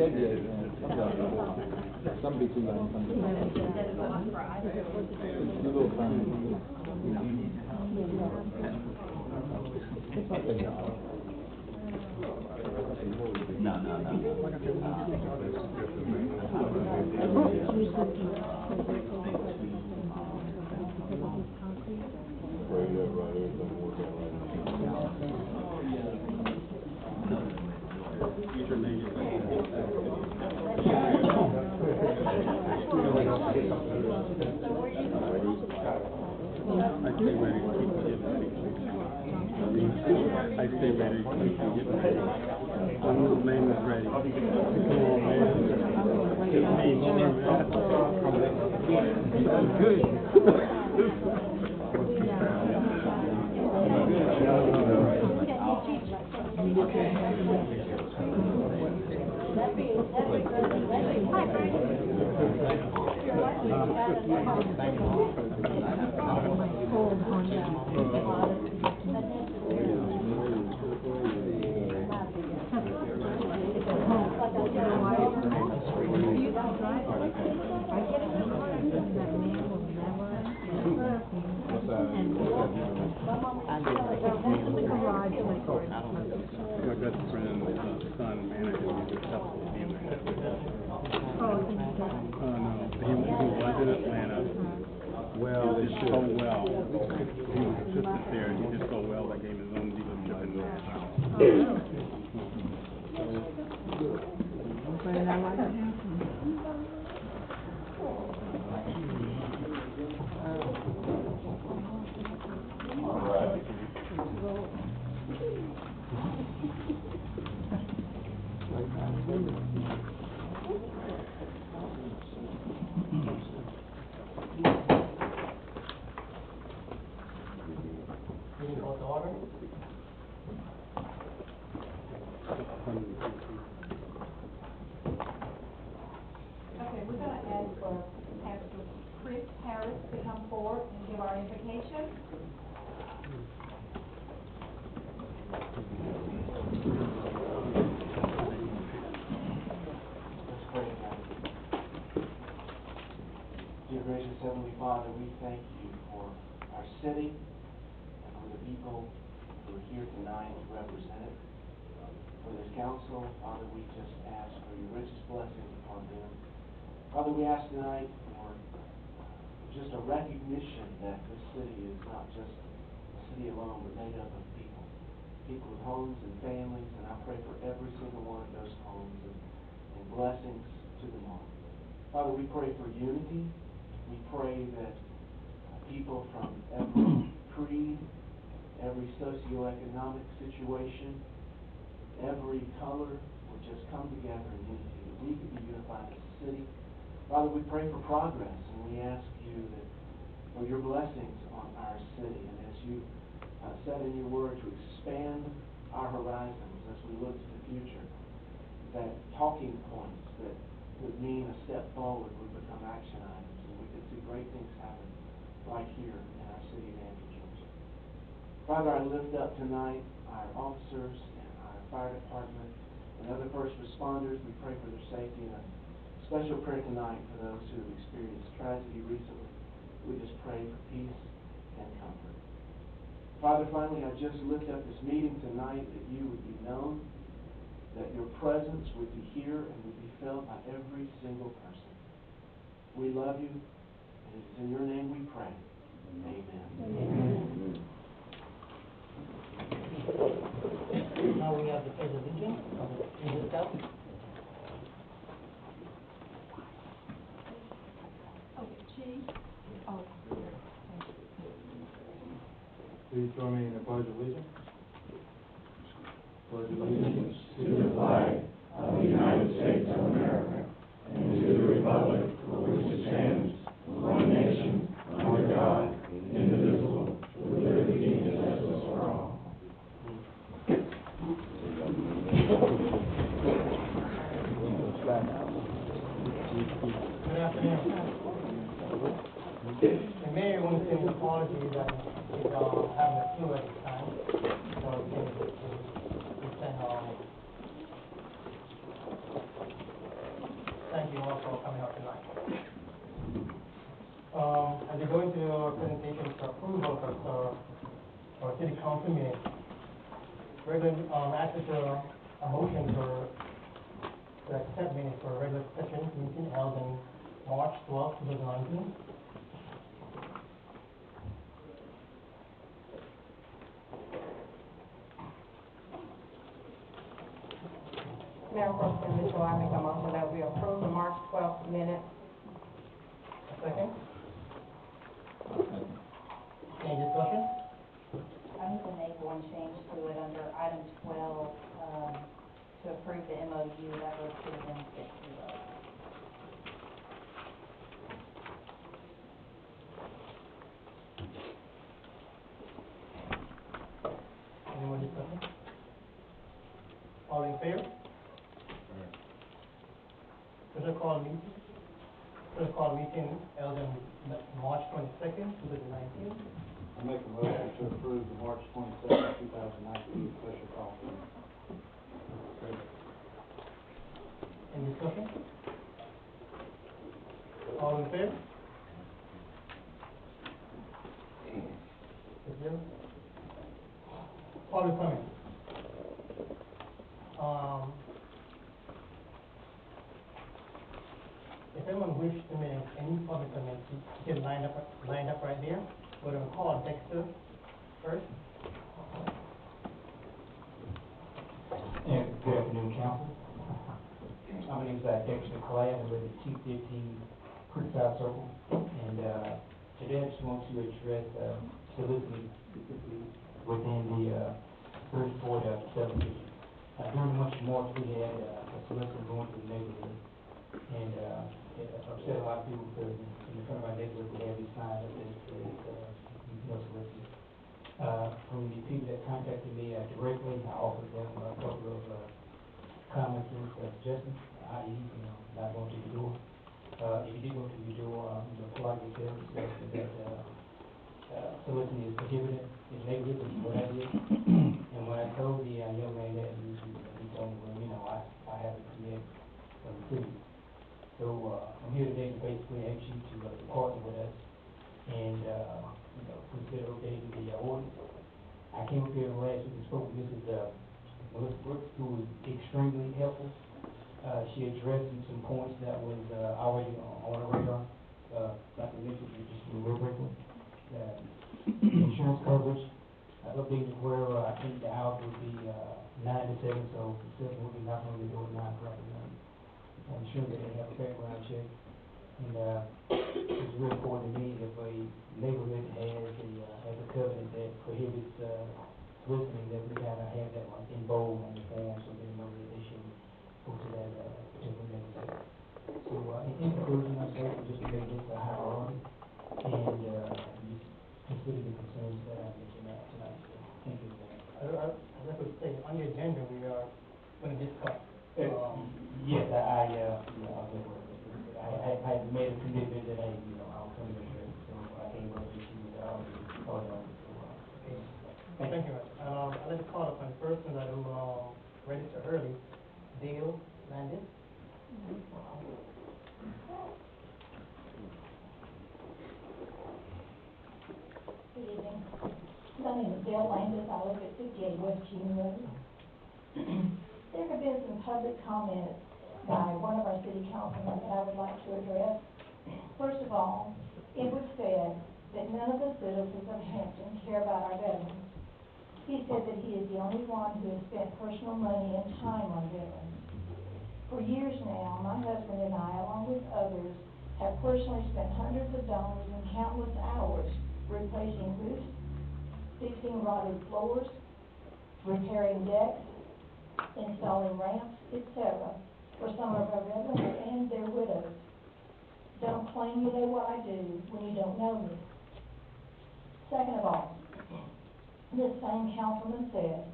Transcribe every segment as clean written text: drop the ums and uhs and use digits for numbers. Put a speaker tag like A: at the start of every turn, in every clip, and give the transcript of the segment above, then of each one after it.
A: Some be too young, some be a little fine.
B: I stay ready. I'm name is ready. Come on, man. Just me, man. My best friend's son manages music festival in no, he was in Atlanta. Well, they did so well. He was assistant there, and he did so well that gave his own dealership in Nashville.
C: Gracious Heavenly Father, we thank you for our city and for the people who are here tonight to represent it. For this council, Father, we just ask for your richest blessings upon them. Father, we ask tonight for just a recognition that this city is not just a city alone, but made up of people. People with homes and families, and I pray for every single one of those homes and blessings to them all. Father, we pray for unity. We pray that people from every creed, every socioeconomic situation, every color will just come together in unity, that we can be unified as a city. Father, we pray for progress, and we ask you that for your blessings on our city, and as you said in your word, to expand our horizons as we look to the future, that talking points that would mean a step forward would become action items. See great things happen right here in our city of Andrew, Georgia. Father, I lift up tonight our officers and our fire department and other first responders. We pray for their safety, and a special prayer tonight for those who have experienced tragedy recently. We just pray for peace and comfort. Father, finally, I just lift up this meeting tonight that you would be known, that your presence would be here and would be felt by every single person. We love you. It's in your name we pray. Amen. Amen.
D: Now we have the pledge of allegiance in the step.
E: Okay, Chief. Oh.
A: Please join me in the pledge of allegiance. Pledge of
F: allegiance to the flag of the United States of America and to the republic for which it stands, one nation, under God, indivisible, with liberty and justice for all.
D: Good afternoon. The mayor wants to send an apology that he's having a flu at this time. So he sent thank you all for coming out tonight. As we go into our presentation for approval of our city council meeting, we're going to ask for a motion to accept minutes for regular session meeting held on March 12, 2019.
G: Madam President, Mitchell, I make a motion that we approve the March 12th minutes.
D: A second. Any discussion?
H: I need to make one change to it under item 12, to approve the MOU that was to the benefit to us.
D: Any more discussion? All in favor? Special call meeting held on March 22nd, 2019.
A: I make a motion to approve the March 22nd, 2019 special call meeting.
D: Any discussion? All in favor? Is there? Public comment. If anyone wishes to make any public comment, you can line up right there. We're going to call Dexter first.
I: Yeah, good afternoon, council. My name is Dexter Clay. I live at 215 Creekside Circle. And today I just want to address soliciting specifically within the first ward of 750. During the month of March, we had a solicitor going through the neighborhood. And it upset a lot of people because in the front of our neighborhood we have these signs up that says, no solicitor. From the people that contacted me directly, I offered them a couple of common sense suggestions, i.e., not going to your door. If you did go to your door, politely tell the solicitor that soliciting is prohibited in the neighborhood, which is what I did. And when I told the young man that, he told me, well, I have a permit from the city. So I'm here today to basically ask you to partner with us and consider updating the ordinance. I came up here last week and spoke with Mrs. Melissa Brooks, who was extremely helpful. She addressed some points that was already on the radar. Like I mentioned, just real briefly. Insurance coverage, updated where I think the hours would be 9 to 7, so the system would be knocking on the door at 9 o'clock at night. I'm sure that they have a background check. And it's really important to me if a neighborhood has a covenant that prohibits soliciting, that we gotta have that like in bold on the form so they know that they shouldn't go to that particular neighborhood. So in conclusion, I say just to make this a high priority and just consider the concerns that I mentioned tonight. So, thank you.
D: As I could say, on the agenda we are going to discuss.
I: Yes, I made a commitment that I'll come to address it, so I came up with issues that I already thought of.
D: Thank you. I'd like to call upon the person that will register early, Dale Landis.
J: Good evening. My name is Dale Landis. I live at 58 West Keene Road. There have been some public comments by one of our city councilmen that I would like to address. First of all, it was said that none of the citizens of Hampton care about our veterans. He said that he is the only one who has spent personal money and time on veterans. For years now, my husband and I, along with others, have personally spent hundreds of dollars and countless hours replacing roofs, fixing rotted floors, repairing decks, installing ramps, etc. for some of our veterans and their widows. Don't claim you know what I do when you don't know me. Second of all, this same councilman said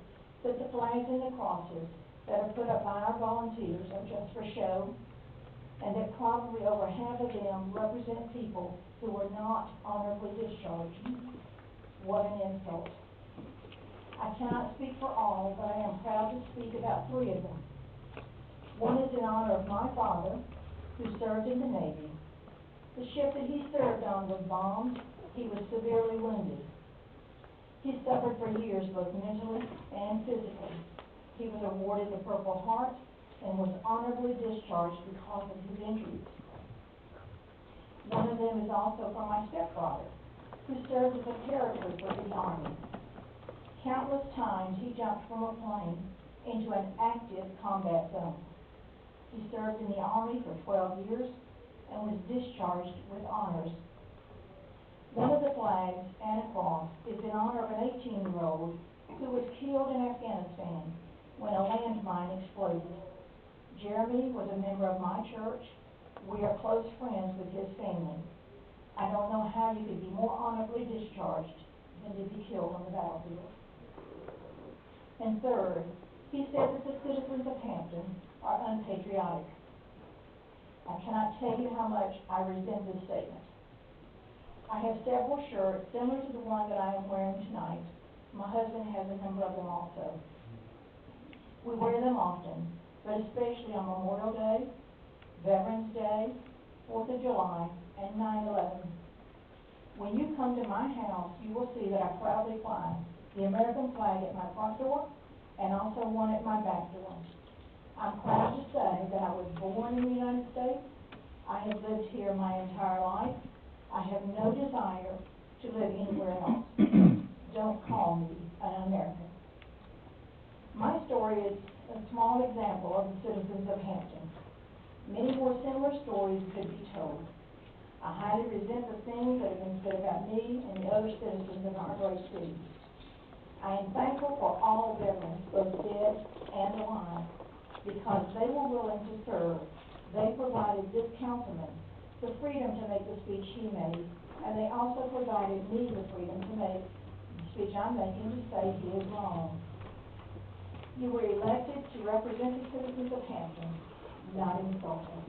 J: that the flags and the crosses that are put up by our volunteers are just for show, and that probably over half of them represent people who were not honorably discharged. What an insult. I cannot speak for all, but I am proud to speak about 3 of them. One is in honor of my father, who served in the Navy. The ship that he served on was bombed. He was severely wounded. He suffered for years, both mentally and physically. He was awarded the Purple Heart and was honorably discharged because of his injuries. One of them is also from my stepfather, who served as a paratrooper in the Army. Countless times he jumped from a plane into an active combat zone. He served in the Army for 12 years and was discharged with honors. One of the flags and a cross is in honor of an 18-year-old who was killed in Afghanistan when a landmine exploded. Jeremy was a member of my church. We are close friends with his family. I don't know how you could be more honorably discharged than to be killed on the battlefield. And third, he said that the citizens of Hampton are unpatriotic. I cannot tell you how much I resent this statement. I have several shirts similar to the one that I am wearing tonight. My husband has a number of them also. We wear them often, but especially on Memorial Day, Veterans Day, 4th of July, and 9/11. When you come to my house, you will see that I proudly fly the American flag at my front door and also one at my back door. I'm proud to say that I was born in the United States. I have lived here my entire life. I have no desire to live anywhere else. Don't call me an American. My story is a small example of the citizens of Hampton. Many more similar stories could be told. I highly resent the things that have been said about me and the other citizens of our great city. I am thankful for all veterans, both dead and alive, because they were willing to serve. They provided this councilman the freedom to make the speech he made, and they also provided me the freedom to make the speech I'm making to say he is wrong. You were elected to represent the citizens of Hampton, not insult them.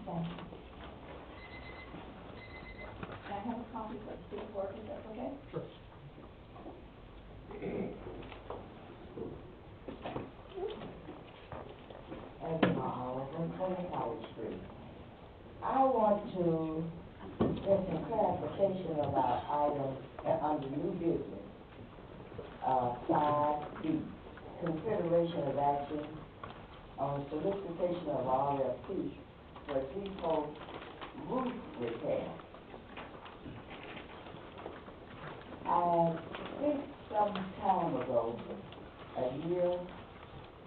J: Thank you. Can I have a copy for the city clerk, if that's okay?
D: Sure.
K: Edna Oliver, 20 College Street. I want to get some clarification about items under new business. 5B, consideration of action on solicitation of RFP for depot roof repair. I think some time ago, a year,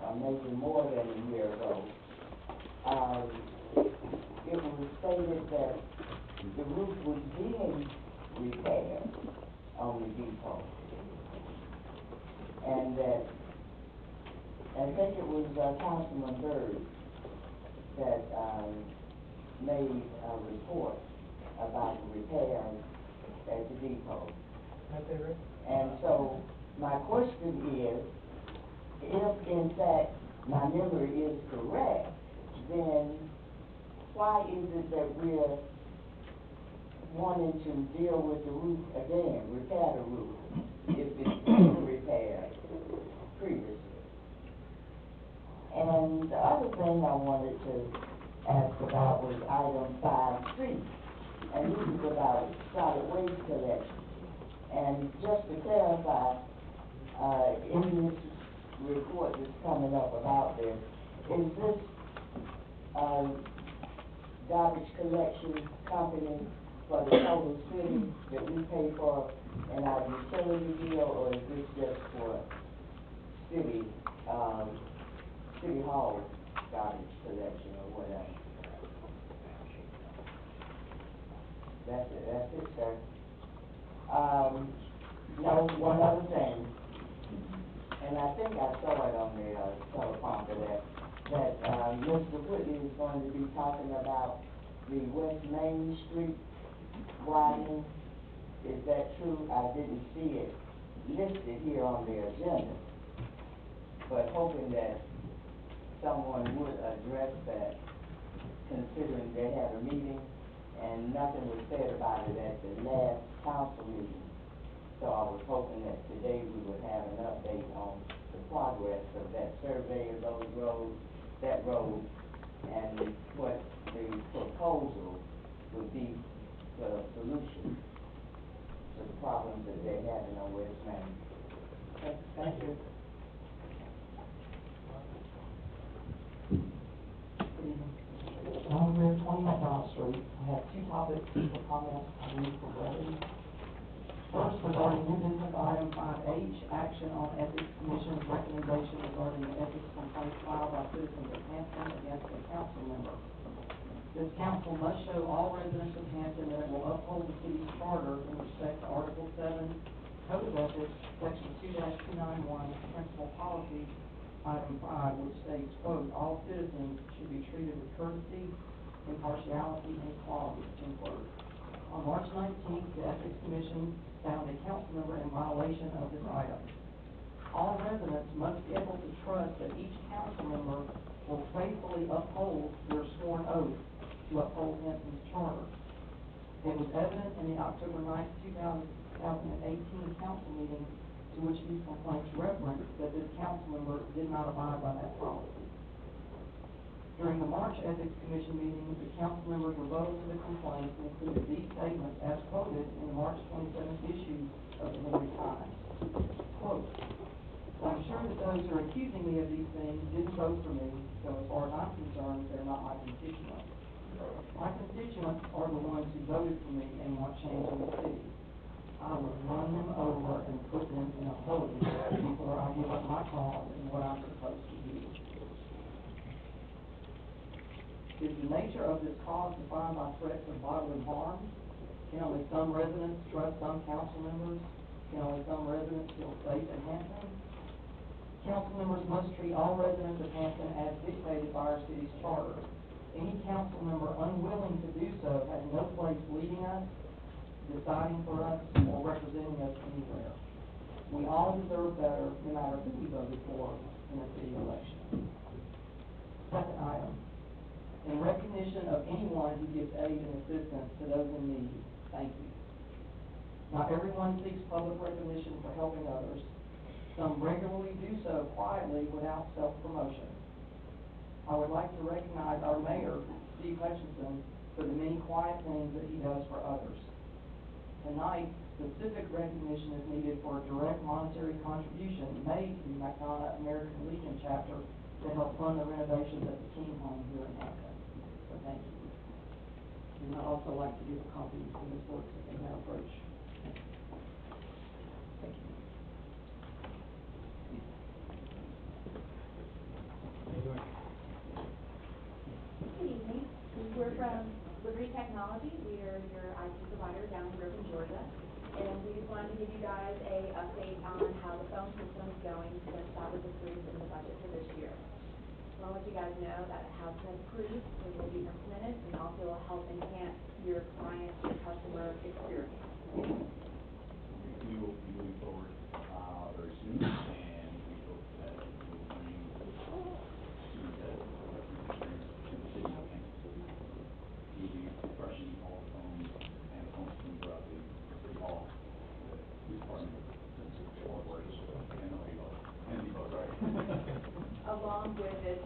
K: or maybe more than a year ago, it was stated that the roof was being repaired on the depot. And that, I think it was Councilman Byrd that made a report about the repairs at the depot. And so my question is, if in fact my memory is correct, then why is it that we're wanting to deal with the roof again, repair the roof, if it's been repaired previously? And the other thing I wanted to ask about was item 5C, and this is about solid waste collection. And just to clarify, in this report that's coming up about this, is this garbage collection company for the total city that we pay for in our utility bill, or is this just for city hall garbage collection or whatever? That's it, sir. No, one other thing, and I think I saw it on the teleprompter that Mr. Whitley is going to be talking about the West Main Street widening. Is that true? I didn't see it listed here on the agenda, but hoping that someone would address that, considering they had a meeting and nothing was said about it at the last council meeting. So I was hoping that today we would have an update on the progress of that survey of those roads, that road, and what the proposal would be the solution to the problems that they're having on West Main. Thank you.
L: I'm Mayor Tony McDonald Street. I have two topics for comments I read for brevity. First, regarding new business item 5H, action on Ethics Commission's recommendation regarding the ethics complaint filed by citizens of Hampton against a council member. This council must show all residents of Hampton that it will uphold the city's charter in respect to Article 7, Code of Ethics, Section 2-291, Principal Policy, Item 5, which states, quote, all citizens should be treated with courtesy, impartiality, and equality, end quote. On March 19th, the Ethics Commission found a council member in violation of this item. All residents must be able to trust that each council member will faithfully uphold their sworn oath to uphold Hampton's charter. It was evident in the October 9th, 2018 council meeting to which these complaints referenced that this council member did not abide by that policy. During the March Ethics Commission meeting, the council members' rebuttal to the complaints included these statements as quoted in the March 27th issue of the Henry Times. Quote, I'm sure that those who are accusing me of these things didn't vote for me, so as far as I'm concerned, they're not my constituents. My constituents are the ones who voted for me and want change in the city. I would run them over and put them in a hole before I give up my cause and what I'm supposed to do. Is the nature of this cause defined by threats of bodily harm? Can only some residents trust some council members? Can only some residents feel safe in Hampton? Council members must treat all residents of Hampton as dictated by our city's charter. Any council member unwilling to do so has no place leading us, deciding for us, or representing us anywhere. We all deserve better, no matter who we voted for in a city election. Second item. In recognition of anyone who gives aid and assistance to those in need, thank you. Not everyone seeks public recognition for helping others. Some regularly do so quietly without self-promotion. I would like to recognize our mayor, Steve Hutchinson, for the many quiet things that he does for others. Tonight, specific recognition is needed for a direct monetary contribution made to the McDonough American Legion chapter to help fund the renovations at the King Home here in Hampton. So thank you. And I'd also like to give a copy to Ms. Works in that approach. Thank you.
E: Good evening. We're from Liberty Technology. We are your IT provider down in Griffin, Georgia. And we just wanted to give you guys a update on how the phone system is going since that was approved in the budget for this year. I want to let you guys know that it has been approved, it will be implemented, and also will help enhance your client, your customer experience.
B: We will be moving forward very soon, and we hope that it will bring the experience to the city of Kansas City. We will be refreshing all the phones and the phone system throughout the city hall, the police department, all the workers, and the people, right?
E: Along with this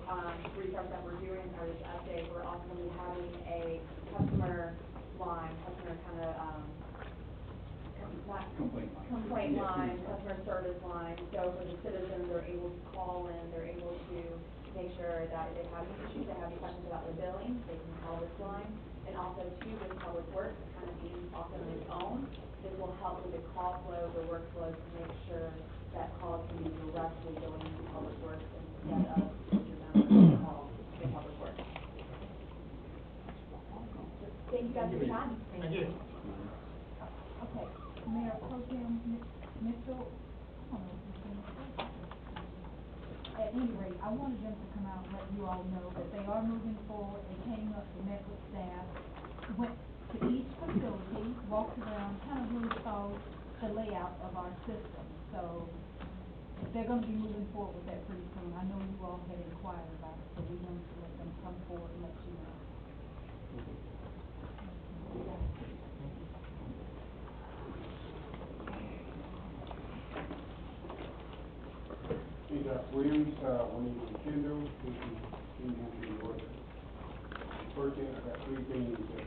E: refresh that we're doing, or this update, we're also going to be having a customer line, complaint line, customer service line. So for the citizens, they're able to call in, they're able to make sure that if they have any issues, they have any questions about the billing, they can call this line. And also too, with Public Works, kind of being also on its own, this will help with the call flow, the workflow, to make sure that calls can be directly going to Public Works instead of your members call to Public Works. Thank you guys for your time.
D: Thank you.
E: Okay.
J: Mayor Pro Tem Mitchell,
E: At any rate, I wanted them to come out and let you all know that they are moving forward. They came up, they met with staff, went to each facility, walked around, kind of really saw the layout of our system. So they're going to be moving forward with that pretty soon. I know you all had inquired about it, so we wanted to let them come forward and let you know.
M: Hey, Dr. Williams, my name is Kendall, this is King Hampton, Georgia. First thing, I got three things that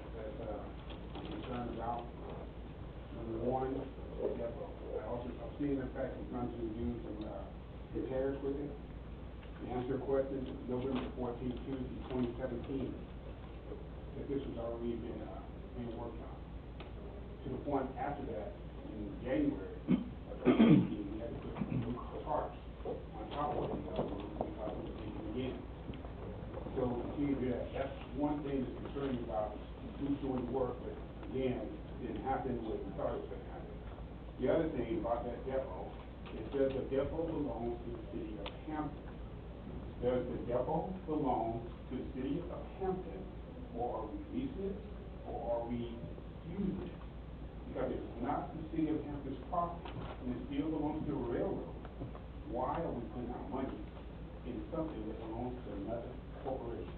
M: I'm concerned about. Number one, depot. I've seen the fact that I'm going to do some repairs with it. To answer your question, November 14th, Tuesday, 2017, that this was already being worked on. To the point after that, in January of 2018, we had to put new tarps on top of it because it was leaking again. So continue to do that. That's one thing that's concerning about who's doing the work, but again, it didn't happen when we thought it was going to happen. The other thing about that depot, it says the depot belongs to the city of Hampton. Does the depot belong to the city of Hampton, or are we leasing it, or are we using it? Because it's not the city of Hampton's property, and it still belongs to the railroad. Why are we putting our money in something that belongs to another corporation?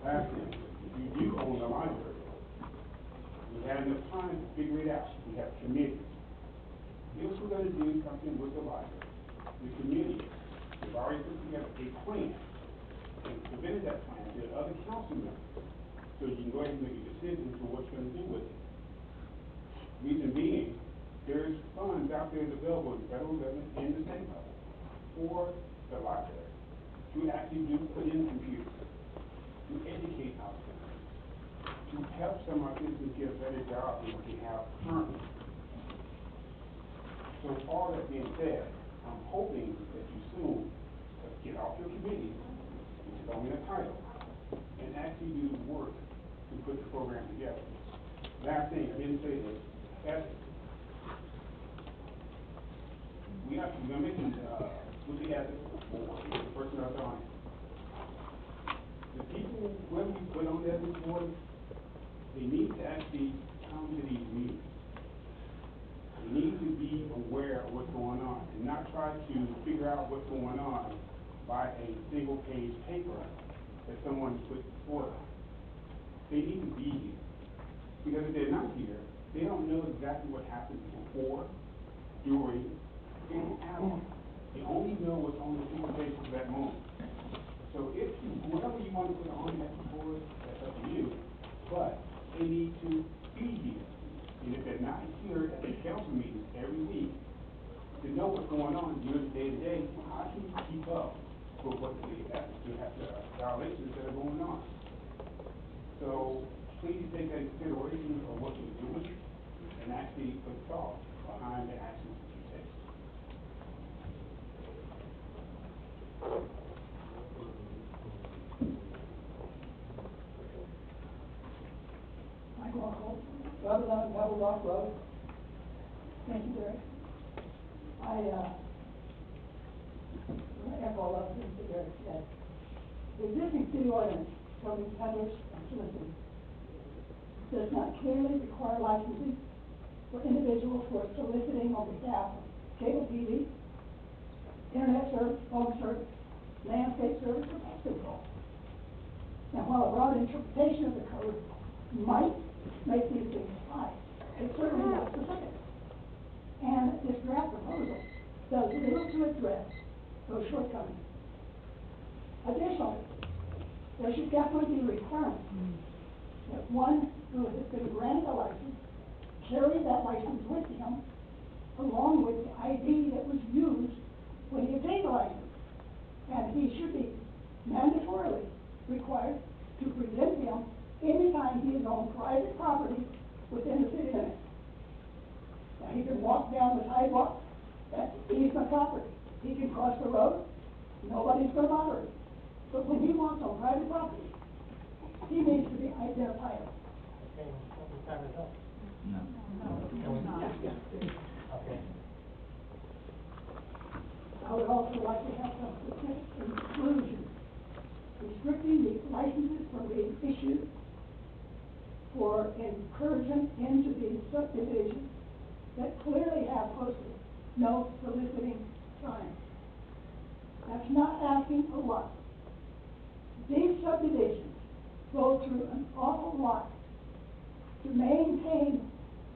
M: Last thing, if you do own the library, we had enough time to figure it out. We have committees. If we're going to do something with the library, the committee has already put together a plan and presented that plan to the other council members, so you can go ahead and make a decision for what you're going to do with it. Reason being, there's funds out there available in the federal government and the state level for the library to actually put in computers, to educate our citizens, to help some of our citizens get a better job than what they have currently. So all that being said, I'm hoping that you soon get off your committee, which is only a title, and actually do the work to put the program together. Last thing, I didn't say this, ethics. We're going to make with the ethics board, the person that's on it. The people, whoever you put on the ethics board, they need to actually come to these meetings. They need to be aware of what's going on and not try to figure out what's going on by a single page paper that someone put before them. They need to be here. Because if they're not here, they don't know exactly what happened before, during, and after. They only know what's on the single page at that moment. So if you, whoever you want to put on that board, that's up to you, but they need to be here. And if they're not here at the council meetings every week, to know what's going on during the day-to-day, how can you keep up with what the violations that are going on? So please take that into consideration of what you're doing and actually put thought behind the actions that you take.
J: Mike Walcott, 1111 Pebble Rock Road. Thank you, Derek. I echo all of things that Derek said. The existing city ordinance covering peddlers and solicitors does not clearly require licensing for individuals who are soliciting on behalf of cable TV, internet service, phone service, landscape service, or pest control. Now, while a broad interpretation of the code might make these things apply, it's certainly not specific. And this draft proposal does little to address those shortcomings. Additionally, there should definitely be a requirement that one who has been granted a license carry that license with him along with the ID that was used when he obtained the license. And he should be mandatorily required to present him anytime he is on private property within the city limits. Now, he can walk down the sidewalk, that's easement property. He can cross the road, nobody's going to bother him. But when he walks on private property, he needs to be identifiable.
D: Okay, the time is up.
B: No.
D: Okay.
J: I would also like to have some specific exclusions restricting the licenses from being issued for incursion into these subdivisions that clearly have posted no soliciting signs. That's not asking a lot. These subdivisions go through an awful lot to maintain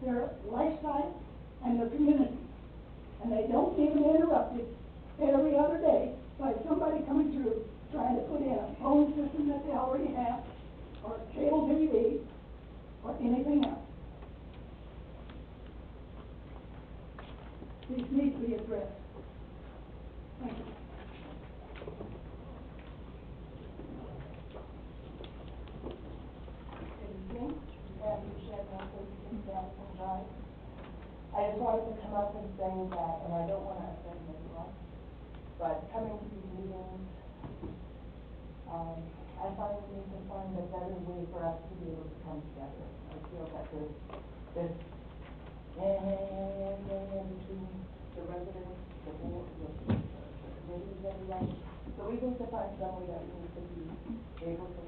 J: their lifestyle and their community. And they don't need to be interrupted every other day by somebody coming through trying to put in a phone system that they already have, or cable TV, or anything else. These need to be addressed. Thank you.
K: I just wanted to come up and say that, and I don't want to offend anyone, but coming to these meetings, I find we need to find a better way for us to be able to come together. I feel that this between the residents, the board, the committees, everyone. So we need to find some way that we need to be able to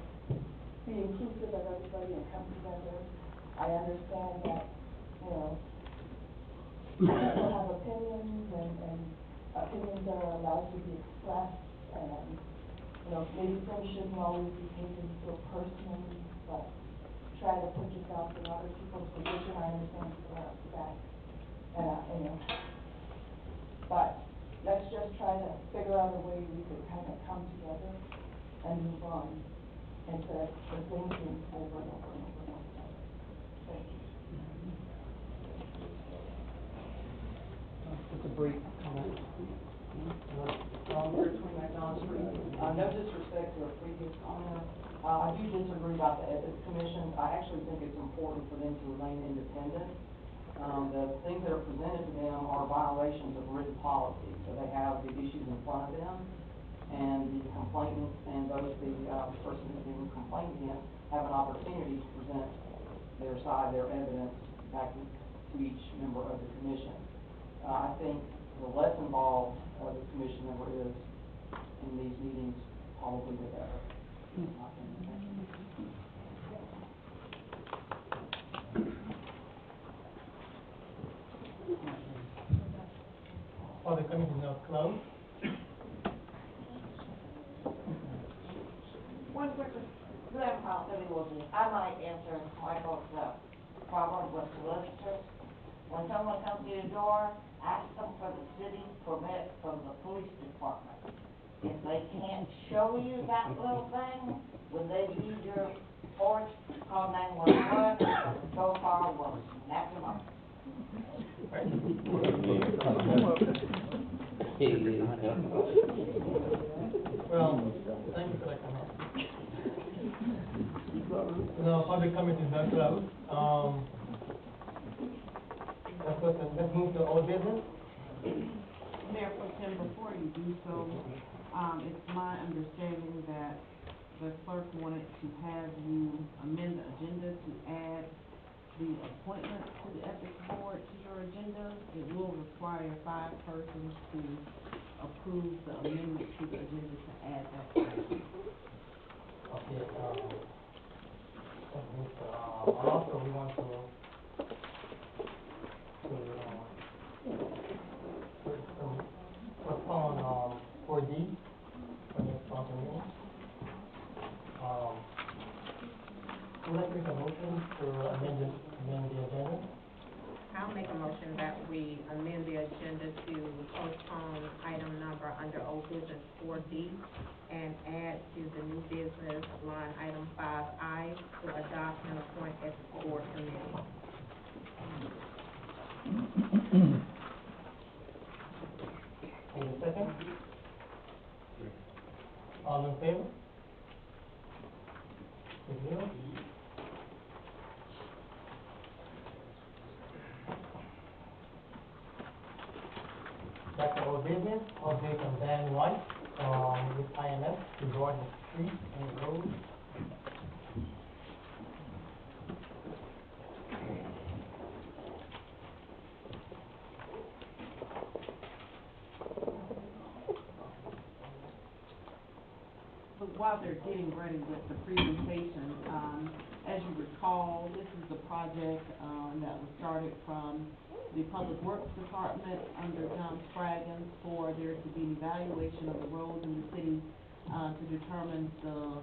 K: be inclusive of everybody and come together. I understand that, you know, people have opinions and opinions are allowed to be expressed, and, you know, maybe things shouldn't always be taken so personally, but try to put yourself in other people's position. I understand people are upset, and you know, but let's just try to figure out a way we could kind of come together and move on instead of the same thing over and over and over and over. Thank you.
L: Just a brief comment. 29 Don Street. No disrespect to a previous commenter. I do disagree about the Ethics Commission. I actually think it's important for them to remain independent. The things that are presented to them are violations of written policy. So they have the issues in front of them, and the complainant and both the person that's being complained against have an opportunity to present their side, their evidence back to each member of the commission. I think the less involved the commission member is in these meetings, probably the better.
D: Well, the committee is now closed.
N: One quick, Grandpa, I might answer Michael's problem with solicitors. When someone comes to your door, ask them for the city permit from the police department. If they can't show you that little thing, when they use your porch, call 911, so far we'll snap them up.
D: Well, thank you for that comment. No, public comment is not closed. Let's move to old business.
L: Mayor Pro Tem, before you do so, it's my understanding that the clerk wanted to have you amend the agenda to add the appointment to the ethics board to your agenda. It will require 5 persons to approve the amendment to the agenda to add that item.
D: Okay, also we want to postpone 4D for next council meeting. Would like to make a motion to amend the agenda?
G: I'll make a motion that we amend the agenda to postpone item number under old business 4D and add to the new business line item 5I to adopt and appoint as a board committee.
D: Need a second? All in favor? 6-0. Back to old business, update on Dan White, with IMS to guard the street and road.
L: But while they're getting ready with the presentation, as you recall, this is the project that was started from the Public Works Department under John Spraggins for there to be an evaluation of the roads in the city to determine the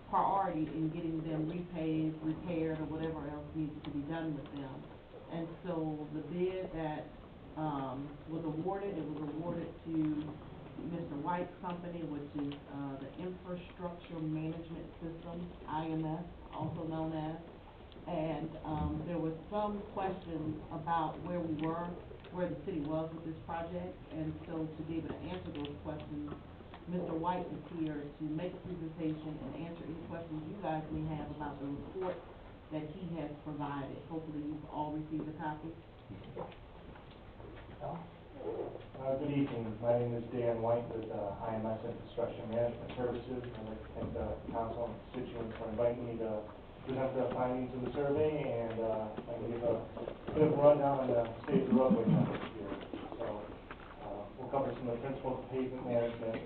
L: priority in getting them repaved, repaired, or whatever else needs to be done with them. And so the bid that was awarded, it was awarded to Mr. White's company, which is, the Infrastructure Management System, IMS, also known as. And, there was some questions about where we were, where the city was with this project. And so to be able to answer those questions, Mr. White is here to make a presentation and answer any questions you guys may have about the report that he has provided. Hopefully you've all received a copy.
O: Good evening. My name is Dan White with IMS Infrastructure Management Services. I'd like to thank the council and constituents for inviting me to present the findings of the survey, and I can give a bit of a rundown on the state of the roadway network here. So we'll cover some of the principles of pavement management,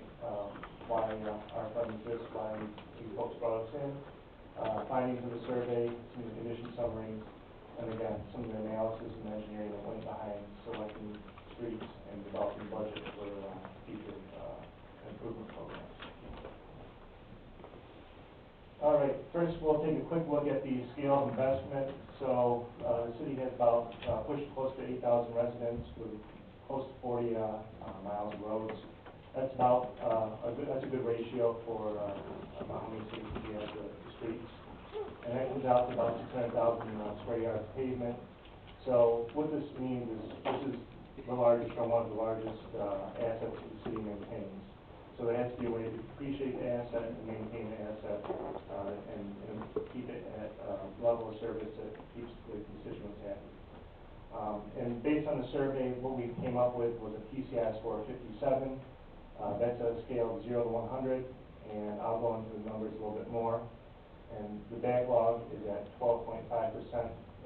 O: why our fund exists, why you folks brought us in, findings of the survey, some of the condition summaries, and again, some of the analysis and engineering that went behind selecting streets and developing budget for future improvement programs. All right, first we'll take a quick look at the scale of investment. So the city has about pushed close to 8,000 residents with close to 40 miles of roads. That's about that's a good ratio for how many cities we have the streets. And that comes out to about 600,000 square yards of pavement. So what this means is this is the largest, or one of the largest assets that the city maintains. So there has to be a way to depreciate the asset and maintain the asset and keep it at a level of service that keeps the constituents happy. And based on the survey, what we came up with was a PCI score of 57. That's a scale of 0 to 100, and I'll go into the numbers a little bit more. And the backlog is at 12.5%,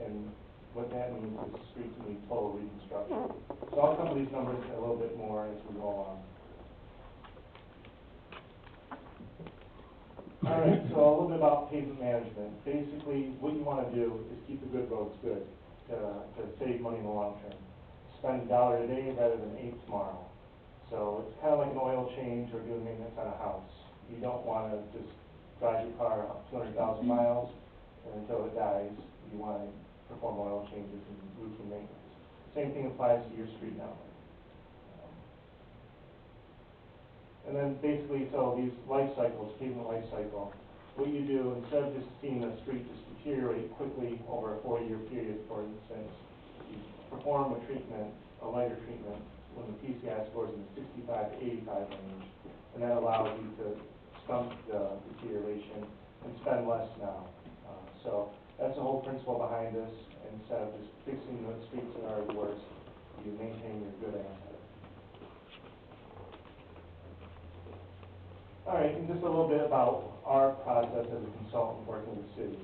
O: and what that means is the streets need total reconstruction. So I'll cover these numbers a little bit more as we go along. All right, so a little bit about pavement management. Basically, what you want to do is keep the good roads good to save money in the long term. Spend $1 today rather than 8 tomorrow. So it's kind of like an oil change or doing maintenance on a house. You don't want to just drive your car 200,000 miles until it dies. You want to perform oil changes and routine maintenance. Same thing applies to your street network. And then basically, so these life cycles, pavement life cycle, what you do, instead of just seeing the street just deteriorate quickly over a 4-year period, for instance, you perform a treatment, a lighter treatment, when the PCI scores in the 65 to 85 range, and that allows you to stump the deterioration and spend less now. So that's the whole principle behind this. Instead of just fixing the streets that are the worst, you maintain your good asset. All right, and just a little bit about our process as a consultant working with the city.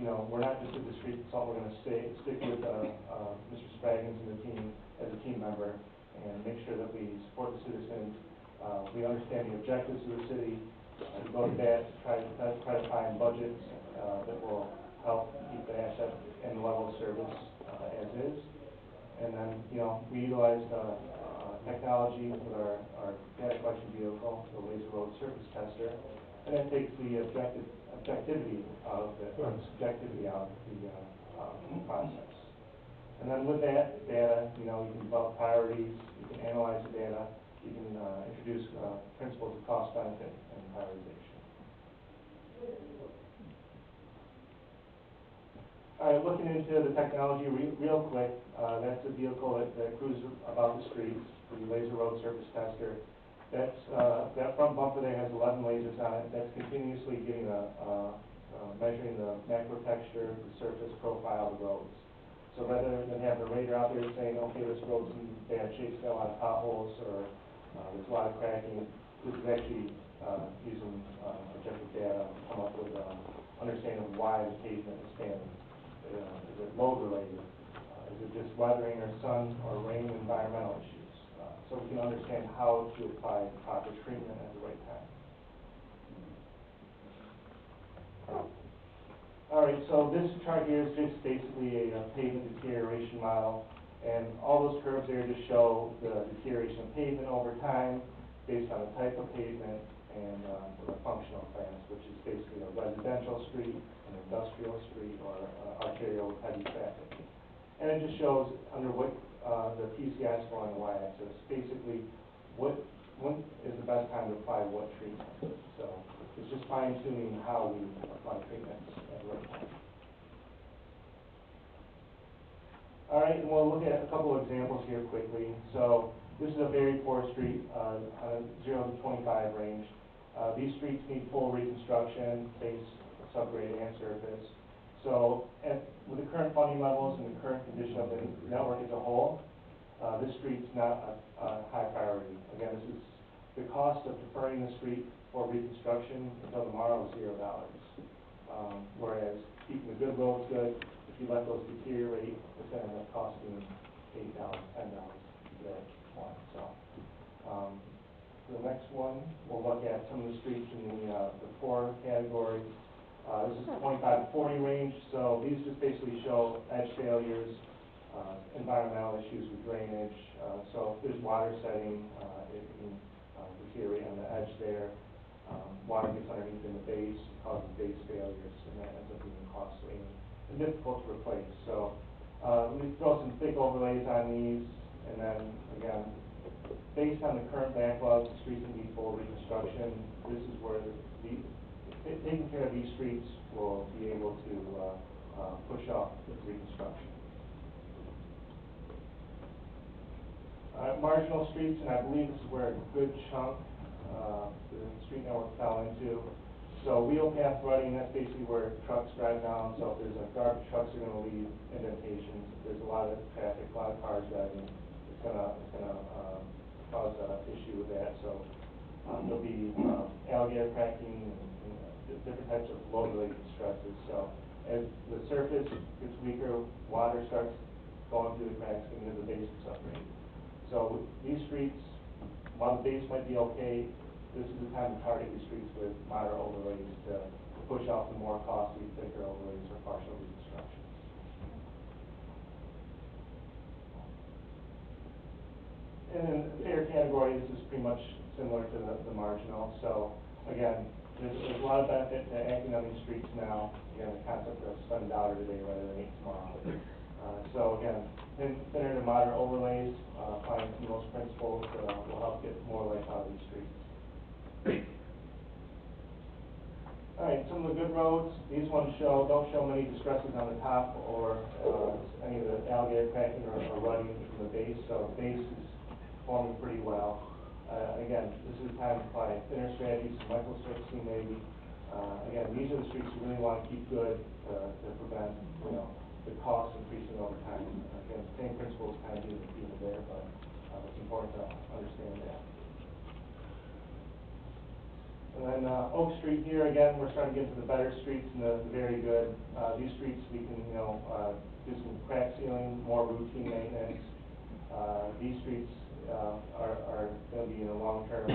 O: You know, we're not just a discrete consultant. We're going to stick with Mr. Spraggins and the team as a team member and make sure that we support the citizens. We understand the objectives of the city, and go to that to try to find budgets that will help keep the asset and the level of service as is. And then, you know, we utilize technology with our data collection vehicle, the Laser Road Surface Tester, and that takes the objectivity out of the, or the subjectivity out of the process. And then with that data, you know, you can develop priorities, you can analyze the data, you can introduce principles of cost benefit and prioritization. All right, looking into the technology real quick, that's a vehicle that cruises about the streets, the Laser Road Surface Tester. That's, that front bumper there has 11 lasers on it. That's continuously getting measuring the macro texture, the surface profile of the roads. So rather than having a radar out there saying, okay, this road's in bad shape, it's got a lot of potholes, or there's a lot of cracking, this is actually using objective data to come up with understanding of why the pavement is failing. Is it load related? Is it just weathering or sun or rain environmental issues? So we can understand how to apply proper treatment at the right time. All right, so this chart here is just basically a pavement deterioration model, and all those curves there just show the deterioration of pavement over time based on the type of pavement and the functional class, which is basically a residential street, an industrial street, or arterial with heavy traffic. And it just shows under what the PCI score on the y-axis. Basically, when is the best time to apply what treatment. So it's just fine tuning how we apply treatments at the right time. All right, and we'll look at a couple of examples here quickly. So this is a very poor street, on a 0 to 25 range. These streets need full reconstruction, base, subgrade, and surface. So with the current funding levels and the current condition of the network as a whole, this street's not a high priority. Again, this is the cost of deferring the street for reconstruction until tomorrow is $0. Whereas keeping the good roads good, if you let those deteriorate, it's going to end up costing $8, $10 for that one. So the next one, we'll look at some of the streets in the poor category. This is 25 to 40 range, so these just basically show edge failures, environmental issues with drainage. So if there's water setting, it can deteriorate on the edge there. Water gets underneath in the base, causes base failures, and that ends up being costly and difficult to replace. So we throw some thick overlays on these, and then again, based on the current backlog, the streets that need full reconstruction, this is where taking care of these streets will be able to push off the reconstruction. Marginal streets, and I believe this is where a good chunk the street network fell into. So wheel path rutting, that's basically where trucks drive down. So if there's a garbage trucks are going to leave indentations. If there's a lot of traffic, a lot of cars driving, it's going to cause an issue with that. So there'll be alligator cracking and different types of load-related stresses. So as the surface gets weaker, water starts going through the cracks, getting into the base and subgrade. So these streets, while the base might be okay, this is the time to target these streets with moderate overlays to push off the more costly, thicker overlays or partial reconstructions. And in the fair category, this is pretty much similar to the marginal. So again, there's a lot of benefit to acting on these streets now. Again, the concept of spend $1 today rather than 8 tomorrow. So again, thinner to moderate overlays, applying some of those principles will help get more life out of these streets. All right, some of the good roads. These ones don't show many distresses on the top or any of the alligator cracking or rutting from the base. So the base is performing pretty well. Again, this is the time to apply thinner strategies, some microsurfacing maybe. Again, these are the streets you really want to keep good to prevent, the cost increasing over time. Again, the same principles kind of being repeated there, but it's important to understand that. And then Oak Street here, again, we're starting to get into the better streets and the very good. These streets we can, do some crack sealing, more routine maintenance. These streets are going to be in the long term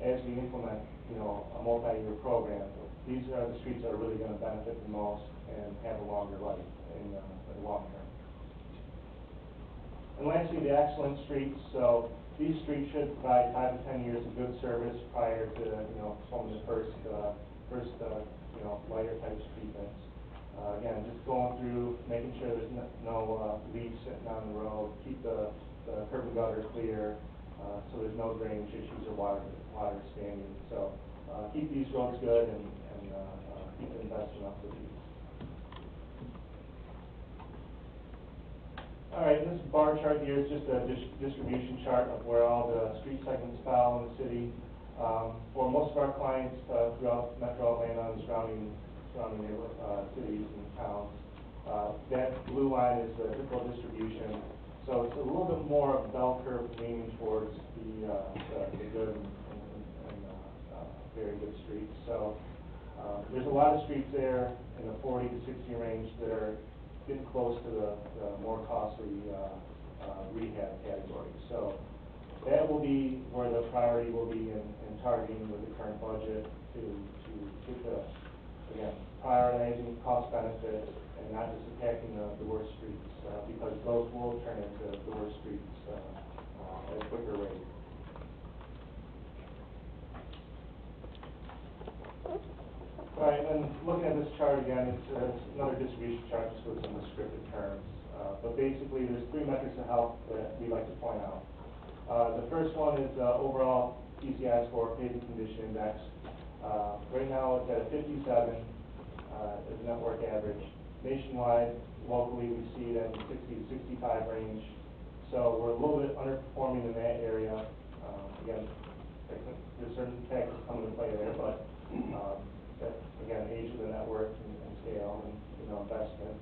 O: as we implement, a multi-year program. These are the streets that are really going to benefit the most and have a longer life in the long term. And lastly, the excellent streets. So these streets should provide 5 to 10 years of good service prior to, some of the first lighter types treatments. Again, just going through, making sure there's no leaves sitting on the road, keep the curb and gutter clear, so there's no drainage issues or water standing. So keep these roads good and keep investing up with these. All right, this bar chart here is just a distribution chart of where all the street segments fell in the city. For most of our clients throughout Metro Atlanta and surrounding cities and towns, that blue line is the typical distribution. So it's a little bit more of a bell curve leaning towards the good and very good streets. So there's a lot of streets there in the 40 to 60 range that are getting close to the more costly rehab category. So that will be where the priority will be in targeting with the current budget to get the, again, prioritizing cost benefit and not just attacking the worst streets because those will turn into the worst streets at a quicker rate. All right, and looking at this chart again, it's another distribution chart just with some descriptive terms. But basically, there's 3 metrics of health that we like to point out. The first one is overall PCI score, pavement condition index. Right now it's at a 57 as a network average. Nationwide, locally, we see it at the 60 to 65 range. So we're a little bit underperforming in that area. Again, there's certain factors come into play there, but again, age of the network and scale and investment.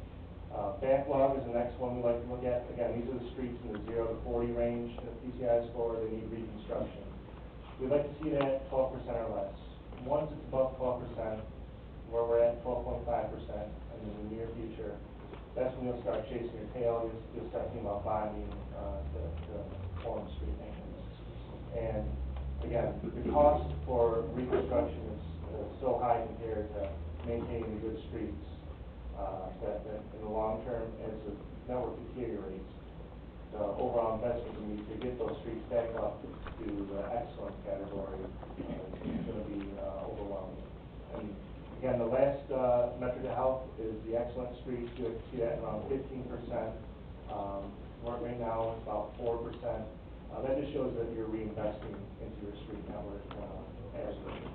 O: Backlog is the next one we like to look at. Again, these are the streets in the 0 to 40 range, the PCI score, they need reconstruction. We'd like to see that 12% or less. Once it's above 12%, where we're at 12.5% in the near future, that's when you'll start chasing your tail. You'll start thinking about bonding to form street maintenance. And again, the cost for reconstruction is so high compared to maintaining the good streets that in the long term, as the network deteriorates, the overall investment you need to get those streets back up to the excellent category is going to be overwhelming. And again, the last metric of health is the excellent streets. You see that around 15%. Right now, it's about 4%. That just shows that you're reinvesting into your street network as well.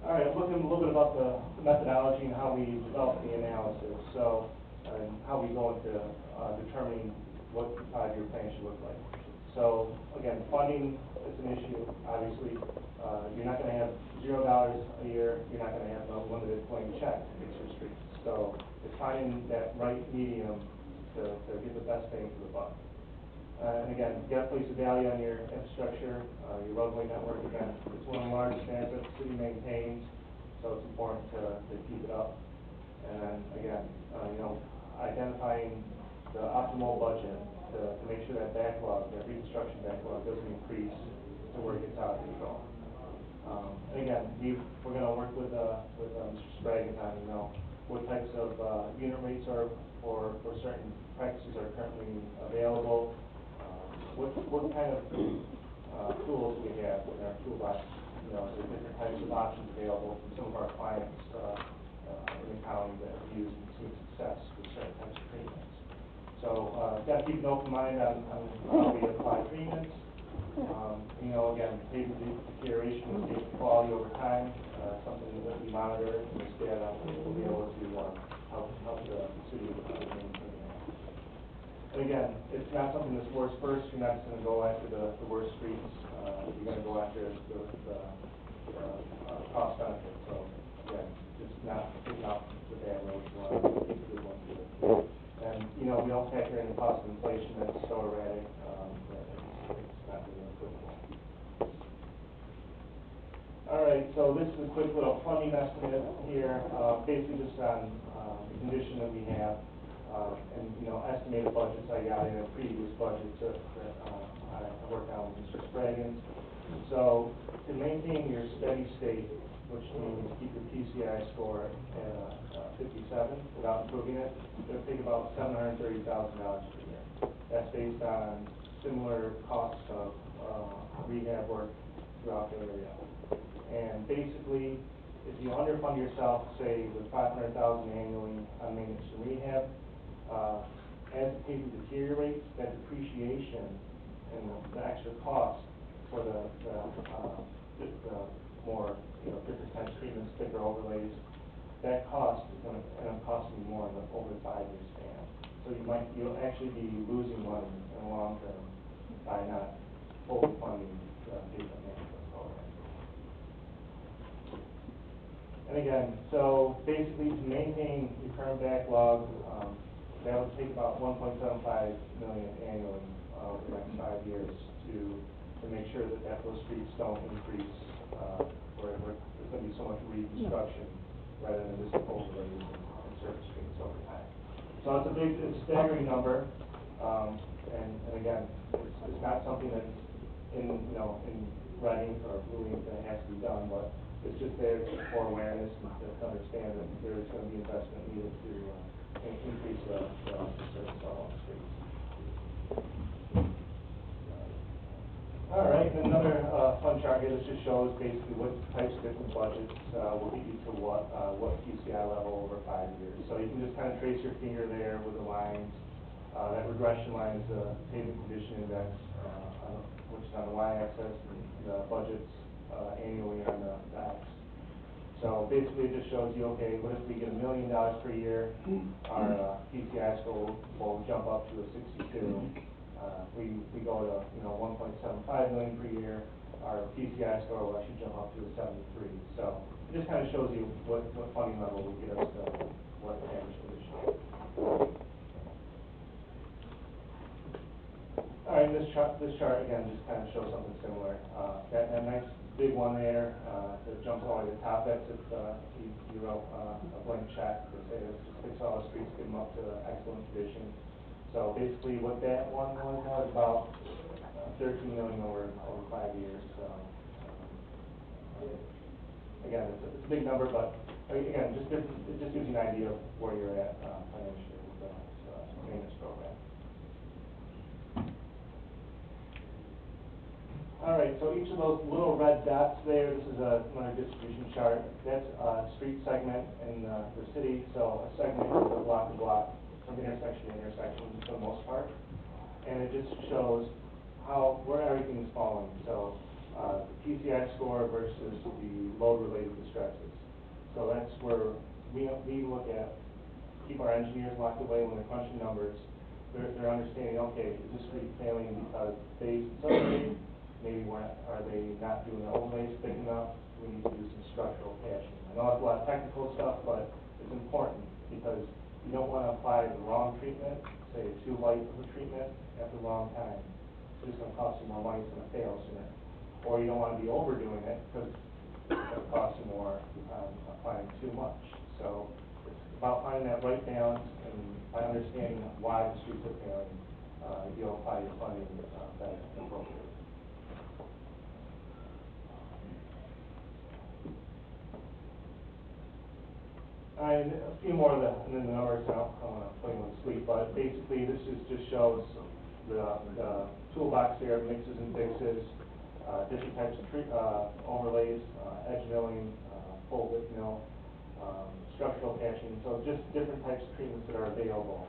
O: All right, looking a little bit about the methodology and how we develop the analysis. So, and how we go into determining what the 5-year plan should look like. So, again, funding is an issue. Obviously, you're not going to have $0 a year. You're not going to have no limited blank check to fix your streets. So, it's finding that right medium to get the best bang for the buck. And again, you got to place a value on your infrastructure, your roadway network. Again, it's one of the largest assets the city maintains, so it's important to keep it up. And then again, identifying the optimal budget to make sure that backlog, that reconstruction backlog, doesn't increase to where it gets out of control. And again, we're going to work with Mr. Sprague on what types of unit rates are for certain practices are currently available. What kind of tools we have in our toolbox? The different types of options available from some of our clients in the county that have used and seen success with certain types of treatments. So, got to keep an open mind on how we apply treatments. Again, pavement deterioration and pavement quality over time, something that we monitor and this data will be able to help the city maintain. And again, it's not something that's worse first. You're not just going to go after the worst streets. You're going to go after the cost benefit. So again, just not picking out the bad roads. You want to keep the good ones good. And we don't factor in the cost of inflation that's so erratic that it's not really applicable. All right, so this is a quick little funding estimate here, basically just on the condition that we have. And estimated budgets I got in a previous budget that I worked on with Mr. Spraggins. So to maintain your steady state, which means keep your PCI score at 57 without improving it, it'll take about $730,000 per year. That's based on similar costs of rehab work throughout the area. And basically, if you underfund yourself, say with $500,000 annually on maintenance and rehab, as the pavement deteriorates, that depreciation and the extra cost for the more different types of treatments, thicker overlays, that cost is going to end up costing you more over the 5-year span. So you'll actually be losing money in the long term by not fully funding the pavement management program. And again, so basically to maintain your current backlog, that would take about $1.75 million annually over the next 5 years to make sure that those streets don't increase, where there's going to be so much reconstruction rather than just overlays and certain streets over time. So it's a staggering number, and again, it's not something that's in writing or ruling that has to be done, but it's just there for awareness and to understand that there is going to be investment needed to increase the service level on the streets. All right, and another fun chart here that just shows basically what types of different budgets will get you to what PCI level over 5 years. So you can just kind of trace your finger there with the lines. That regression line is the pavement condition index, which is on the y-axis, and the budgets annually on the x. So basically, it just shows you, okay, what if we get $1 million per year, our PCI score will jump up to a 62. We go to, 1.75 million per year, our PCI score will actually jump up to a 73. So it just kind of shows you what funding level will get us to what the average condition is. All right, this chart again just kind of shows something similar. That nice big one there that jumps all the way to the top, that's if you wrote a blank check to say let's just fix all the streets, get them up to excellent condition. So basically what that one was about 13 million over 5 years. So again, it's a big number, but again, it just gives you an idea of where you're at financially with the maintenance program. All right, so each of those little red dots there, this is another distribution chart. That's a street segment in the city. So a segment is a block to block, from intersection to intersection for the most part. And it just shows where everything is falling. So the PCI score versus the load-related distresses. So that's where we look at, keep our engineers locked away when they're crunching numbers. They're understanding, okay, is this street failing because base and subgrade? Maybe are they not doing the overlays thick enough? We need to do some structural patching. I know it's a lot of technical stuff, but it's important because you don't want to apply the wrong treatment, say too light of a treatment at the wrong time. It's just going to cost you more money, it's going to fail sooner. Or you don't want to be overdoing it because it's going to cost you more applying too much. So it's about finding that right balance, and by understanding why the streets are failing, you'll apply your funding better and appropriately. And a few more of the numbers, I don't want to put you to sleep, but basically this just shows the toolbox there of mixes and fixes, different types of overlays, edge milling, full width mill, structural patching, so just different types of treatments that are available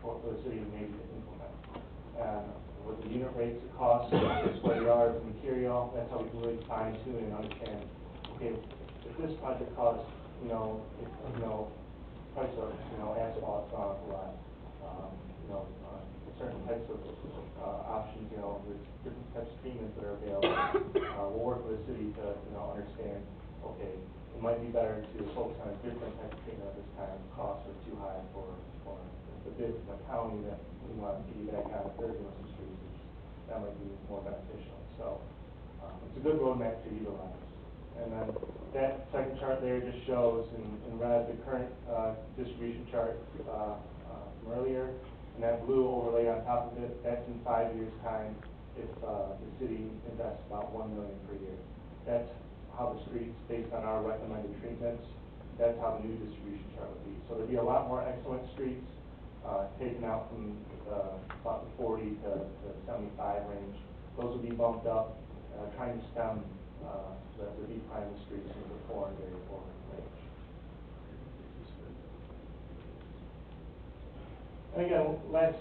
O: for the city to maybe implement. And with the unit rates, the cost, square yards, material, that's how we can really fine tune and understand, okay, if this project costs, price of, asphalt's gone up a lot. Certain types of options, there's different types of treatments that are available. We'll work with the city to, understand, okay, it might be better to focus on a different type of treatment at this time. Costs are too high for the county that we want to piggyback on if they're doing some streets. That might be more beneficial. So it's a good roadmap to utilize. And then that second chart there just shows in red the current distribution chart from earlier, and that blue overlay on top of it, that's in 5 years' time if the city invests about $1 million per year. That's how the streets, based on our recommended treatments, that's how the new distribution chart would be. So there'd be a lot more excellent streets taken out from about the 40 to 75 range. Those would be bumped up, trying to stem the decline in the streets into the 400 range. And again, last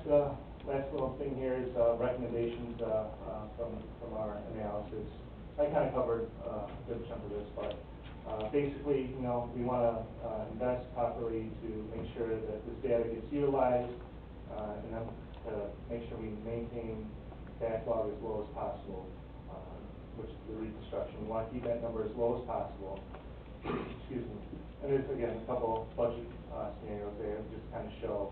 O: little thing here is recommendations from our analysis. I kind of covered a good chunk of this, but basically, we want to invest properly to make sure that this data gets utilized, and then to make sure we maintain backlog as low as possible. Which is the reconstruction. We want to keep that number as low as possible. Excuse me. And there's, again, a couple budget scenarios there that just kind of show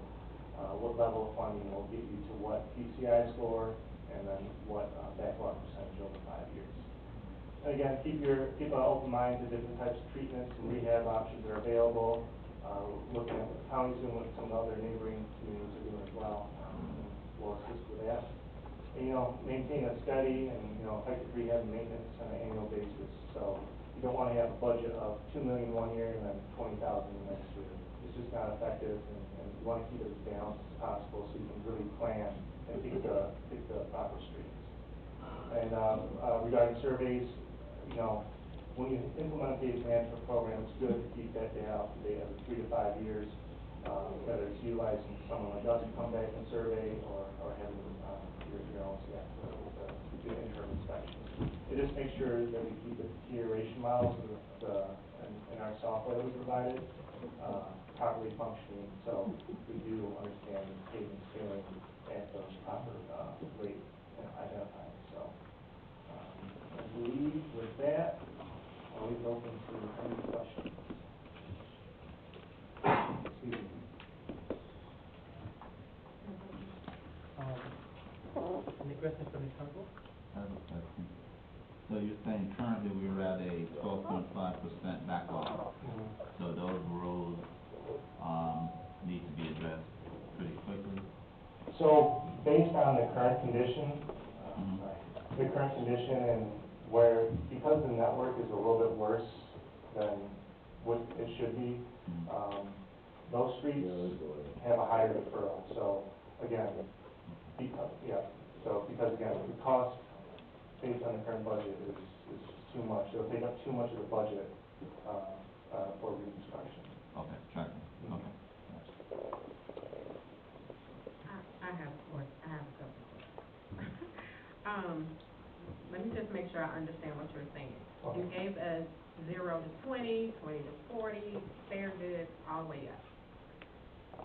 O: what level of funding will get you to what PCI score, and then what backlog percentage over 5 years. And again, keep an open mind to different types of treatments and rehab options that are available. Looking at what the county's doing, what some of the other neighboring communities are doing as well. We'll assist with that. And, maintain a steady and, effective rehab and maintenance on an annual basis. So you don't want to have a budget of $2 million one year and then $20,000 the next year. It's just not effective, and you want to keep it as balanced as possible so you can really plan and pick the proper streets. And regarding surveys, when you implement a paved management program, it's good to keep that data up to date every 3 to 5 years. whether it's utilizing someone like us to come back and survey or having, your own staff to do interim inspections. It just makes sure that we keep the deterioration models in our software that we provided, properly functioning, so we do understand paving scaling at the proper, rate identified, so. I believe with that, I'll leave it open to any questions. Excuse me.
D: Any questions from the council?
B: I have a question. So you're saying currently we're at a 12.5% backlog. So those roads, need to be addressed pretty quickly?
O: So, based on the current condition, and where, because the network is a little bit worse than what it should be, those streets have a higher deferral. So, again, because again, the cost based on the current budget is too much. It'll take up too much of the budget, for reconstruction.
B: Okay, tracking, okay.
G: I have a couple questions. Let me just make sure I understand what you're saying. You gave us 0 to 20, 20 to 40, fair goods, all the way up.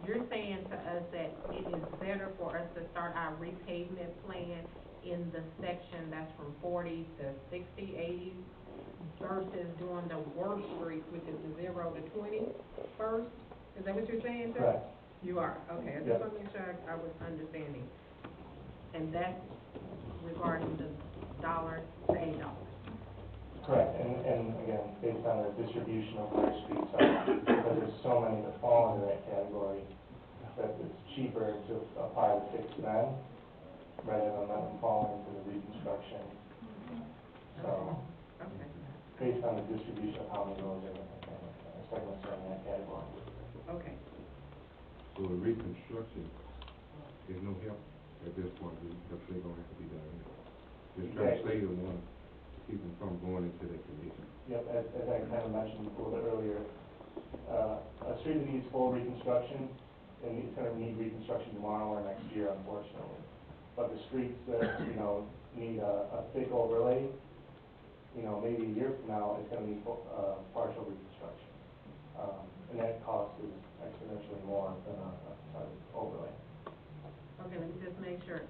G: You're saying to us that it is better for us to start our repavement plan in the section that's from 40 to 60, 80, versus doing the worst streets, which is the 0 to 20 first? Is that what you're saying, sir?
O: Correct.
G: You are, okay, I just want to make sure I was understanding. And that's regarding the $1 to $8.
O: Correct, and again, based on the distribution of where streets are, because there's so many that fall into that category, that it's cheaper to apply the fix them, rather than let them fall into the reconstruction. So,
G: Okay.
O: based on the distribution of how many roads are segments are in that category.
G: Okay.
F: So the reconstruction is no help at this point, because they're gonna have to be done anyway. Just trying to save them one, to keep them from going into that condition.
O: Yep, as I kind of mentioned a little bit earlier, a street that needs full reconstruction, and it's gonna need reconstruction tomorrow or next year, unfortunately. But the streets that, need a thick overlay, maybe a year from now, it's gonna need, partial reconstruction. And that cost is exponentially more than a overlay.
G: Okay, let me just make sure.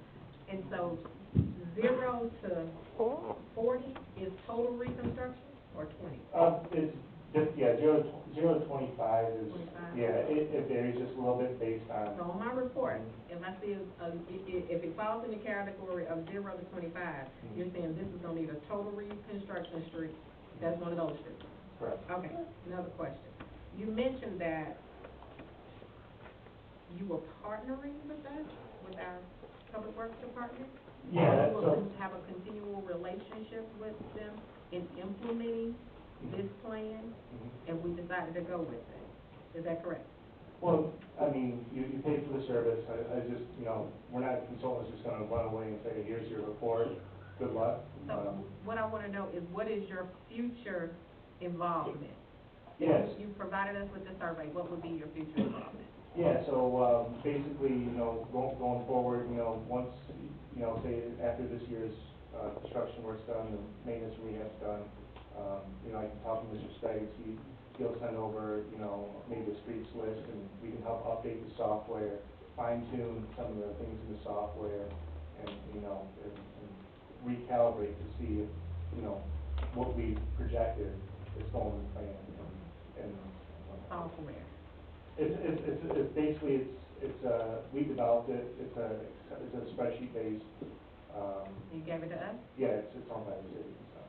G: And so 0 to 40 is total reconstruction, or 20?
O: It's just, 0 to 25 is,
G: 25?
O: it varies just a little bit based on.
G: So on my report, if I see, if it falls in the category of 0 to 25, you're saying this is gonna need a total reconstruction street, that's one of those streets?
O: Correct.
G: Okay, another question. You mentioned that you were partnering with us, with our Public Works Department?
O: Yeah,
G: You
O: so.
G: will have a continual relationship with them in implementing this plan, and we decided to go with it. Is that correct?
O: Well, I mean, you pay for the service. I just, we're not consultants just gonna run away and say, here's your report, good luck.
G: So what I wanna know is, what is your future involvement?
O: Yes.
G: You provided us with the survey, what would be your future involvement?
O: Yeah, so, basically, going forward, once, say after this year's, construction work's done, the maintenance rehab's done, I can talk to Mr. Staggs, he'll send over, maybe a streets list, and we can help update the software, fine tune some of the things in the software, and recalibrate to see if, what we projected is going to plan, and
G: Software.
O: It's basically, we developed it, it's a spreadsheet based,
G: You gave it to us?
O: yeah, it's owned by the city, so.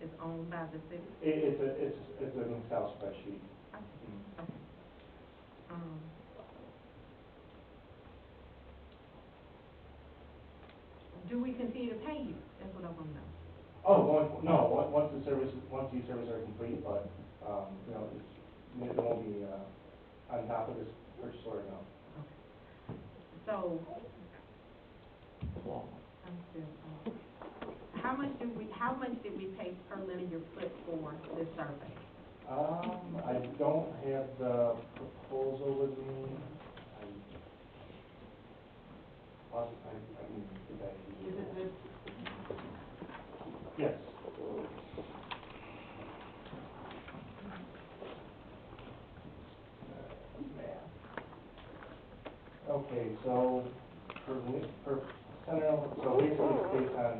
G: It's owned by the city?
O: It's an Excel spreadsheet.
G: Okay. Do we continue to pay you? That's what I want to know.
O: Once these services are complete, but, it won't be, on top of this purchase order, no.
G: So, how much did we pay per linear foot for this survey?
O: I don't have the proposal with me. I can get that to you.
L: Is it this?
O: Yes. Okay, so for center, so basically it's based on,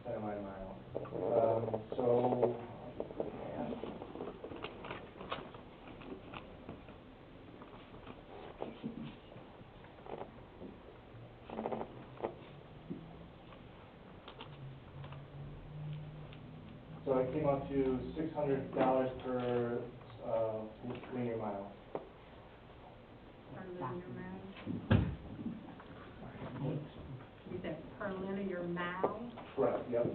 O: center line mile. So, so it came out to $600 per, linear mile.
G: Per linear mile? You said per linear mile?
O: Correct, yep.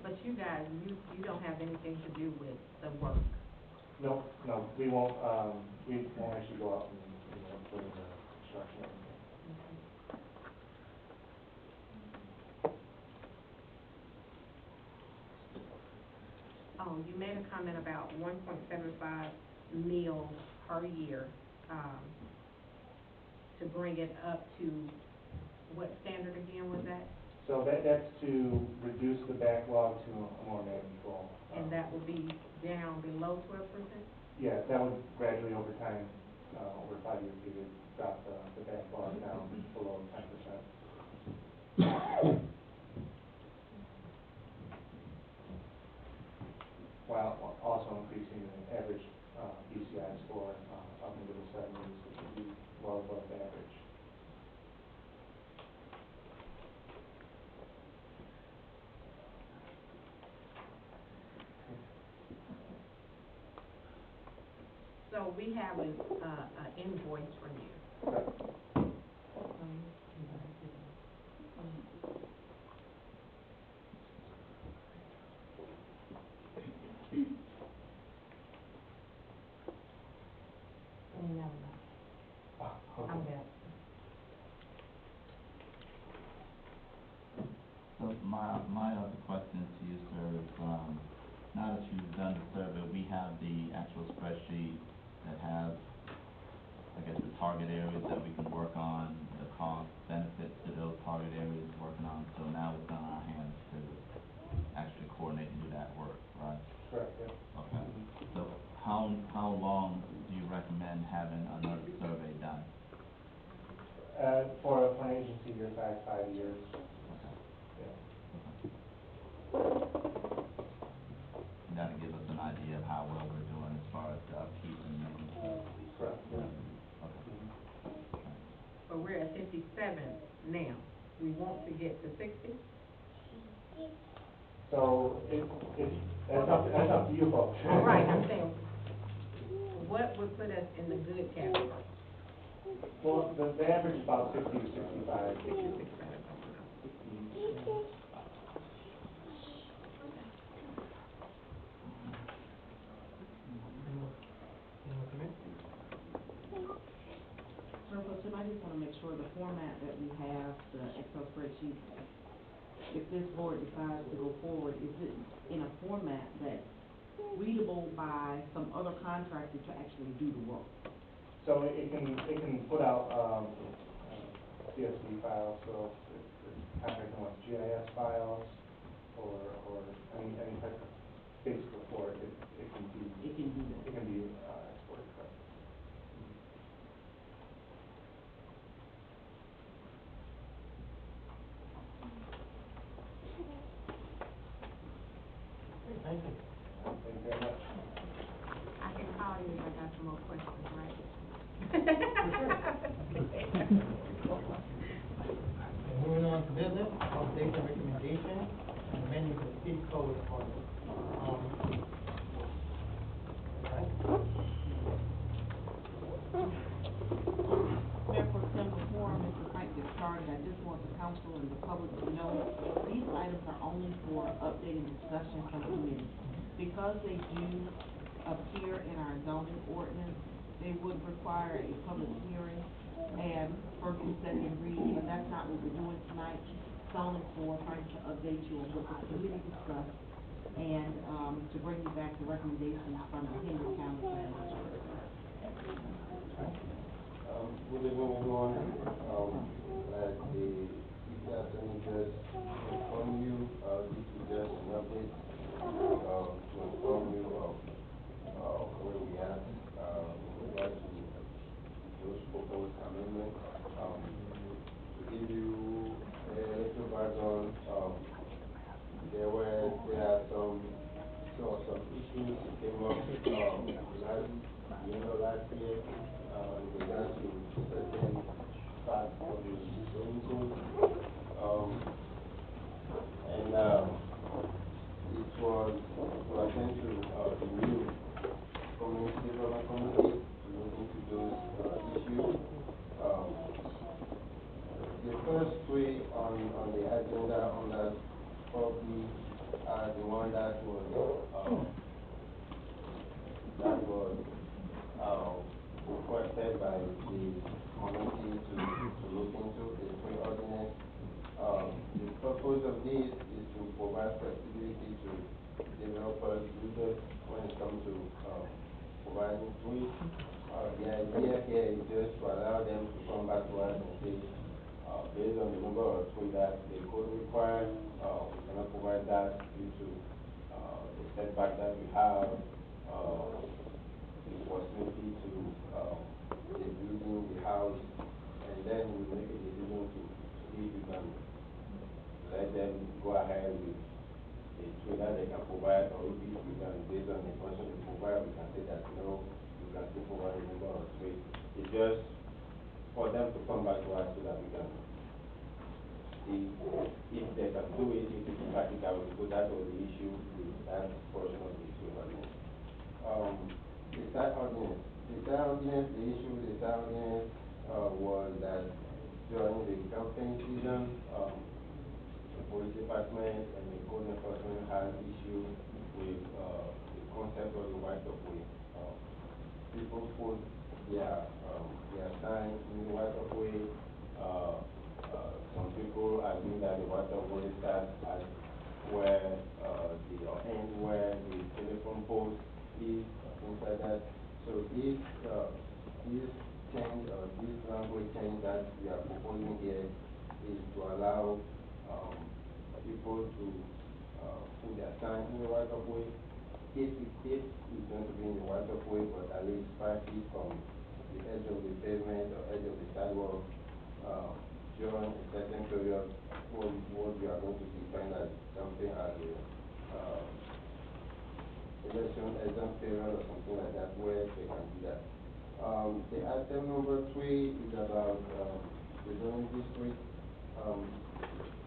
G: But you guys, you don't have anything to do with the work.
O: No, we won't actually go out and put in the construction.
G: Oh, you made a comment about 1.75 mil per year, to bring it up to, what standard again was that?
O: So that's to reduce the backlog to a more manageable.
G: And that will be down below 12%?
O: Yeah, that would gradually over time, over a 5-year period, drop the backlog down below 10%. While also increasing the average BCI score up into the 70s, which would be well above average.
G: So we have an invoice from you.
O: Correct.
G: No.
O: Okay.
G: I'm good.
B: So my other question to you, sir, is, now that you've done the survey, we have the actual spreadsheet that has, I guess, the target areas that we can work on, the cost benefits to those target areas working on. So now it's on our hands to actually coordinate and do that work, right?
O: Correct, yeah.
B: Okay. So how long do you recommend having another survey done?
O: For an agency your size, 5 years. Yeah.
B: And that'll give us an idea of how well we're doing as far as the upkeep and maintenance.
O: Correct, yeah.
B: Okay.
G: But we're at 57 now. We want to get to 60?
O: So that's up to you folks.
G: Right, I'm saying, what would put us in the good category?
O: Well, the average is about 60 to 65.
G: 60 to 65.
L: Sir, Tim, I just wanna make sure the format that we have, the Excel spreadsheet, if this board decides to go forward, is it in a format that's readable by some other contractor to actually do the work?
O: So it can put out CSV files, so if the contractor wants GIS files or any type of basic report, it can be.
L: It can do that.
O: It can be exported, correct.
D: Thank you.
O: Thank you very much.
G: I can call you if I got some more questions, right?
D: And moving on to business, update and recommendation, and amending the city code for,
L: Mayor Pro Tem, before Mr. Frank gets started, I just want the council and the public to know, these items are only for update and discussion from committee. Because they do appear in our zoning ordinance, they would require a public hearing and first and second reading, but that's not what we're doing tonight. solely for trying to update you on what the committee discussed and, to bring you back the recommendations from the Henry County Planning Authority.
F: Good evening, everyone. Like the attorney just informed you, this is just an update, to inform you of where we are, in regard to those proposed amendments. To give you a little background, there are some issues that came up, last year, in regard to certain parts of the zoning code. It was sent to the new community development committee to look into those issues. The first three on the agenda on that probably are the one that was requested by the committee to look into the three ordinance. The purpose of this is to provide flexibility to developers, users, when it comes to providing tweets. The idea here is just to allow them to come back to us and say, based on the number of tweets that the code requires, we cannot provide that due to the setback that we have, the possibility to the building, the house, and then we make a decision to see if we can let them go ahead with the tweet that they can provide, or if we can, based on the person they provide, we can say that no, we can still provide a number of tweets. It's just for them to come back to us so that we can see if they can do it, if it's practical. So that was the issue with that portion of the tweet ordinance. The site ordinance, the issue with the site ordinance was that during the campaign season, the police department and the code enforcement had issue with the concept of the right of way. People put their sign in the right of way. Some people argue that the right of way starts at where where the telephone post is, things like that. So this change, or this language change that we are proposing here, is to allow people to put their sign in the right of way. If it's going to be in the right of way, but at least 5 feet from the edge of the pavement or edge of the sidewalk, during a certain period, what we are going to define as something as a election exam period or something like that, where they can do that. The item number 3 is about the zoning district.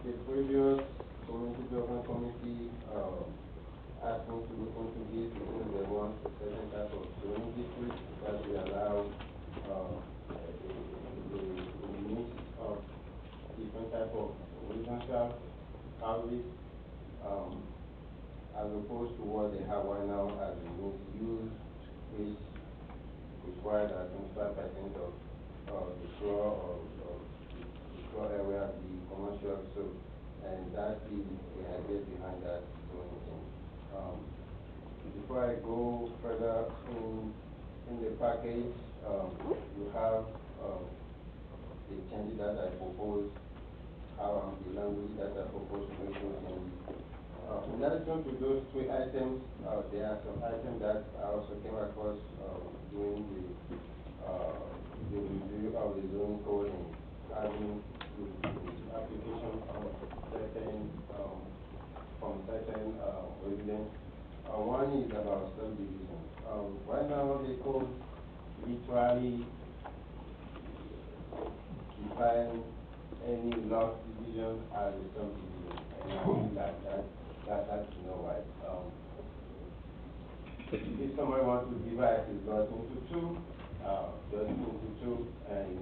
F: The previous community development committee asked me to look into this because they want a certain type of zoning district that will allow the mix of different type of residential houses, as opposed to what they have right now as a mixed use, which requires that 25% of the floor of the floor area be commercial. So, and that is the idea behind that zoning change. Before I go further in the package, you have the changes that I propose, the language that I propose to make those changes. In addition to those 3 items, there are some items that I also came across during the review of the zoning code and having the application from certain residents. One is about subdivision. Right now, the code literally define any lot division as a subdivision, and I think that's no right. If somebody wants to divide his lot into 2, just into 2, and it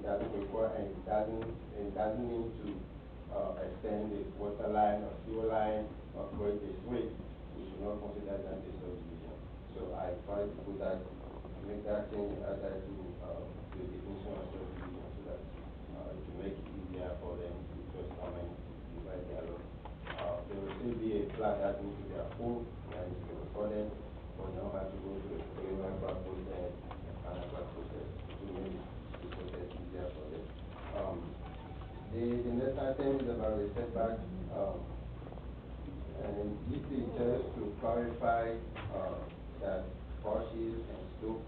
F: doesn't require, and it doesn't need to extend the water line or sewer line or create a street. We should not consider that a subdivision. So I try to put that, make that change and add that to the definition of subdivision, so that to make it approved, and it's been recorded, but now have to go to the preliminary process, final process, to make the process easier for them. The next item is about the setback, and this is just to clarify, that porches and stoop,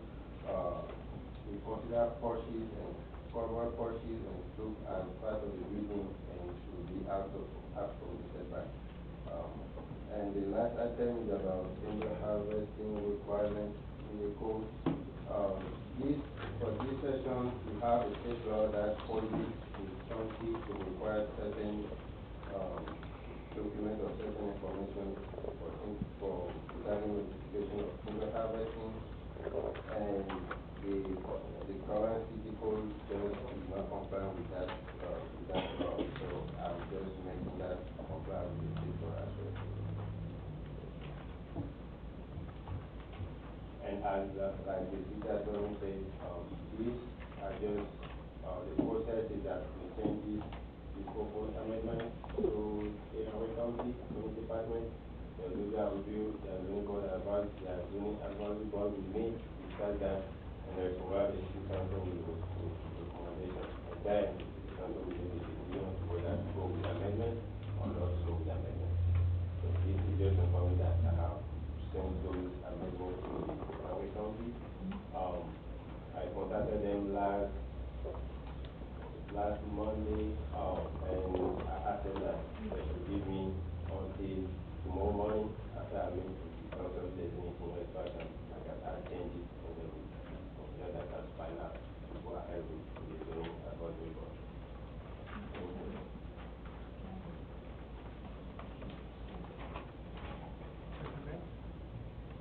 F: we consider porches and covered porches and stoop as part of the building and should be out of the setback. And the last item is about timber harvesting requirements in the code. For this session, we have a state law that prohibits the county to require certain documents or certain information for regarding notification of timber harvesting, and the current city code just is not compliant with that law. So I'm just making that comply with the state law as well. And as like the city attorney said, these are just the process is that we send this proposed amendment to Illinois County Zoning Department. They'll do their review, their zoning board advice, their zoning advisory board will meet, discuss that, and then provide the city council with recommendation. And then the city council will make a decision whether to go with amendment or not to go with amendment. So this is just informing that I have sent those amendments to the Illinois County. I contacted them last Monday, and I asked them that they should give me until tomorrow morning after I meet with the council if there's anything else I can change it, and then we consider that as final to go ahead with the zoning advisory board.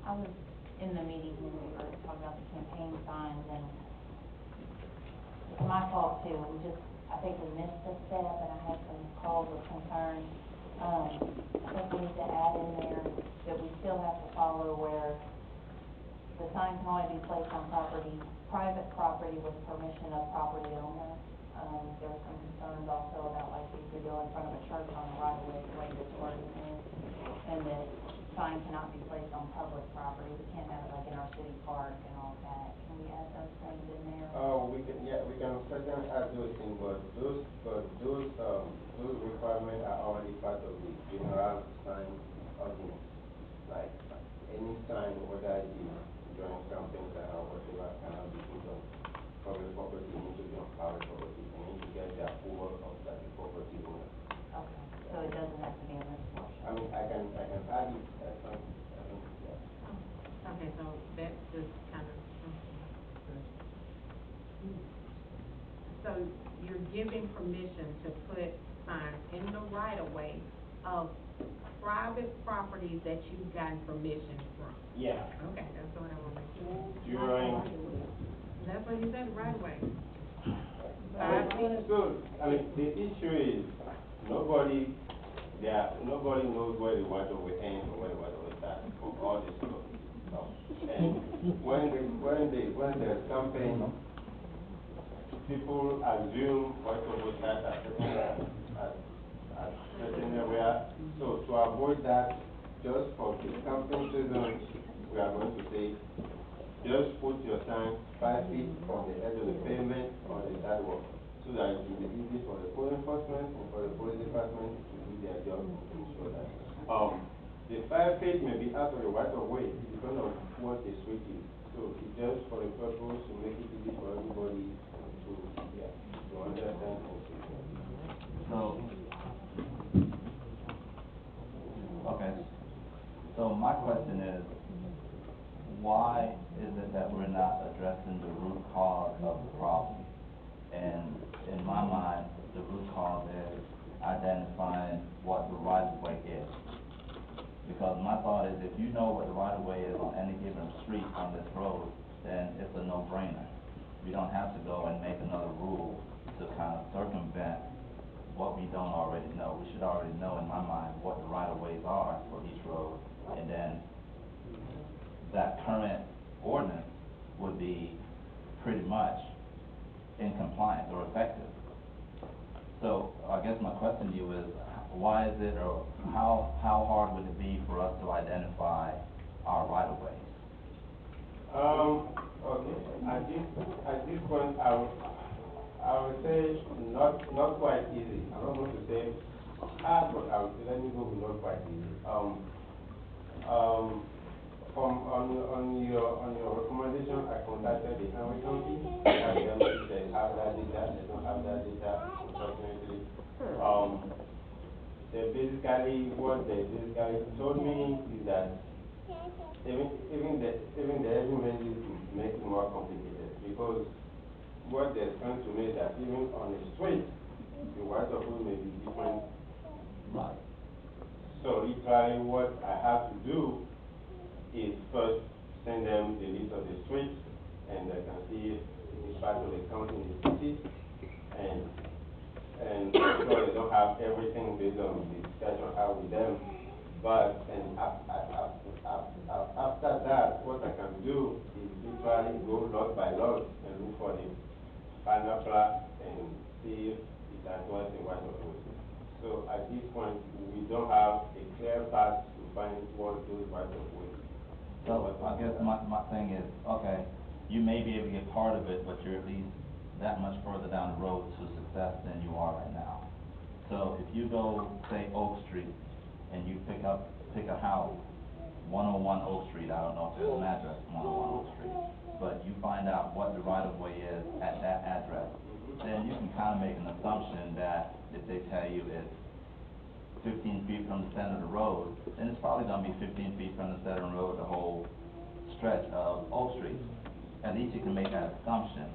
H: I was in the meeting when we were talking about the campaign signs, and it's my fault too. I think we missed this step, and I had some calls of concern. I think we need to add in there that we still have to follow where the sign can only be placed on private property with permission of property owner. There were some concerns also about like if you go in front of a church on the right of way, the way this wording is, and that sign cannot be placed on public property. We can't have it like in our city park and all that. Can we add those things in there?
F: We can certainly add those things, but those requirements are already part of the general sign ordinance. Like any sign, whether it is during campaign or whatever, cannot be put on public property, it needs to be on private property. You need to get the approval of that property owner.
H: Okay, so it doesn't have to be in this portion.
F: I mean, I can add it. That's fine.
G: Okay, so that's just kind of, so you're giving permission to put signs in the right of way of private properties that you've gotten permission from?
F: Yeah.
G: Okay, that's what I want to make sure. That's what you said, right of way.
F: So, I mean, the issue is nobody knows where the right of way ends or where the right of way starts for all this stuff. And when there's campaign, people assume right of way starts at certain area. So to avoid that, just for the campaign season, we are going to say, just put your sign 5 feet from the edge of the pavement on the sidewalk, so that it will be easy for the code enforcement and for the police department to do their job to ensure that. The 5 feet may be out of the right of way, depending on what the street is. So it's just for the purpose to make it easy for everybody to understand and see.
P: So, okay. So my question is, why is it that we're not addressing the root cause of the problem? And in my mind, the root cause is identifying what the right-of-way is. Because my thought is, if you know what the right-of-way is on any given street on this road, then it's a no-brainer. We don't have to go and make another rule to kind of circumvent what we don't already know. We should already know, in my mind, what the right-of-ways are for each road, and then that current ordinance would be pretty much in compliance or effective. So I guess my question to you is, why is it, or how hard would it be for us to identify our right-of-ways?
Q: Okay, at this point, I would say not quite easy. I'm not going to say hard, but I would say, let me go with not quite easy. On your recommendation, I contacted the Henry County, asked them if they have that data, they don't have that data, unfortunately. What they basically told me is that even the estimates make it more complicated, because what they're trying to make that even on the street, the right of way may be different.
P: Right.
Q: So literally what I have to do is first send them the list of the streets, and they can see if it's part of the county in the city, and so they don't have everything based on the discussion I have with them. But after that, what I can do is literally go lot by lot and look for the final plat and see if it addresses the right of way. So at this point, we don't have a clear path to find what those right of way.
P: So I guess my thing is, okay, you may be able to get part of it, but you're at least that much further down the road to success than you are right now. So if you go, say, Oak Street, and you pick a house, 101 Oak Street, I don't know if there's an address, 101 Oak Street, but you find out what the right-of-way is at that address, then you can kind of make an assumption that if they tell you it's 15 feet from the center of the road, then it's probably going to be 15 feet from the center of the road, the whole stretch of Oak Street. At least you can make that assumption.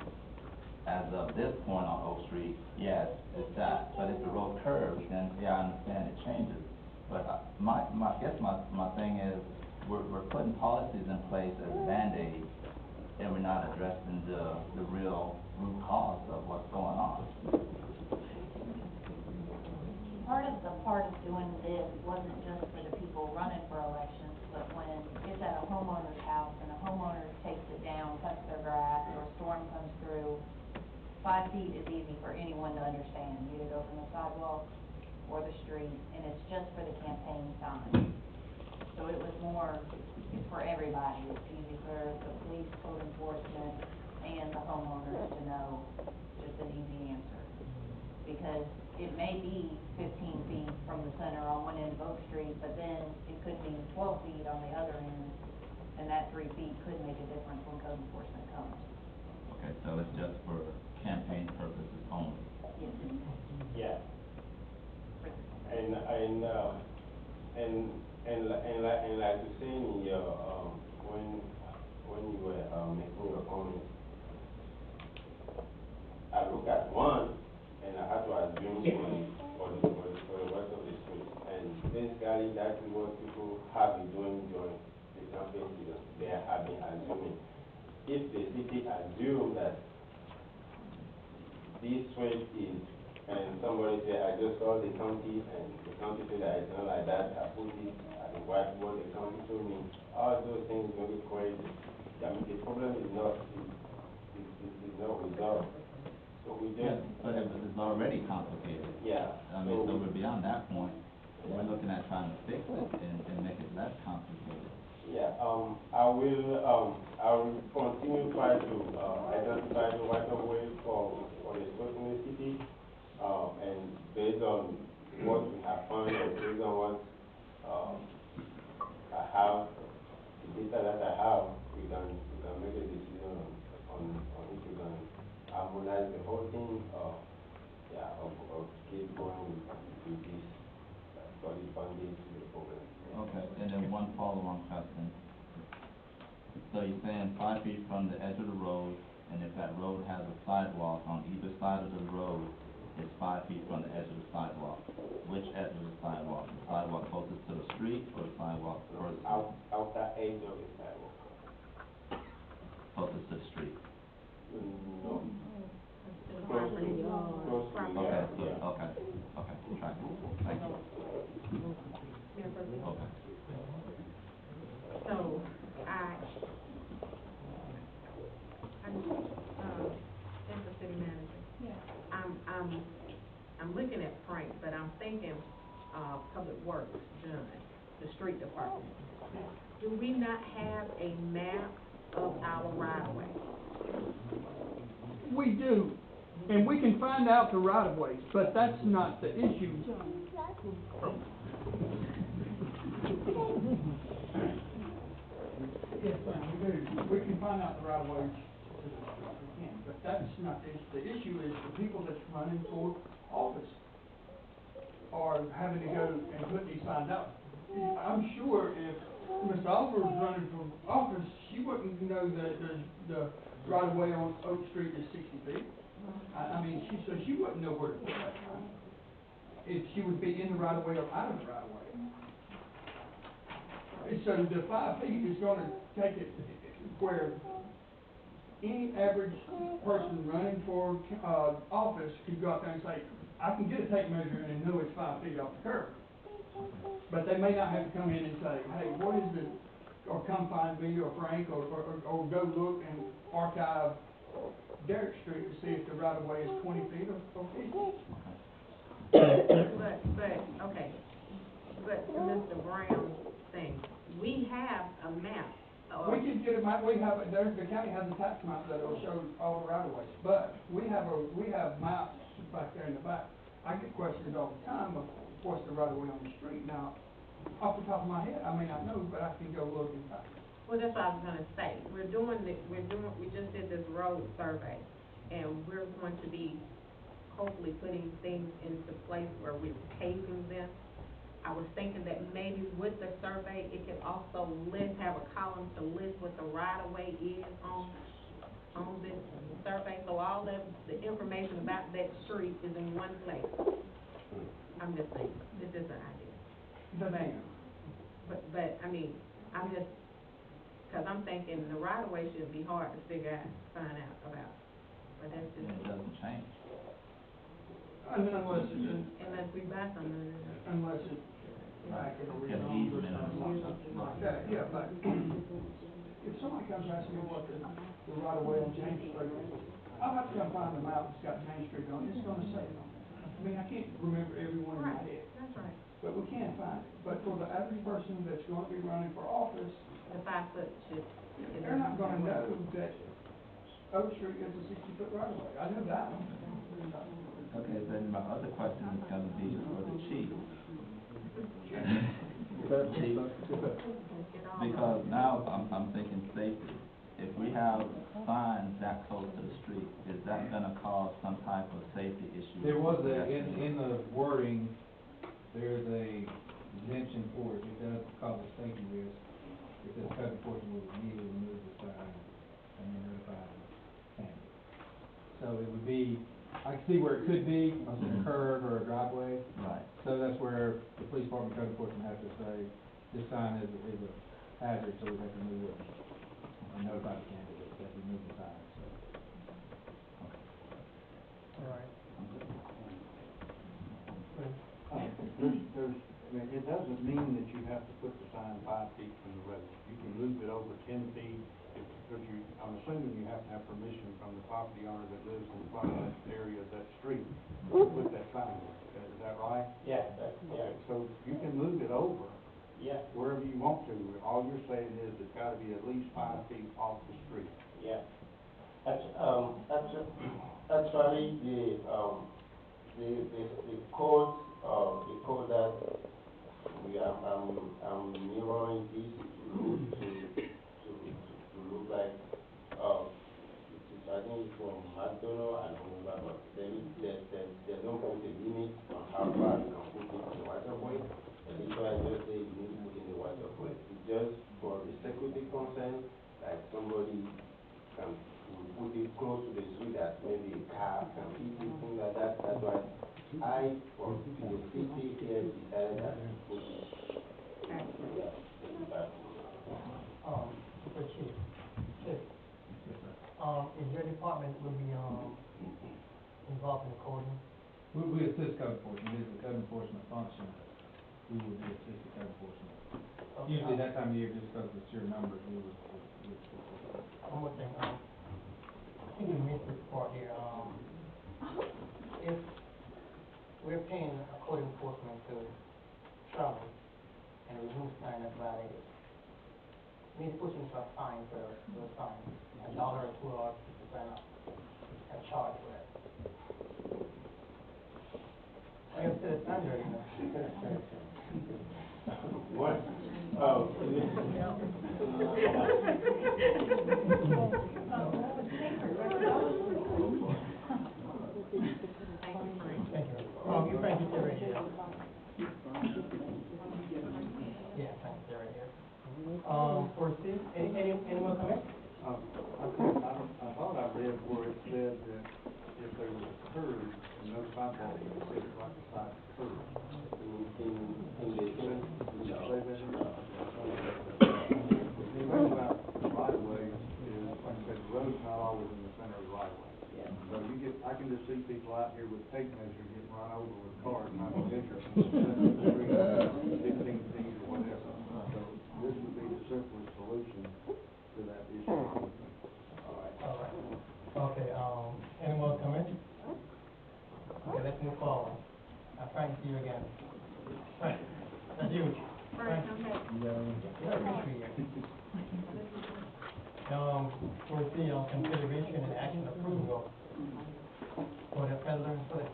P: As of this point on Oak Street, yes, it's that. But if the road curves, then yeah, I understand it changes. But I guess my thing is, we're putting policies in place as Band-Aids, and we're not addressing the real root cause of what's going on.
H: Part of doing this wasn't just for the people running for elections, but when it's at a homeowner's house and a homeowner takes it down, cuts their grass, or a storm comes through, 5 feet is easy for anyone to understand. You either go from the sidewalk or the street, and it's just for the campaign sign. So it was more, it's for everybody. It's easy for the police, code enforcement, and the homeowners to know, just an easy answer. Because it may be 15 feet from the center on one end of Oak Street, but then it could be 12 feet on the other end, and that 3 feet could make a difference when code enforcement comes.
P: Okay, so it's just for campaign purposes only?
Q: Yeah. And like you say in your when you were making your comments, I look at one and I had to assume for the rest of the street, and basically that's what people have been doing during the campaign season. They have been assuming. If the city assumes that this street is, and somebody say, I just saw the county, and the county said that it's not like that, I put it at the right what the county told me, all those things will be crazy. I mean, the problem is not resolved. So we just...
P: Yeah, but it's already complicated.
Q: Yeah.
P: I mean, so we're beyond that point. We're looking at trying to fix it and make it less complicated.
Q: Yeah, I will continue try to identify the right of way for the street in the city, and based on what we have found, and based on what I have, the data that I have, we can make a decision on if we can harmonize the whole thing, or keep going with this solid funding to the problem.
P: Okay, and then one follow-on question. So you're saying 5 feet from the edge of the road, and if that road has a sidewalk on either side of the road, it's 5 feet from the edge of the sidewalk. Which edge of the sidewalk? The sidewalk closest to the street, or the sidewalk furthest?
Q: Outer edge of the sidewalk.
P: Closest to the street?
Q: No. Close to the
P: Okay,
Q: yeah.
P: okay, track it. Thank you. Okay.
G: So, Mr. City Manager.
E: Yeah.
G: I'm looking at Frank, but I'm thinking, Public Works done, the street department, do we not have a map of our right-of-way?
R: We do, and we can find out the right of ways, but that's not the issue. Yes, ma'am, we do. We can find out the right of ways, we can, but that's not the issue. The issue is the people that's running for office are having to go and put these signs out. I'm sure if Ms. Oliver was running for office, she wouldn't know that the right of way on Oak Street is 60 feet. I mean, so she wouldn't know where to put that sign. If she would be in the right of way or out of the right of way. So the 5 feet is gonna take it where any average person running for, office could go out there and say, I can get a tape measure and know it's 5 feet off the curb. But they may not have to come in and say, hey, what is the, or come find me or Frank, or go look and archive Derrick Street to see if the right of way is 20 feet or 50.
G: Okay, but to Mr. Brown's thing, we have a map.
R: We can get a map, the county has a tax map that will show all the right of ways, but we have maps back there in the back. I get questions all the time of what's the right of way on the street. Now, off the top of my head, I may not know, but I can go look and find it.
G: Well, that's what I was gonna say. We just did this road survey, and we're going to be hopefully putting things into place where we're paving them. I was thinking that maybe with the survey, it could also have a column to list what the right-of-way is on this survey, so all of the information about that street is in one place. I'm just saying, this is an idea. But, I mean, I'm just, cause I'm thinking the right-of-way should be hard to find out about, but that's just.
P: It doesn't change.
G: Unless we buy something.
R: Unless it's like in a rezone or something like that, yeah, but if somebody comes asking me what the right of way on James Street is, I'll have to come find the map that's got James Street on it, it's gonna say it on it. I mean, I can't remember every one in my head.
G: That's right.
R: But we can find it, but for the average person that's gonna be running for office,
G: The 5 foot should.
R: they're not gonna know that Oak Street is a 60-foot right of way, I know that one.
P: Okay, then my other question is gonna be for the chief. Because now I'm thinking safety. If we have signs that close to the street, is that gonna cause some type of safety issue?
S: There was in the wording, there's a exemption for it. It does cause a safety risk. It says code enforcement will immediately remove the sign and then notify the county. So it would be, I can see where it could be, on a curve or a driveway.
P: Right.
S: So that's where the police department, code enforcement have to say, this sign is a hazard, so we have to remove it. And notify the county that we move the sign, so.
D: All right.
A: It doesn't mean that you have to put the sign 5 feet from the road. You can move it over 10 feet, because I'm assuming you have to have permission from the property owner that lives in front of that area of that street to put that sign there. Is that right?
O: Yeah,
A: So you can move it over
O: yeah,
A: wherever you want to. All you're saying is it's gotta be at least 5 feet off the street.
O: yeah. Actually, the code that I'm mirroring this to look like, I think it's from McDonald and Hoover, but they don't put a limit on how far you can put it in the right of way. And that's why I just say you need to put in the right of way. It's just for the security concern, like somebody can put it close to the street that maybe a car can hit it, things like that. That's why I, for the city here, decided that to put it.
D: Mr. Chief, is your department will be, involved in the coding?
S: We assist code enforcement, it is a code enforcement function, we would assist the code enforcement.
D: Okay.
S: Usually that time of year, just because it's your numbers, we would.
D: One more thing, I think we missed this part here, if we're paying a code enforcement to shop, and remove sign that violated. We need to put in some fine for those signs, $1 or $2 to sign up, and charge for that. I guess it's standard, you know.
Q: What?
D: Thank you. You Frank, you stay right here. Yeah, Frank, stay right here. For Steve, any more comments?
A: I thought I read where it said that if there was a curve and no sidewalk, it would sit like a side curve. The thing about the right of way is, like I said, the road's not always in the center of the right of way. So I can just see people out here with tape measure getting run over with cars, not on interest, 15 feet or whatever. So this would be the simplest solution to that issue.
D: All right. Okay, any more comments? Okay, let's move forward. Frank, see you again. Frank, that's you. Frank. For the consideration and action approval for the peddler list.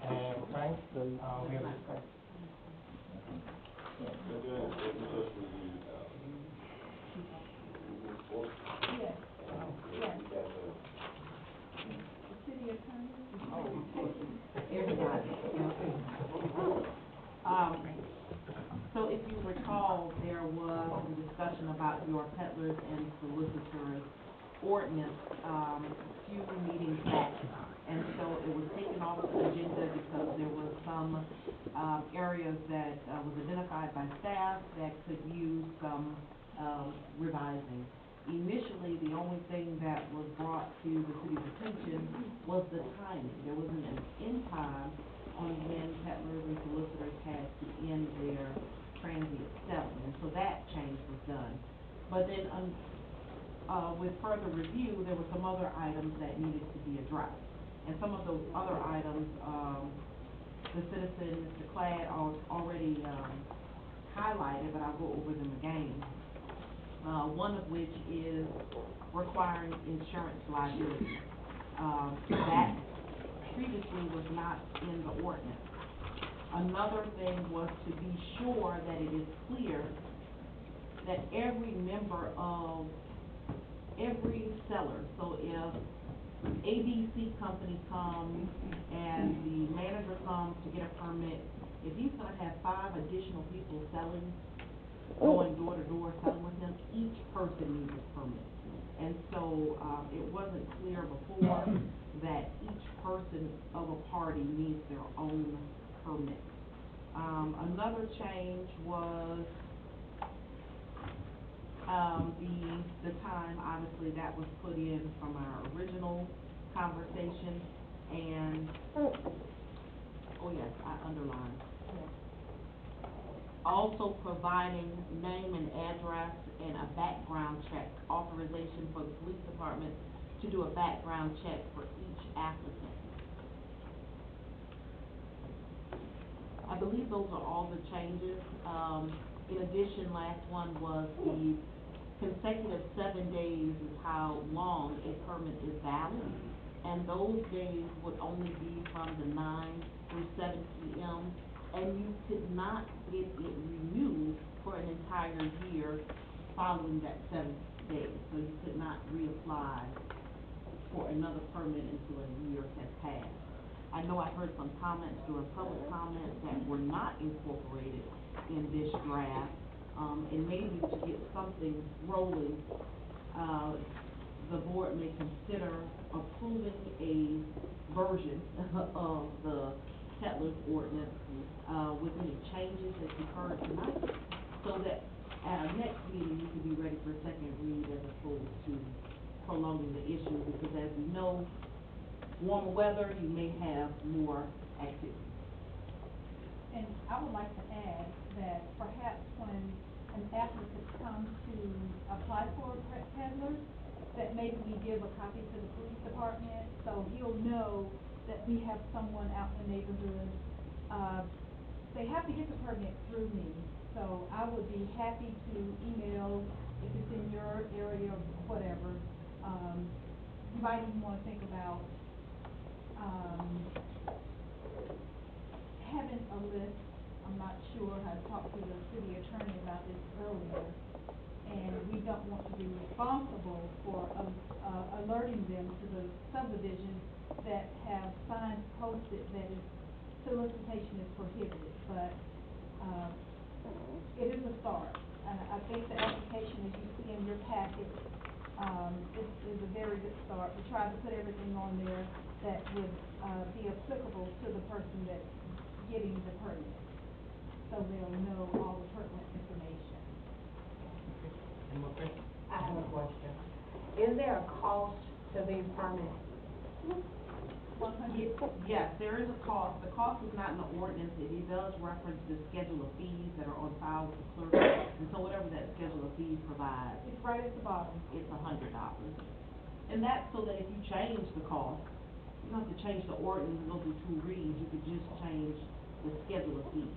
D: And Frank, we have discussed.
L: Everybody. So if you recall, there was some discussion about your peddlers and solicitors ordinance, a few meetings back. And so it was taken off the agenda because there were some, areas that, was identified by staff that could use some, revising. Initially, the only thing that was brought to the city's attention was the timing. There wasn't an end time on when peddlers and solicitors had to end their transient selling, and so that change was done. But then, with further review, there were some other items that needed to be addressed. And some of those other items, the citizen, Mr. Cladd, already highlighted, but I'll go over them again. One of which is requiring insurance liability. That previously was not in the ordinance. Another thing was to be sure that it is clear that every member of every seller, so if ABC company comes and the manager comes to get a permit, if he's gonna have 5 additional people selling, going door to door selling with him, each person needs a permit. And so, it wasn't clear before that each person of a party needs their own permit. Another change was, the time, obviously, that was put in from our original conversation, and, oh yes, I underlined. Also providing name and address and a background check, authorization for the police department to do a background check for each applicant. I believe those are all the changes. In addition, last one was the consecutive 7 days is how long a permit is valid. And those days would only be from the 9 through 7 p.m. And you could not get it renewed for an entire year following that 7 days. So you could not reapply for another permit until a year has passed. I know I heard some comments during public comments that were not incorporated in this draft. And maybe to get something rolling, the board may consider approving a version of the peddler's ordinance with any changes that you've heard tonight, so that at our next meeting, you can be ready for a second read as opposed to prolonging the issue, because as we know, warmer weather, you may have more activity.
J: And I would like to add that perhaps when an applicant comes to apply for peddlers, that maybe we give a copy to the police department, so he'll know that we have someone out in the neighborhood,
T: they have to get the permit through me. So I would be happy to email, if it's in your area or whatever. You might even wanna think about, having a list. I'm not sure, I talked to the city attorney about this earlier. And we don't want to be responsible for, alerting them to the subdivisions that have signs posted that is, solicitation is prohibited, but, it is a start. And I think the application, as you see in your packet, is a very good start. We tried to put everything on there that would, be applicable to the person that's getting the permit, so they'll know all the pertinent information.
D: Any more questions?
G: I have a question. Is there a cost to these permits?
L: Yes, there is a cost. The cost is not in the ordinance. It does reference the schedule of fees that are on file with the clerk. And so whatever that schedule of fees provides.
T: It's right at the bottom.
L: It's $100. And that's so that if you change the cost, you don't have to change the ordinance and go through 2 readings. You could just change the schedule of fees,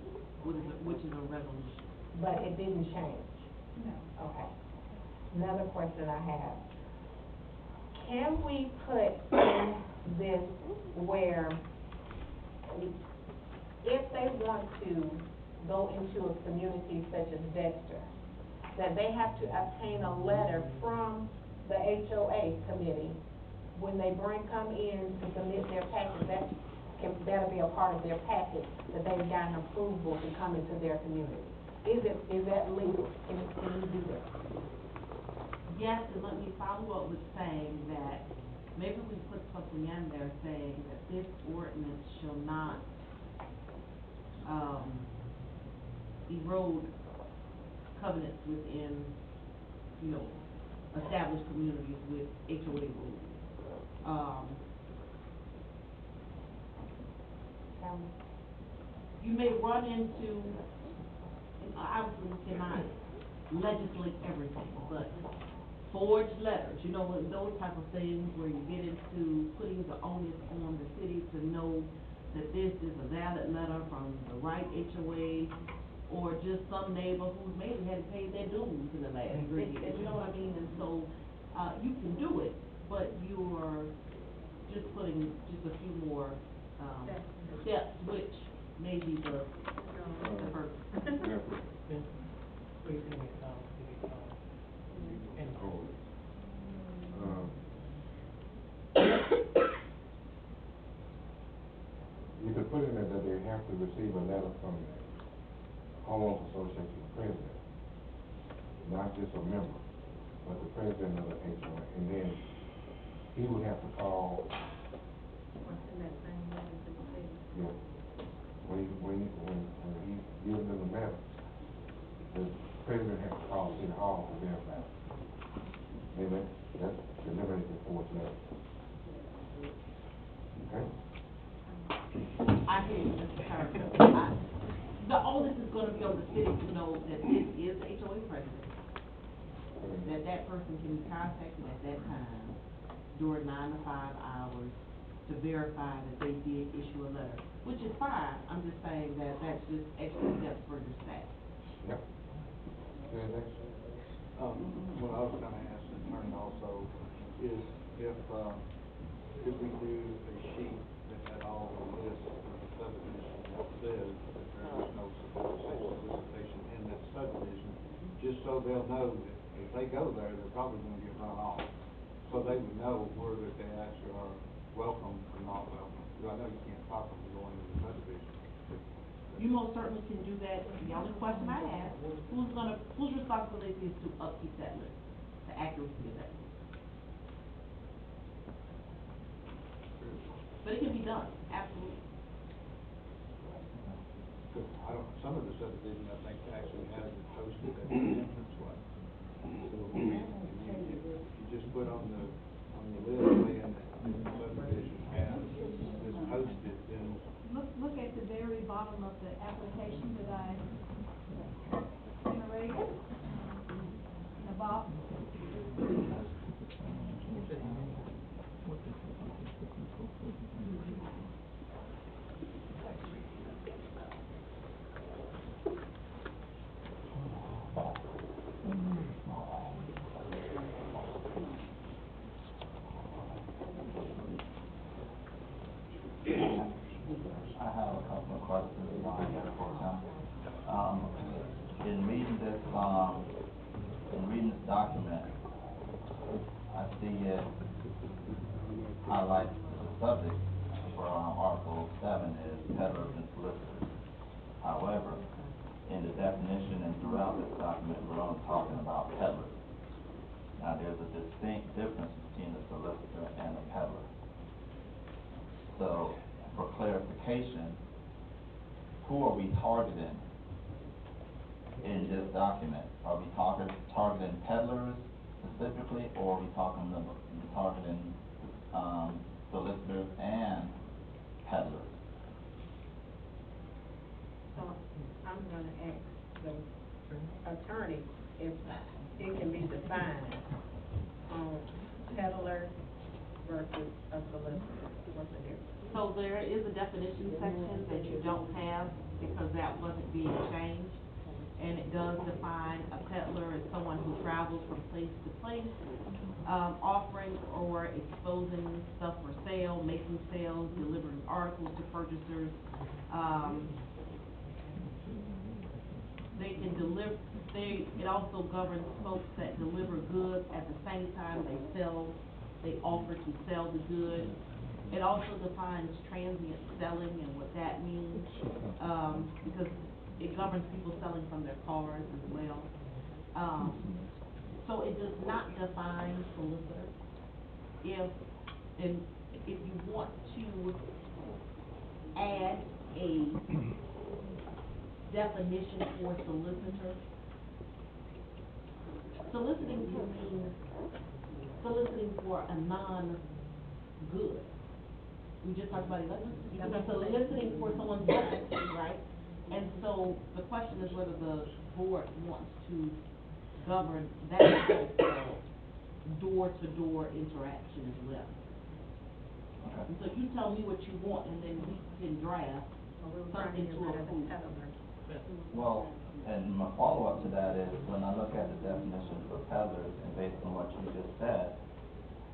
L: which is a resolution.
G: But it didn't change?
T: No.
G: Okay. Another question I have. Can we put in this where if they want to go into a community such as Dexter, that they have to obtain a letter from the HOA committee when they come in to submit their package, that'll be a part of their package, that they've gotten approval to come into their community. Is that legal? Can you do that?
L: Yes, and let me follow up with saying that maybe we put something in there saying that this ordinance shall not, erode covenants within, established communities with HOA rules. You may run into, and obviously we cannot legislate everything, but forged letters, those type of things where you get into putting the onus on the city to know that this is a valid letter from the right HOA, or just some neighbor who maybe hadn't paid their dues in the last 3 years, you know what I mean? And so, you can do it, but you're just putting just a few more, steps, which may be the purpose.
F: You could put in there that they have to receive a letter from the homeowners association president, not just a member, but the president of the HOA, and then he would have to call. Yeah. When he gives them the letter, the president has to call City Hall to verify. Then that's eliminated the fourth letter. Okay?
L: I hear you, Mr. Carter. The onus is gonna be on the city to know that this is the HOA president, that person can be contacted at that time during 9 to 5 hours to verify that they did issue a letter, which is fine. I'm just saying that that's just extra steps for your staff.
F: Yep. Okay, next.
A: What I was gonna ask the attorney also is if could we do a sheet that had all the lists of the subdivision that says that there is no solicitation in that subdivision, just so they'll know that if they go there, they're probably gonna get run off. So they would know whether they actually are welcome or not welcome. Because I know you can't possibly go into the subdivision.
L: You most certainly can do that. The only question I ask, whose responsibility is to upkeep that list, the accuracy of that list? But it can be done, absolutely.
A: Some of the subdivision, I think, actually has it posted at the entrance way. So you just put on the list saying that the subdivision has this posted, then.
T: Look at the very bottom of the application that I generated. The bottom.
P: see it highlights the subject for Article 7 is peddlers and solicitors. However, in the definition and throughout this document, we're only talking about peddlers. Now, there's a distinct difference between a solicitor and a peddler. So, for clarification, who are we targeting in this document? Are we targeting peddlers specifically, or are we targeting solicitors and peddlers?
G: So I'm gonna ask the attorney if it can be defined on peddler versus a solicitor. What's the difference?
U: So there is a definition section that you don't have because that wasn't being changed. And it does define a peddler as someone who travels from place to place, offering or exposing stuff for sale, making sales, delivering articles to purchasers. They can deliver, it also governs folks that deliver goods at the same time they offer to sell the goods. It also defines transient selling and what that means, because it governs people selling from their cars as well. So it does not define solicitor. If you want to add a definition for solicitor, soliciting can mean soliciting for a non-good. We just talked about it. You can be soliciting for someone's money, right? And so the question is whether the board wants to govern that door-to-door interaction as well.
P: Okay.
U: And so you tell me what you want, and then we can draft something to approve.
P: Well, and my follow-up to that is, when I look at the definition for peddlers, and based on what you just said,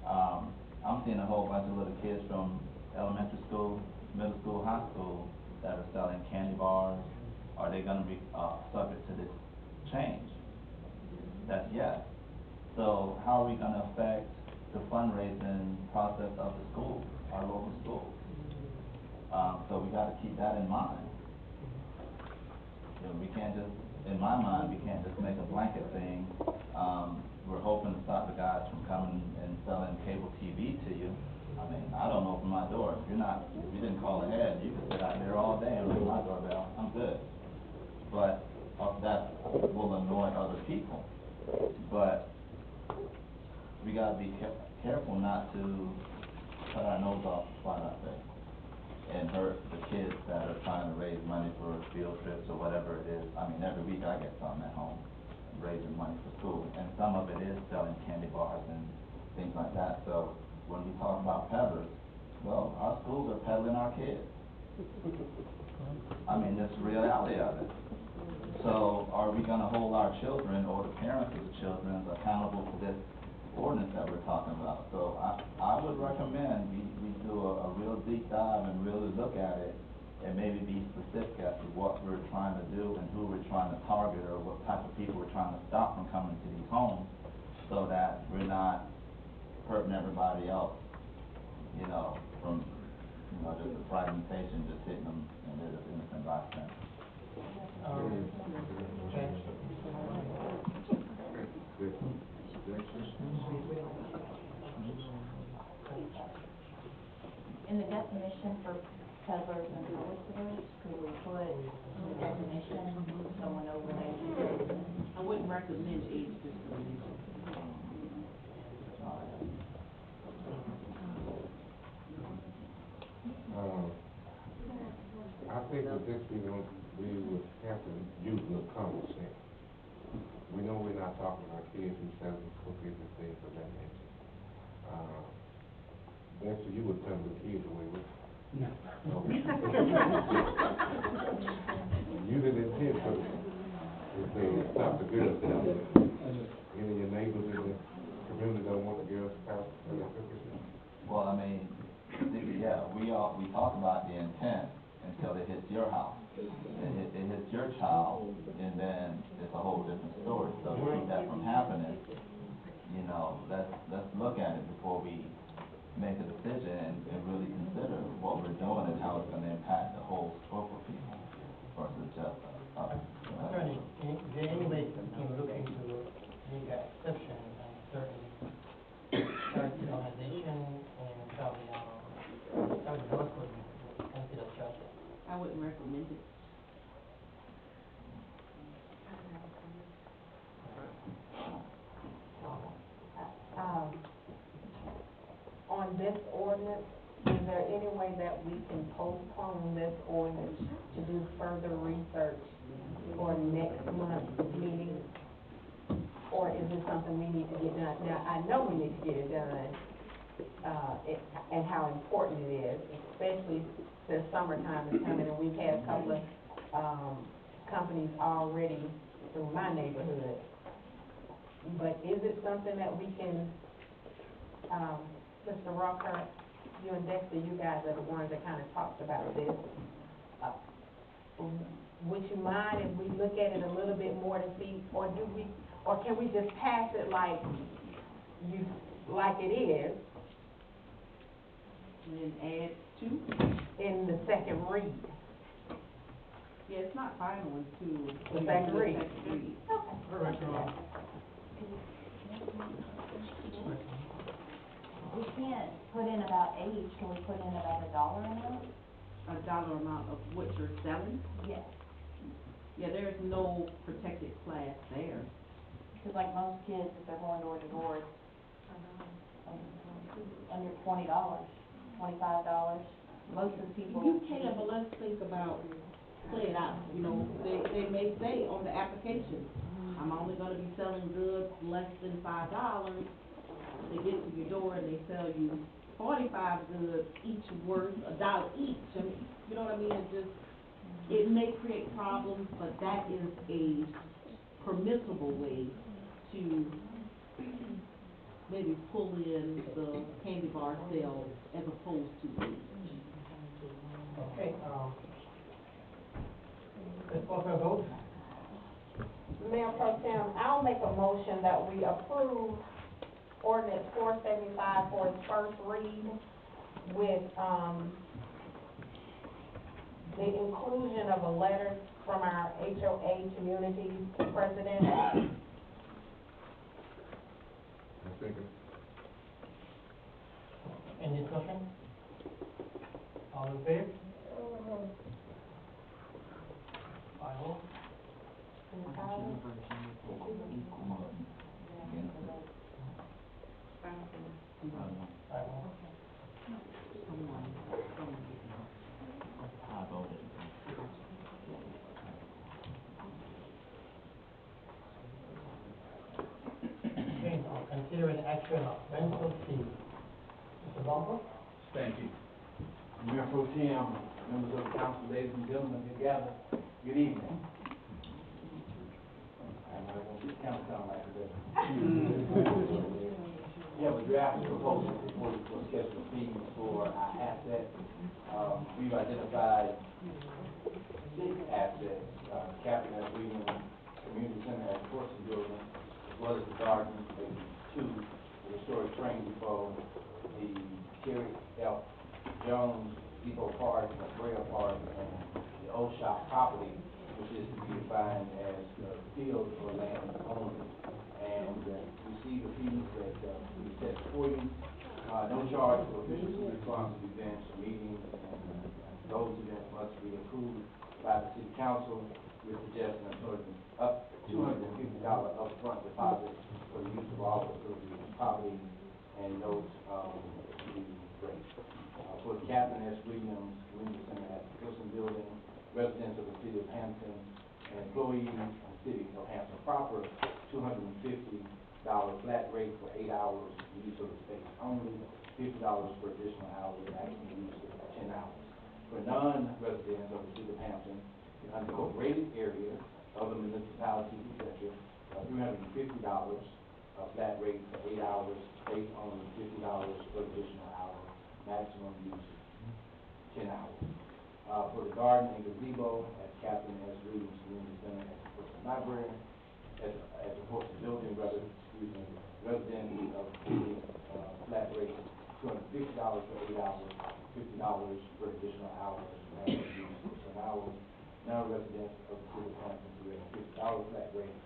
P: I'm seeing a whole bunch of little kids from elementary school, middle school, high school, that are selling candy bars. Are they gonna be, subject to this change? That's yes. So how are we gonna affect the fundraising process of the school, our local schools? So we gotta keep that in mind. You know, we can't just, in my mind, we can't just make a blanket thing. We're hoping to stop the guys from coming and selling cable TV to you. I mean, I don't open my door. If you didn't call ahead, you could sit out there all day and ring my doorbell. I'm good. But that will annoy other people. But we gotta be careful not to cut our nose off to spite our face and hurt the kids that are trying to raise money for field trips or whatever it is. I mean, every week I get something at home, raising money for school. And some of it is selling candy bars and things like that. So when we talk about peddlers, well, our schools are peddling our kids. I mean, that's the reality of it. So are we gonna hold our children or the parents of the children accountable for this ordinance that we're talking about? So I would recommend we do a real deep dive and really look at it and maybe be specific as to what we're trying to do and who we're trying to target or what type of people we're trying to stop from coming to these homes, so that we're not hurting everybody else, from, just the fragmentation, just hitting them and they're just innocent bystanders.
H: In the definition for peddlers and solicitors, could we put in the definition, someone over the age of 18?
U: I wouldn't recommend age discrimination.
F: I think with this, we would have to use a little common sense. We know we're not talking about kids who sell cookies and things of that nature. Betsy, you would turn the kids away with.
R: No.
F: Okay. You didn't intend to, if they stop the girls down there. Any of your neighbors in the community don't want the girls to pass their cookies?
P: Well, I mean, yeah, we talk about the intent until it hits your house. It hits your child, and then it's a whole different story. So to keep that from happening, you know, let's look at it before we make a decision and really consider what we're doing and how it's gonna impact the whole scope of people versus just us.
D: Attorney, is there any way you can look into make an exception on certain charity organization and probably, those would consider church?
U: I wouldn't recommend it.
G: On this ordinance, is there any way that we can postpone this ordinance to do further research for next month's meeting? Or is it something we need to get done? Now, I know we need to get it done, and how important it is, especially since summertime is coming, and we've had a couple of, companies already through my neighborhood. But is it something that we can, Mr. Rockhurst, you and Dexter, you guys are the ones that kind of talked about this. Would you mind if we look at it a little bit more to see, or can we just pass it like it is?
U: And add to?
G: In the second read?
U: Yeah, it's not final until.
G: The second read.
H: We can't put in about age, can we put in about a dollar amount?
U: A dollar amount of what you're selling?
H: Yes.
U: Yeah, there's no protected class there.
H: Because like most kids, if they're going door to door, it's under $20, $25. Most of the people.
U: You can, but let's think about, play it out, you know, they may say on the application, I'm only gonna be selling goods less than $5. They get to your door and they sell you 45 goods, each worth $1 each. I mean, you know what I mean? It may create problems, but that is a permissible way to maybe pull in the candy bar sales as opposed to
D: Okay, let's go for a vote.
G: Mayor Pro Tem, I'll make a motion that we approve ordinance 475 for its first read with, the inclusion of a letter from our HOA community president.
D: Any discussion? All in favor? 5-0. Okay, considering action of rental fee. Mr. Bumper?
B: Thank you. Mayor Pro Tem, members of the council, ladies and gentlemen, here gathered, good evening. I'm not gonna get count down like that. We have a draft proposal for schedule fees for our assets. We've identified 6 assets, Captain S. Williams Community Center at Fortson Building, as well as the garden, 2, the historic train depot, the Terry F. Jones Depot Park, the Brea Park, and the Old Shop property, which is to be defined as field or land only. And receive the fees that we set for you. No charge for official responsive events or meetings, and those events must be approved by the city council. We're suggesting up $250 upfront deposit for the use of all facilities, property, and those to be raised. For the Captain S. Williams Community Center at the Fortson Building, residents of the city of Hampton, and employees of the city of Hampton proper, $250 flat rate for 8 hours use of the space only, $50 for additional hours of maximum use of 10 hours. For non-residents of the city of Hampton, the unincorporated area of the municipality, etc., $350 flat rate for 8 hours, space only, $50 for additional hours, maximum use 10 hours. For the garden and gazebo at Captain S. Williams Community Center at the Fortson Library, at the Fortson Building, residents of the city, flat rate, $250 for 8 hours, $50 for additional hours, maximum use 10 hours. Non-residents of the city of Hampton, we have a $50 flat rate.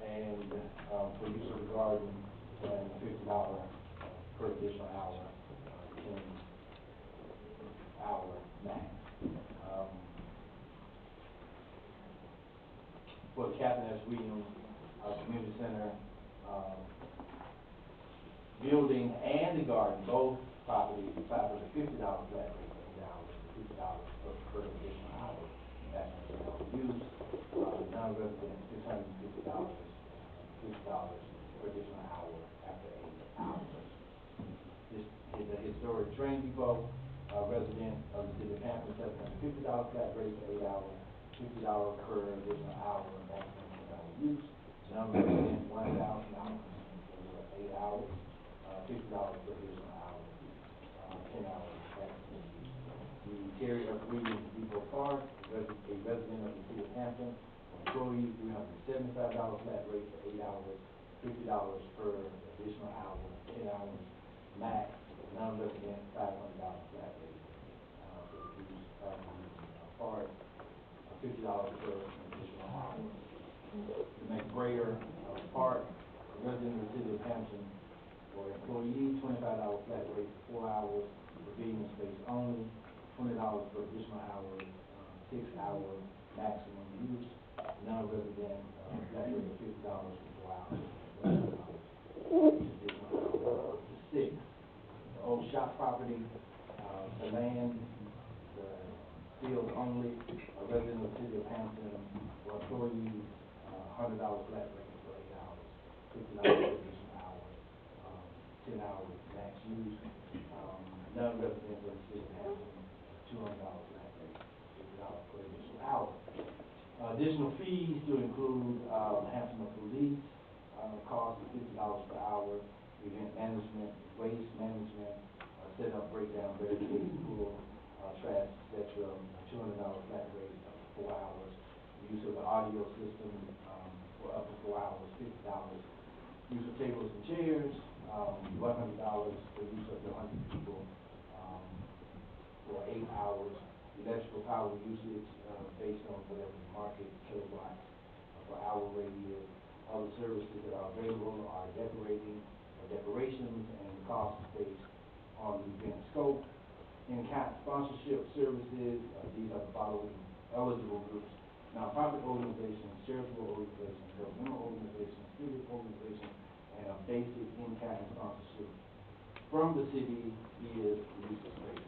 B: And, for use of the garden, and $50 per additional hour, 10 hour max. For the Captain S. Williams Community Center building and the garden, both properties, $550 flat rate for 8 hours, $50 per additional hour, that's use. Non-residents, $650, $50 per additional hour after 8 hours. This is a historic train depot, resident of the city of Hampton, $750 flat rate for 8 hours, $50 per additional hour, maximum use. Non-resident, $1,000 for 8 hours, $50 per additional hour, 10 hours maximum use. The Terry F. Williams Depot Park, a resident of the city of Hampton, employee, $375 flat rate for 8 hours, $50 per additional hour, 10 hours max. Non-resident, $500 flat rate for the use of the park, $50 per additional hour. The McBrayer Park, a resident of the city of Hampton, for employee, $25 flat rate for 4 hours, convenience space only, $20 per additional hour, 6 hours maximum use. Non-resident, flat rate of $50 for 4 hours. Six, the old shop property, the land, the field only, a resident of the city of Hampton, for employees, $100 flat rate for 8 hours, $50 per additional hour, 10 hours max use. Non-resident of the city of Hampton, $200 flat rate, $50 per additional hour. Additional fees to include Hampton Police, cost of $50 per hour, event management, waste management, set up, breakdown, barricade, pool, trash, etc., $200 flat rate for 4 hours. Use of the audio system for up to 4 hours, $50. Use of tables and chairs, $100 for use of the 100 people for 8 hours. Electrical power usage based on whatever the market kilowatts per hour rate is. Other services that are available are decorations and costs based on the event scope. In-kind sponsorship services, these are the following eligible groups: nonprofit organizations, charitable organizations, governmental organizations, civic organizations, and a basic in-kind sponsorship from the city is lease space.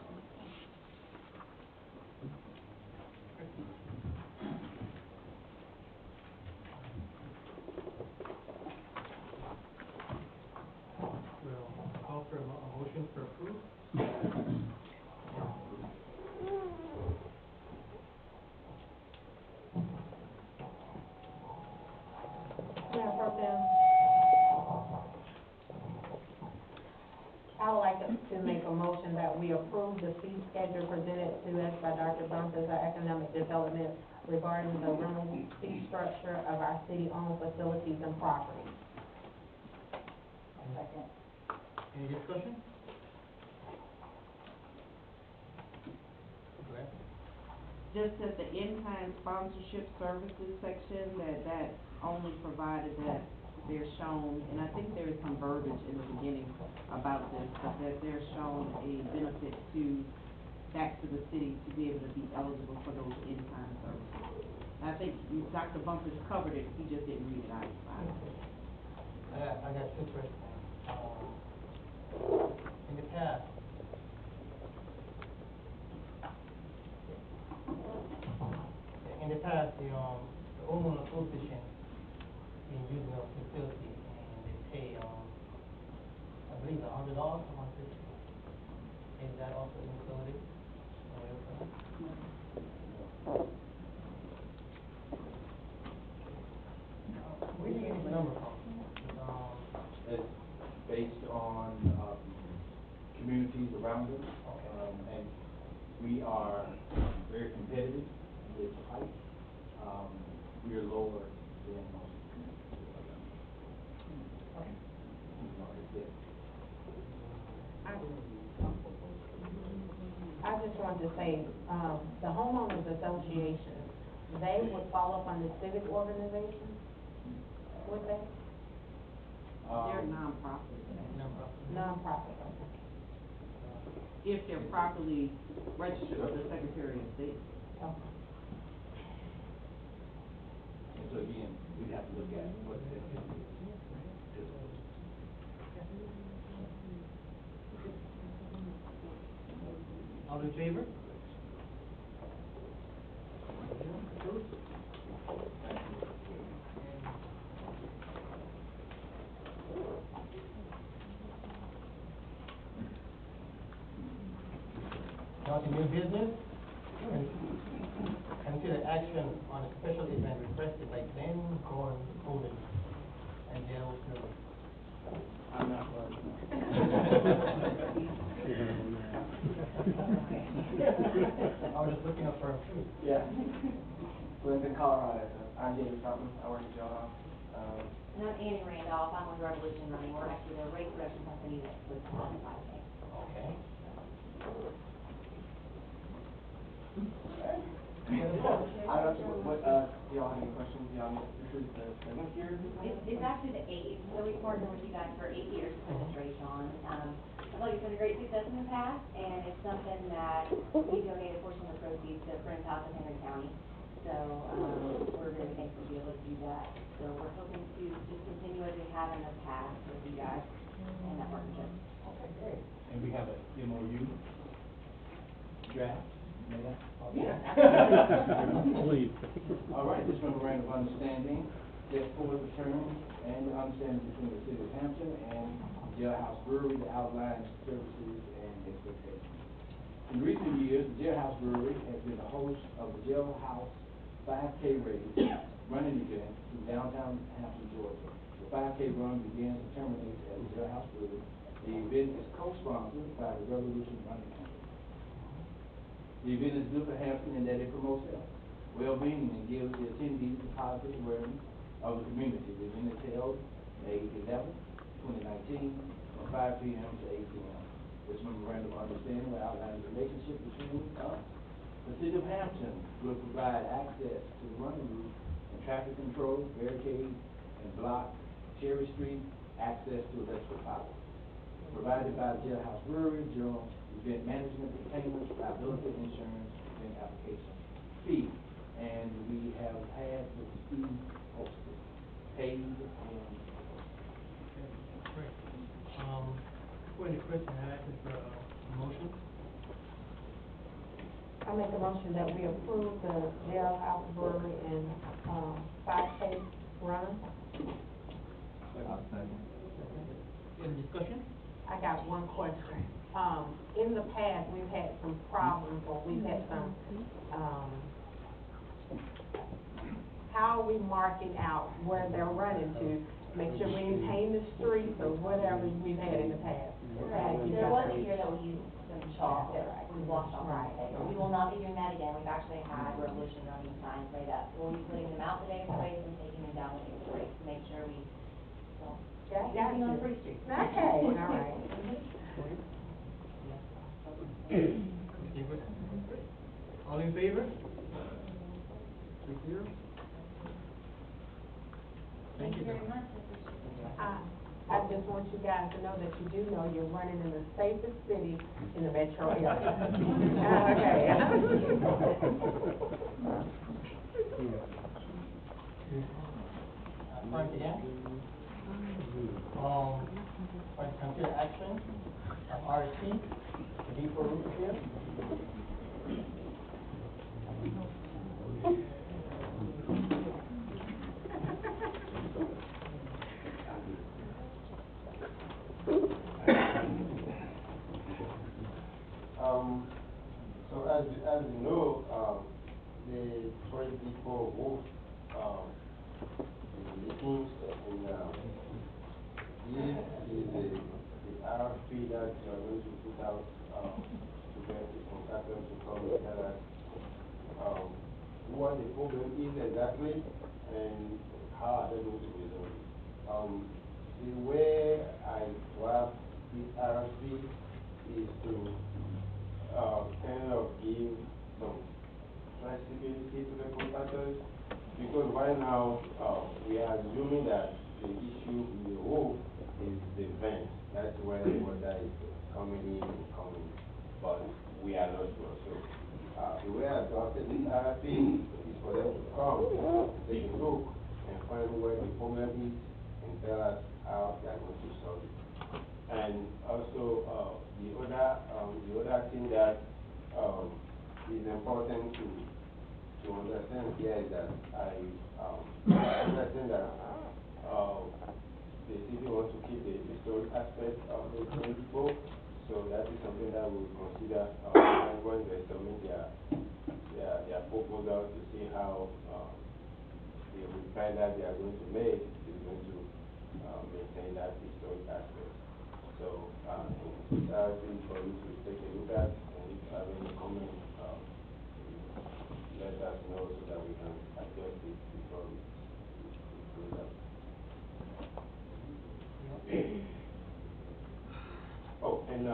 D: Call for a motion for approval.
G: Madam Pro Tem, I would like to make a motion that we approve the fee schedule presented to us by Dr. Bumpus, our economic development, regarding the rental fee structure of our city-owned facilities and properties.
H: Second.
D: Any discussion? Go ahead.
U: Just at the in-kind sponsorship services section, that only provided that they're shown, and I think there is some verbiage in the beginning about this, but that they're shown a benefit back to the city to be able to be eligible for those in-kind services. And I think Dr. Bumpus covered it, he just didn't read it out.
D: I got two questions. In the past, the homeowner association been using our facility and they pay, I believe $100 a month. Is that also included on your plan? Where do you get the number from?
B: It's based on communities around us, and we are very competitive with price. We are lower than most communities.
D: Okay.
G: okay, the homeowners association, they would fall up under civic organization, would they?
U: They're nonprofit.
G: Nonprofit, okay.
U: If they're properly registered with the Secretary of State.
G: Okay.
B: And so again, we'd have to look at what the definition is.
D: All in favor? Now to new business, consider action on a special event requested by Glenn Gordon Holdings and Dale Snow.
O: I'm not going
D: I was just looking up for a few.
C: Yeah. Live in Colorado. I'm David Fountain. I work at Jail House.
E: And I'm Annie Randolph, I'm with Revolution Running, we're actually the race production company that was on the 5K.
D: Okay.
C: I don't know, what, do y'all have any questions? This is the 7th year?
E: It's actually the 8th, so we partnered with you guys for 8 years to put this race on. I feel like it's been a great success in the past, and it's something that we donate a portion of the proceeds to Friends House in Henry County. So, we're very thankful to be able to do that. So we're hoping to just continue as we have in the past with you guys and that partnership.
D: Okay, great.
B: And we have a MOU draft, made up?
E: Yeah.
B: Please. All right, this memorandum of understanding sets forth the terms and the understanding between the city of Hampton and Jailhouse Brewery to outline services and expectations. In recent years, the Jailhouse Brewery has been the host of the Jailhouse 5K race running event in downtown Hampton, Georgia. The 5K run begins and terminates at the Jailhouse Brewery. The event is co-sponsored by the Revolution Running Company. The event is good for Hampton in that it promotes health, well-being, and gives the attendees a positive awareness of the community. The event is held May 11th, 2019, from 5 p.m. to 8 p.m. This memorandum of understanding will outline the relationship between us. The city of Hampton will provide access to the running route and traffic control, barricades, and block Cherry Street, access to electrical power. Provided by the Jailhouse Brewery, general event management, payments, liability insurance, event application fee. And we have had the fee posted, paid, and
D: Great. For any question, I ask for a motion.
G: I make a motion that we approve the Jailhouse Brewery and, 5K run.
P: I'll second.
D: Any discussion?
G: I got one question. In the past, we've had some problems, or we've had some, how are we marking out where they're running to? Make sure we maintain the streets or whatever we've had in the past.
H: Correct. There was a year that we used some chalk that we washed off.
G: Right.
H: We will not be doing that again. We've actually had Revolution Running signs laid up. We'll be putting them out the day of the race and taking them down the day of the race to make sure we don't.
G: Got
H: Anything on
G: you.
H: Free Street.
G: Okay, all right.
D: All in favor? 6-0. Thank you very much.
G: I just want you guys to know that you do know you're running in the safest city in the metro area. Okay.
D: Once again, for consider action of RFP, the depot route here.
Q: So as you know, the Troy Depot moved, the meetings and, this is the RFP that you are going to put out, to get the contractors to come and tell us, what the problem is exactly and how are they going to resolve it. The way I draft this RFP is to, kind of give some flexibility to the contractors, because right now, we are assuming that the issue in the roof is the vent. That's where the water is coming in and coming, but we are not sure. So, the way I drafted this RFP is for them to come, take a look, and find where the problem is, and tell us how they are going to solve it. And also, the other thing that is important to understand here is that I understand that the city wants to keep the historic aspect of the depot, so that is something that we will consider when they submit their proposal to see how the repair that they are going to make is going to maintain that historic aspect. So, it's for you to take a look at, and if you have any comments, let us know so that we can adjust it before we close up. Oh, and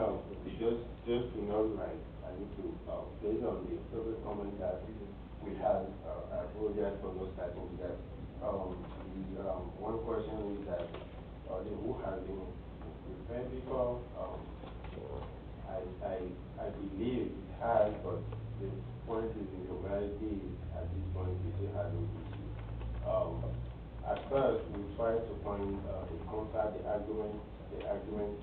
Q: just to know, like, I need to, based on the public comment that we had, I apologize for not starting with that. One question is that, who has been prepared before? I believe it has, but the point is in reality, at this point, we still have no issue. At first, we tried to find a contract, the argument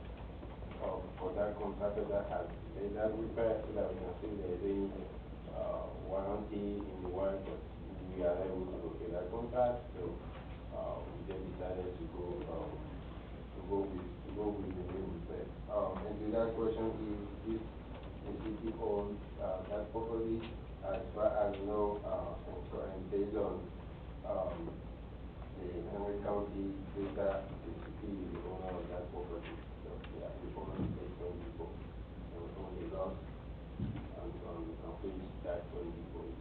Q: for that contractor that has made that repair, so that we can see if there is any warranty in the work, but we are able to locate that contract, so we then decided to go with the new repair. And to that question, is the city owns that property? As far as you know, and based on the Henry County data, the city is the owner of that property. So yeah, the property is 20 people. And we own the lot on which that 20 people is.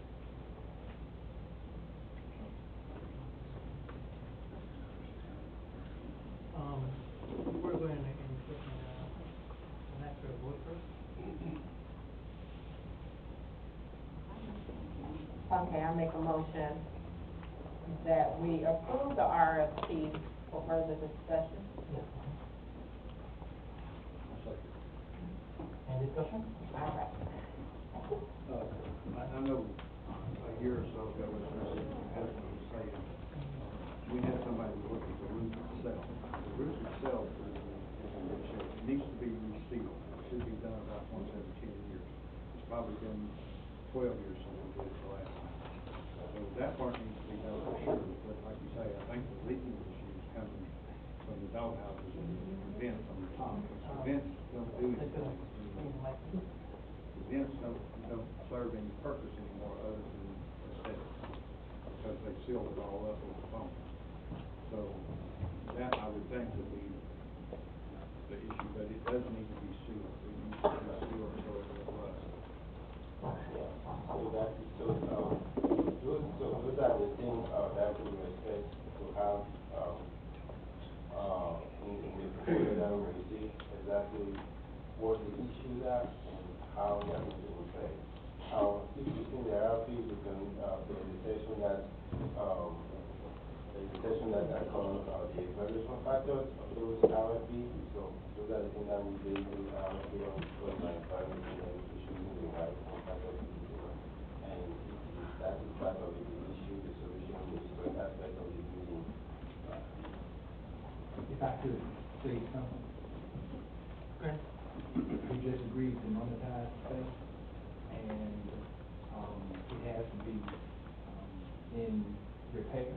D: We're going to take an extra vote first.
G: Okay, I make a motion that we approve the RFP for further discussion.
D: Any discussion?
G: All right.
A: I know a year or so ago, as President was saying, we had somebody look at the roof itself. The roof itself is in good shape. It needs to be resealed. It should be done about once every 10 years. It's probably been 12 years since we did it the last time. So that part needs to be done for sure. But like you say, I think the leaking issue is coming from the doghouses and the vents on the top. The vents don't do anything. The vents don't serve any purpose anymore other than aesthetics, because they seal it all up with foam. So that I would think would be the issue, but it does need to be sealed. It needs to be sealed so it won't rust.
Q: So that is those are the things that we expect to have in the proposal that we receive, exactly what the issues are and how they are going to repair. If you think there are things you can, there is a session that I call the evaluation factors of those RFP. So those are the things that we base the RFP on, because my environment and issues in the environment factors. And that is part of the issue, the solution, the historic aspect of the building.
S: If I could say something.
D: Okay.
S: We just agreed to monetize space, and it has to be in repair,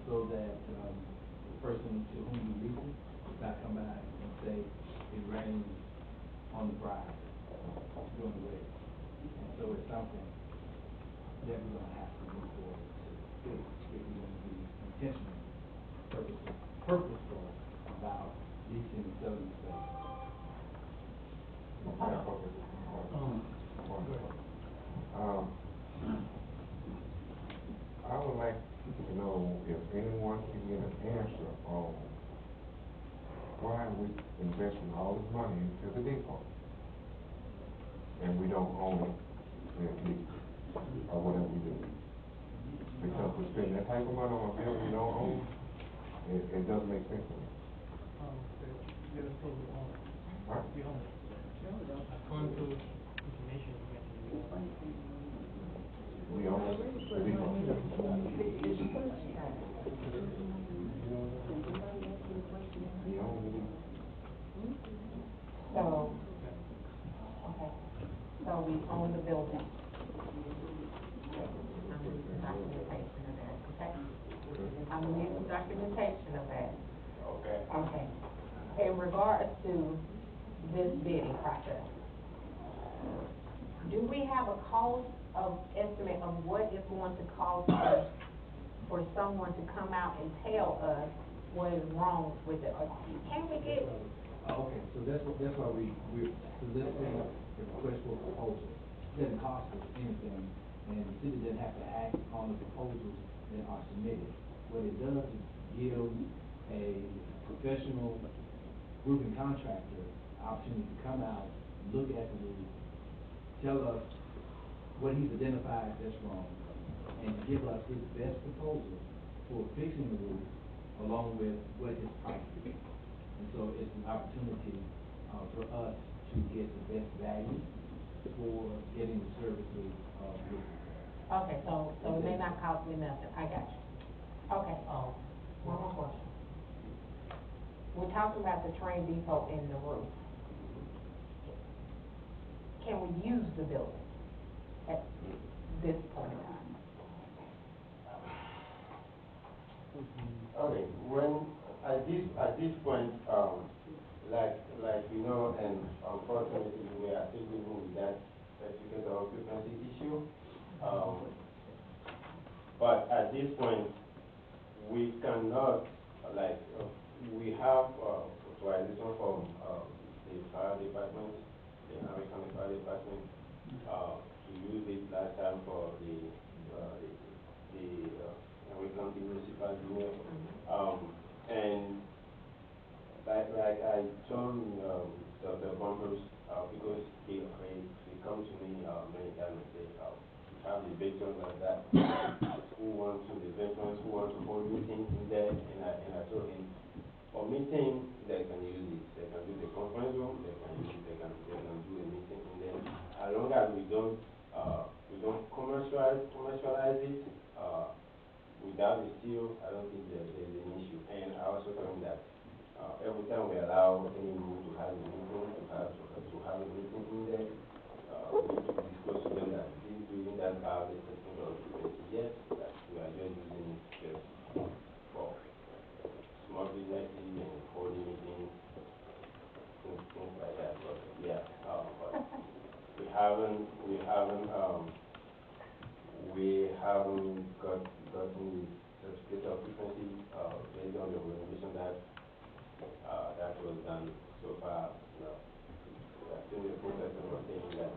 S: so that the person to whom you lease it does not come by and say it rained on the bride during the wedding. And so it's something that we're going to have to move forward to fix if we're going to be intentional, purposeful about leasing and selling space.
F: I would like to know if anyone can get an answer on why we investing all this money into the depot. and we don't own the fleet, or whatever we do. Because we're spending that type of money on a building we don't own, it doesn't make sense to me. Right?
D: According to information,
F: We own it, the depot. We own the depot.
G: So, okay, so we own the building. I'm gonna need some documentation of that.
Q: Okay.
G: Okay. In regards to this bidding process, do we have a cost of estimate of what it's going to cost us for someone to come out and tell us what is wrong with it? Or can we get?
S: Okay, so that's why we're soliciting a request for a proposal. It doesn't cost us anything, and the city doesn't have to act on the proposals that are submitted. What it does is give a professional roofing contractor opportunity to come out, look at the roof, tell us what he's identified that's wrong, and give us his best proposal for fixing the roof, along with what his price is. And so it's an opportunity for us to get the best value for getting the services of roofing.
G: Okay, so it may not cost me nothing, I got you. Okay, one more question. We're talking about the train depot and the roof. Can we use the building at this point in time?
Q: Okay, at this point, like you know, and unfortunately we are still dealing with that certificate of occupancy issue. But at this point, we cannot, we have authorization from the fire department, the American Fire Department, to use it last time for the American Municipal Union. And like I told the bumpers, because he come to me many times and say, we have the veterans like that who want to hold meetings in there, and I told him, for meeting they can use it, they can use the conference room, they can do a meeting in there. As long as we don't commercialize it without the steel, I don't think there's an issue. And I also told him that every time we allow any group to have a meeting, to have a meeting in there, we need to discuss to them that this building doesn't have a certain occupancy yet, that we are just using it just for small businesses and holding meetings, things like that. But yeah, but we haven't gotten the certificate of occupancy based on the renovation that was done so far. No, we are still in the process of obtaining that.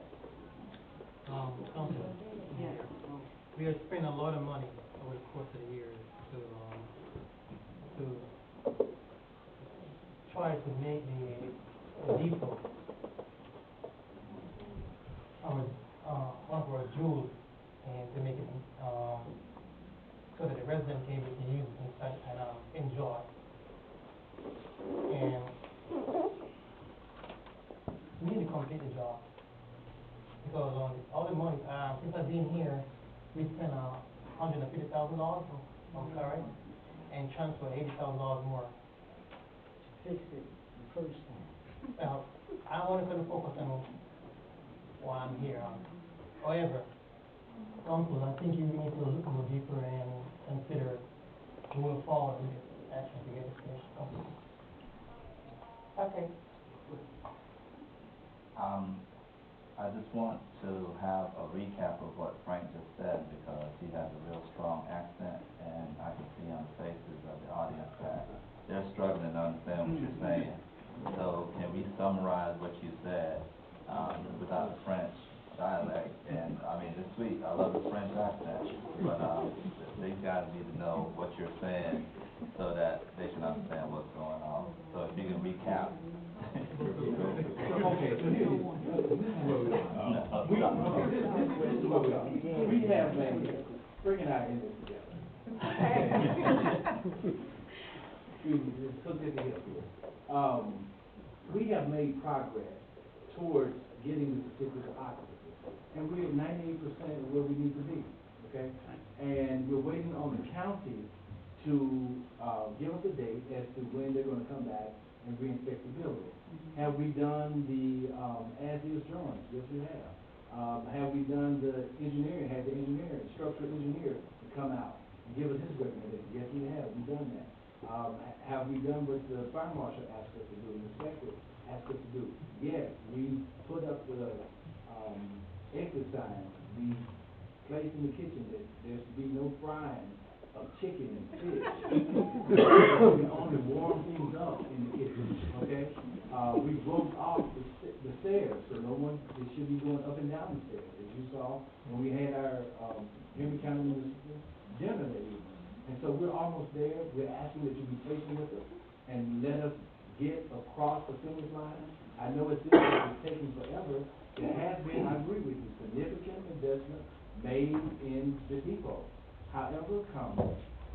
D: Council, we have spent a lot of money over the course of the years to try to make the depot one of our jewels, and to make it so that the residents can able to use it inside and enjoy. And we need to complete the job. Because all the money, since I've been here, we spent $150,000 on clearing and transferred $80,000 more.
I: Fix it the first time.
D: I want to focus on why I'm here. However, Council, I think you need to look a little deeper and consider moving forward with this action to get this finished.
G: Okay.
P: I just want to have a recap of what Frank just said, because he has a real strong accent, and I can see on the faces of the audience that they're struggling to understand what you're saying. So can we summarize what you said without a French dialect? And I mean, it's sweet, I love the French accent, but these guys need to know what you're saying so that they can understand what's going on. So if you can recap.
S: Okay, so this is where we are.
B: bringing our ends together. Just hook it together. We have made progress towards getting the certificate of occupancy, and we're at 98% of where we need to be, okay? And we're waiting on the county to, give us a date as to when they're gonna come back and re-inspect the building. Have we done the, as-is drawings? Yes, we have. Have we done the engineering, had the engineer, structural engineer come out and give us his recommendation? Yes, we have, we've done that. Have we done what the fire marshal asked us to do, the inspector asked us to do? Yes, we put up the, exit signs, we placed in the kitchen that there's to be no frying of chicken and fish. We only warm things up in the kitchen, okay? We roped off the stairs, so no one, they should be going up and down the stairs, as you saw when we had our, Henry County Municipal dinner that evening. And so we're almost there. We're asking that you be patient with us and let us get across the finish line. I know it seems like it's taking forever. There has been, I agree with you, significant investment made in the depot. However,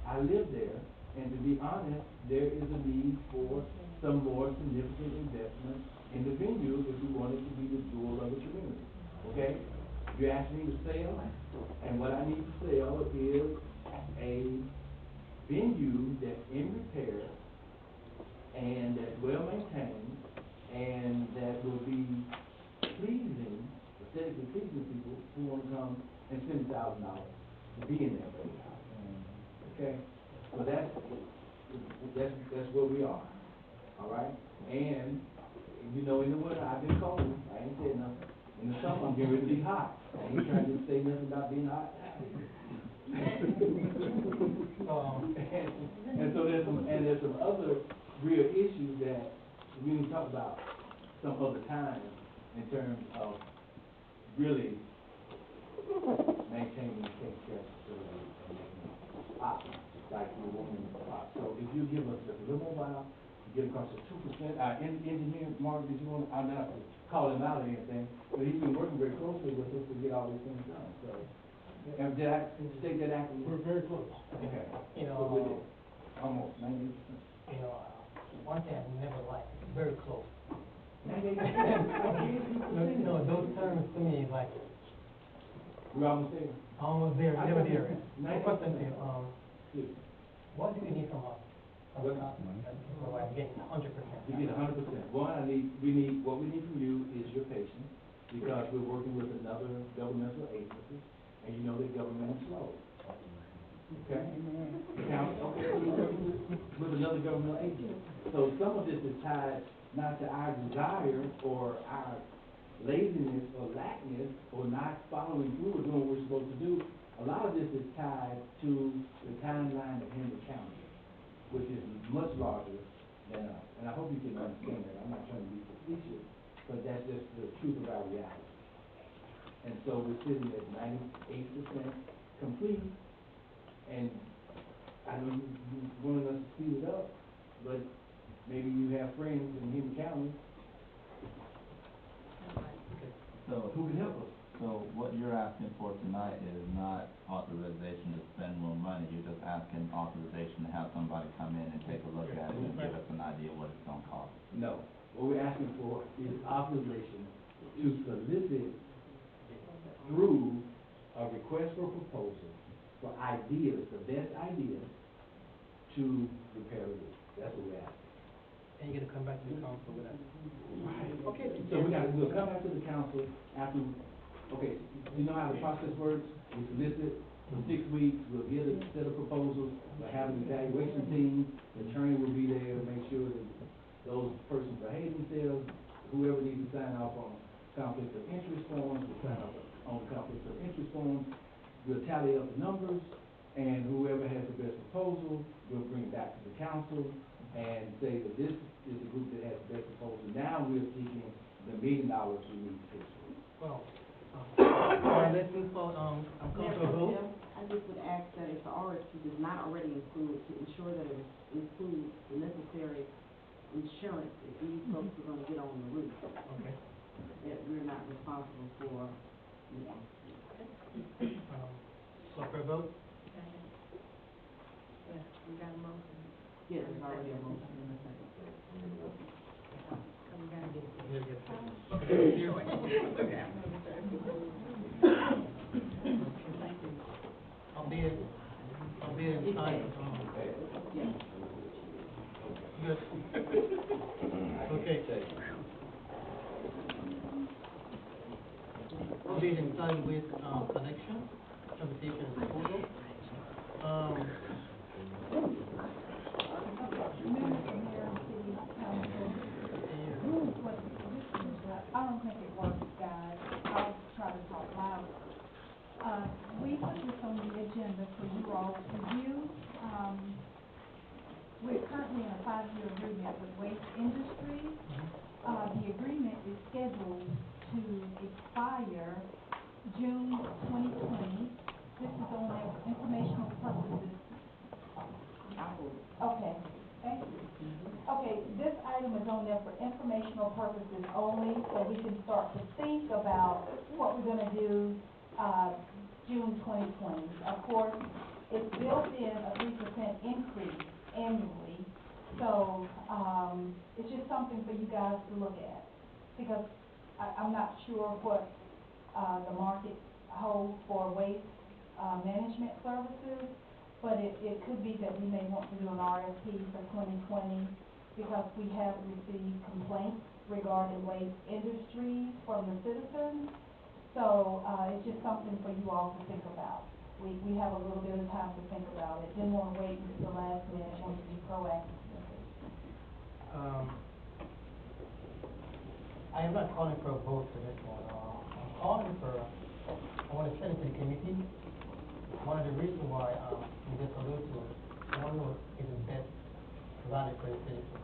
B: I live there, and to be honest, there is a need for some more significant investment in the venue if we want it to be the jewel of the community, okay? You asked me to sell, and what I need to sell is a venue that's in repair and that's well maintained and that will be pleasing, aesthetically pleasing to people who want to come and spend $1,000 to be in that place. Okay? So that's where we are. All right? And you know, in the winter I've been cold. I ain't said nothing. In the summer I'm getting ready to be hot. I ain't trying to say nothing about being hot. And so there's some other real issues that we need to talk about some other time in terms of really maintaining and taking care of facilities and making options like the woman in the spot. So if you give us just a little more while to get across the 2%, engineer Mark, did you want? I'm not to call him out or anything, but he's been working very closely with us to get all these things done. So. And did I state that accurately?
D: We're very close.
B: Okay.
D: You know,
B: So we did. Almost 90%.
D: you know, one thing I never liked, very close.
B: 98%.
D: You know, those terms to me is like,
B: We're almost there.
D: almost there, never there.
B: Nice.
D: My question to you, what do you need from us?
B: What?
D: So I get 100%.
B: You get 100%. One, what we need from you is your patience, because we're working with another governmental agency, and you know that government is slow. Okay? Now, okay, we're working with another governmental agency. So some of this is tied not to our desire or our laziness or lackness or not following through or doing what we're supposed to do. A lot of this is tied to the timeline of Henry County, which is much larger than us. And I hope you can understand that. I'm not trying to be facetious, but that's just the truth of our reality. And so we're sitting at 98% complete, and I know you wanted us to speed it up, but maybe you have friends in Henry County who can help us.
P: So what you're asking for tonight is not authorization to spend more money, you're just asking authorization to have somebody come in and take a look at it and give us an idea what it's gonna cost.
B: No, what we're asking for is authorization to solicit through a request for proposal for ideas, the best ideas to repair the roof. That's what we're asking.
D: And you're gonna come back to the council with that?
B: Right. Okay. So we'll come back to the council after, okay, you know how the process works? We solicit for 6 weeks, we'll get a set of proposals, we'll have an evaluation team, the attorney will be there to make sure that those persons behave themselves, whoever needs to sign off on conflict of interest forms, will sign off on the conflict of interest forms, we'll tally up the numbers, and whoever has the best proposal, we'll bring it back to the council and say that this is the group that has the best proposal. Now we're seeking the $1 million we need to fix it.
D: Well, let's move forward, come to a vote.
U: I just would ask that if the RFP does not already include, to ensure that it includes the necessary insurance that these folks are gonna get on the roof.
D: Okay.
U: That we're not responsible for, you know.
D: for a vote?
G: Yes, we got a motion.
L: Yeah, there's already a motion in the second.
G: We gotta get it.
D: I'm being signed, good. Okay. I'm being signed with, connection, transportation and disposal.
T: I don't think it works, guys. I'll try to talk louder. We put this on the agenda for you all to review. We're currently in a 5-year agreement with Waste Industries. The agreement is scheduled to expire June 2020. This is on there for informational purposes. Okay, thank you. Okay, this item is on there for informational purposes only, so we can start to think about what we're gonna do, June 2020. Of course, it's built in a 3% increase annually, so, it's just something for you guys to look at. Because I'm not sure what, the market holds for waste, management services, but it could be that we may want to do an RFP for 2020, because we have received complaints regarding Waste Industries from the citizens. So, it's just something for you all to think about. We have a little bit of time to think about it. Didn't want to wait until the last minute, wanted to be proactive with it.
D: I am not calling for a vote for this one. I'm calling for, I want to send it to the committee. One of the reasons why, we just alluded to, one is the best value for the citizen.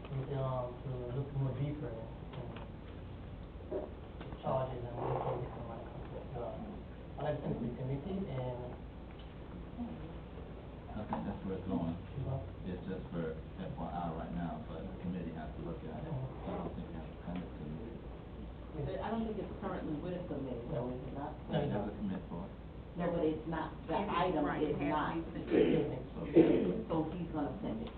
D: To look more deeper in charges and what they can like. I'd like to send it to the committee and.
P: I think that's where it's going. It's just for FYI right now, but the committee has to look at it. I don't think it has to come to the committee.
L: I don't think it's currently with a committee, so it's not.
P: There's a committee for it.
L: No, but it's not, the item
G: Right,
L: is
G: it has
L: not.
G: to be sent.
L: So he's gonna send it.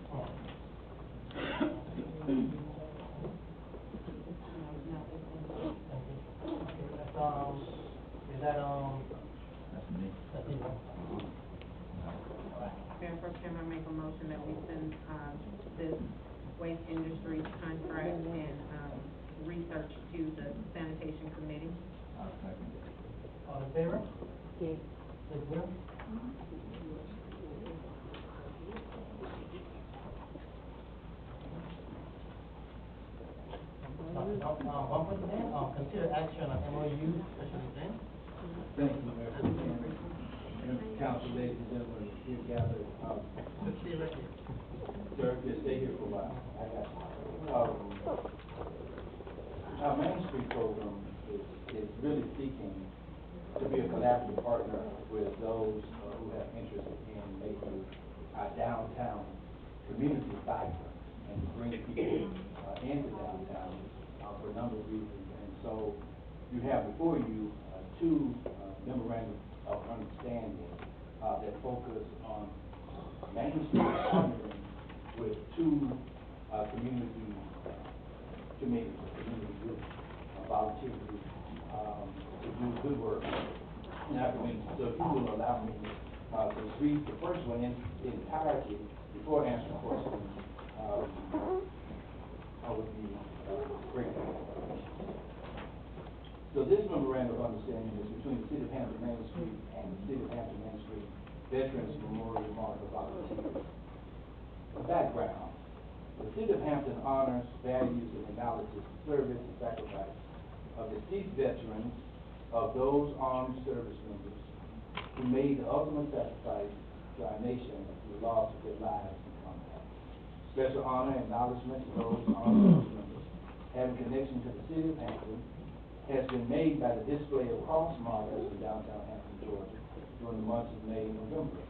D: Is that,
P: That's me.
D: that's it?
G: Madam First Chairman, I make a motion that we send, this Waste Industries contract and, research to the sanitation committee.
P: I'll second.
D: All in favor? Yes. Six zero? One for today, consider action on MOU special event.
M: Thank you, Mayor. Members of council, ladies and gentlemen, here gathered,
D: Let's see right here.
M: sir, just stay here for a while. I got you. Our Main Street program is really seeking to be a collaborative partner with those who have interest in making our downtown community vibrant and to bring people into downtown for a number of reasons. And so you have before you two memorandums of understanding that focus on Main Street partnering with two community committees, community groups, volunteer groups, to do good work in our community. So if you will allow me to read the first one in entirety before answering questions, I would be grateful. So this memorandum of understanding is between the City of Hampton Main Street and the City of Hampton Main Street Veterans Memorial Mark of Volunteers. The background: the City of Hampton honors, values, and acknowledges the service and sacrifice of deceased veterans of those armed service members who made the ultimate sacrifice to our nation through the loss of their lives in combat. Special honor and acknowledgement to those armed service members having connection to the City of Hampton has been made by the display of cross markers in downtown Hampton, Georgia, during the months of May and November,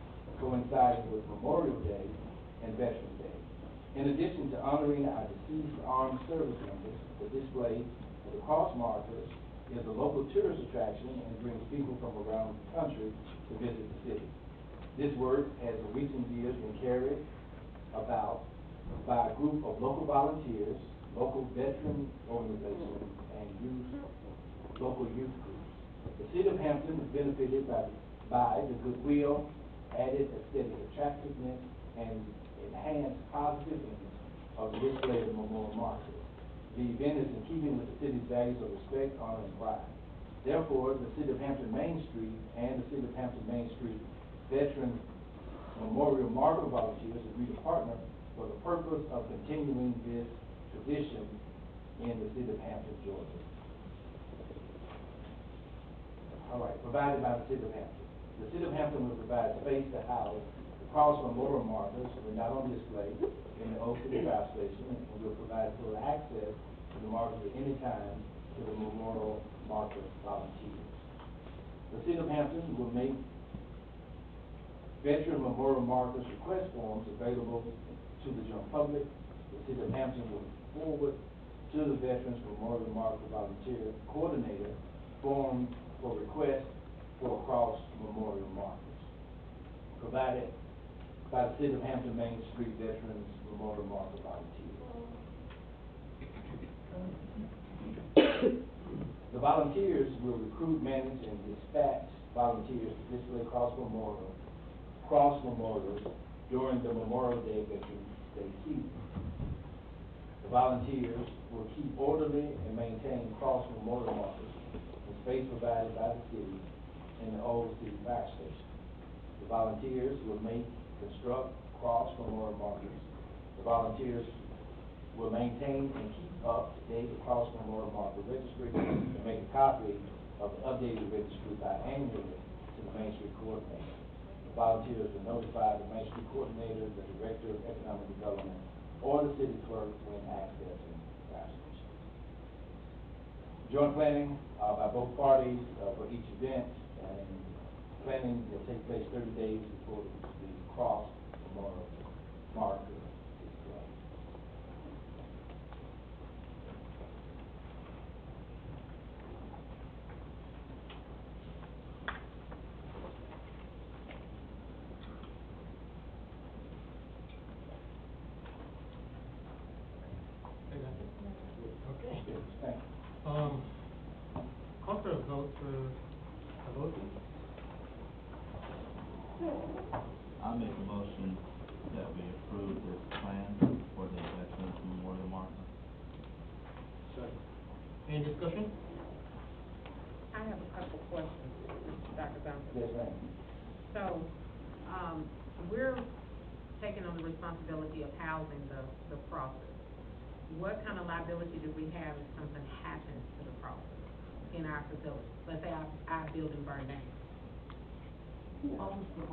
M: coinciding with Memorial Day and Veterans Day. In addition to honoring our deceased armed service members, the display of the cross markers is a local tourist attraction and brings people from around the country to visit the city This work has in recent years been carried about by a group of local volunteers, local veteran organizations, and local youth groups. The city of Hampton is benefited by the goodwill, added aesthetic attractiveness, and enhanced positive image of the display of the Memorial Market. The event is in keeping with the city's values of respect, honor, and pride. Therefore, the City of Hampton Main Street and the City of Hampton Main Street Veteran Memorial Marker Volunteers agree to partner for the purpose of continuing this tradition in the City of Hampton, Georgia. All right, provided by the City of Hampton. The City of Hampton will provide space to house the cross memorial markers that are not on display in the Old City Fire Station, and will provide full access to the markers at any time to the memorial marker volunteers. The City of Hampton will make veteran memorial markers request forms available to the general public. The City of Hampton will forward to the Veterans Memorial Marker Volunteer Coordinator form for request for cross memorial markers provided by the City of Hampton Main Street Veterans Memorial Marker Volunteers. The volunteers will recruit, manage, and dispatch volunteers to display cross memorials during the Memorial Day Veterans Day season. The volunteers will keep orderly and maintain cross memorial markers in space provided by the city in the Old City Fire Station. The volunteers will construct cross memorial markers. The volunteers will maintain and keep up to date the cross memorial marker registry and make a copy of the updated registry annually to the Main Street Coordinator. The volunteers will notify the Main Street Coordinator, the Director of Economic Development, or the city clerk when accessing the fire station. Joint planning by both parties for each event, and planning will take place 30 days before the cross memorial marker display.
D: Okay.
M: Yes, thank you.
D: Call for a vote
P: I make a motion that we approve this plan for the Veterans Memorial Marker.
D: Any discussion?
G: I have a couple questions, Dr. Gunther.
M: Yes, ma'am.
G: So, we're taking on the responsibility of housing the crosses. What kind of liability do we have if something happens to the crosses in our facility? Let's say our building burned down.
U: Who owns the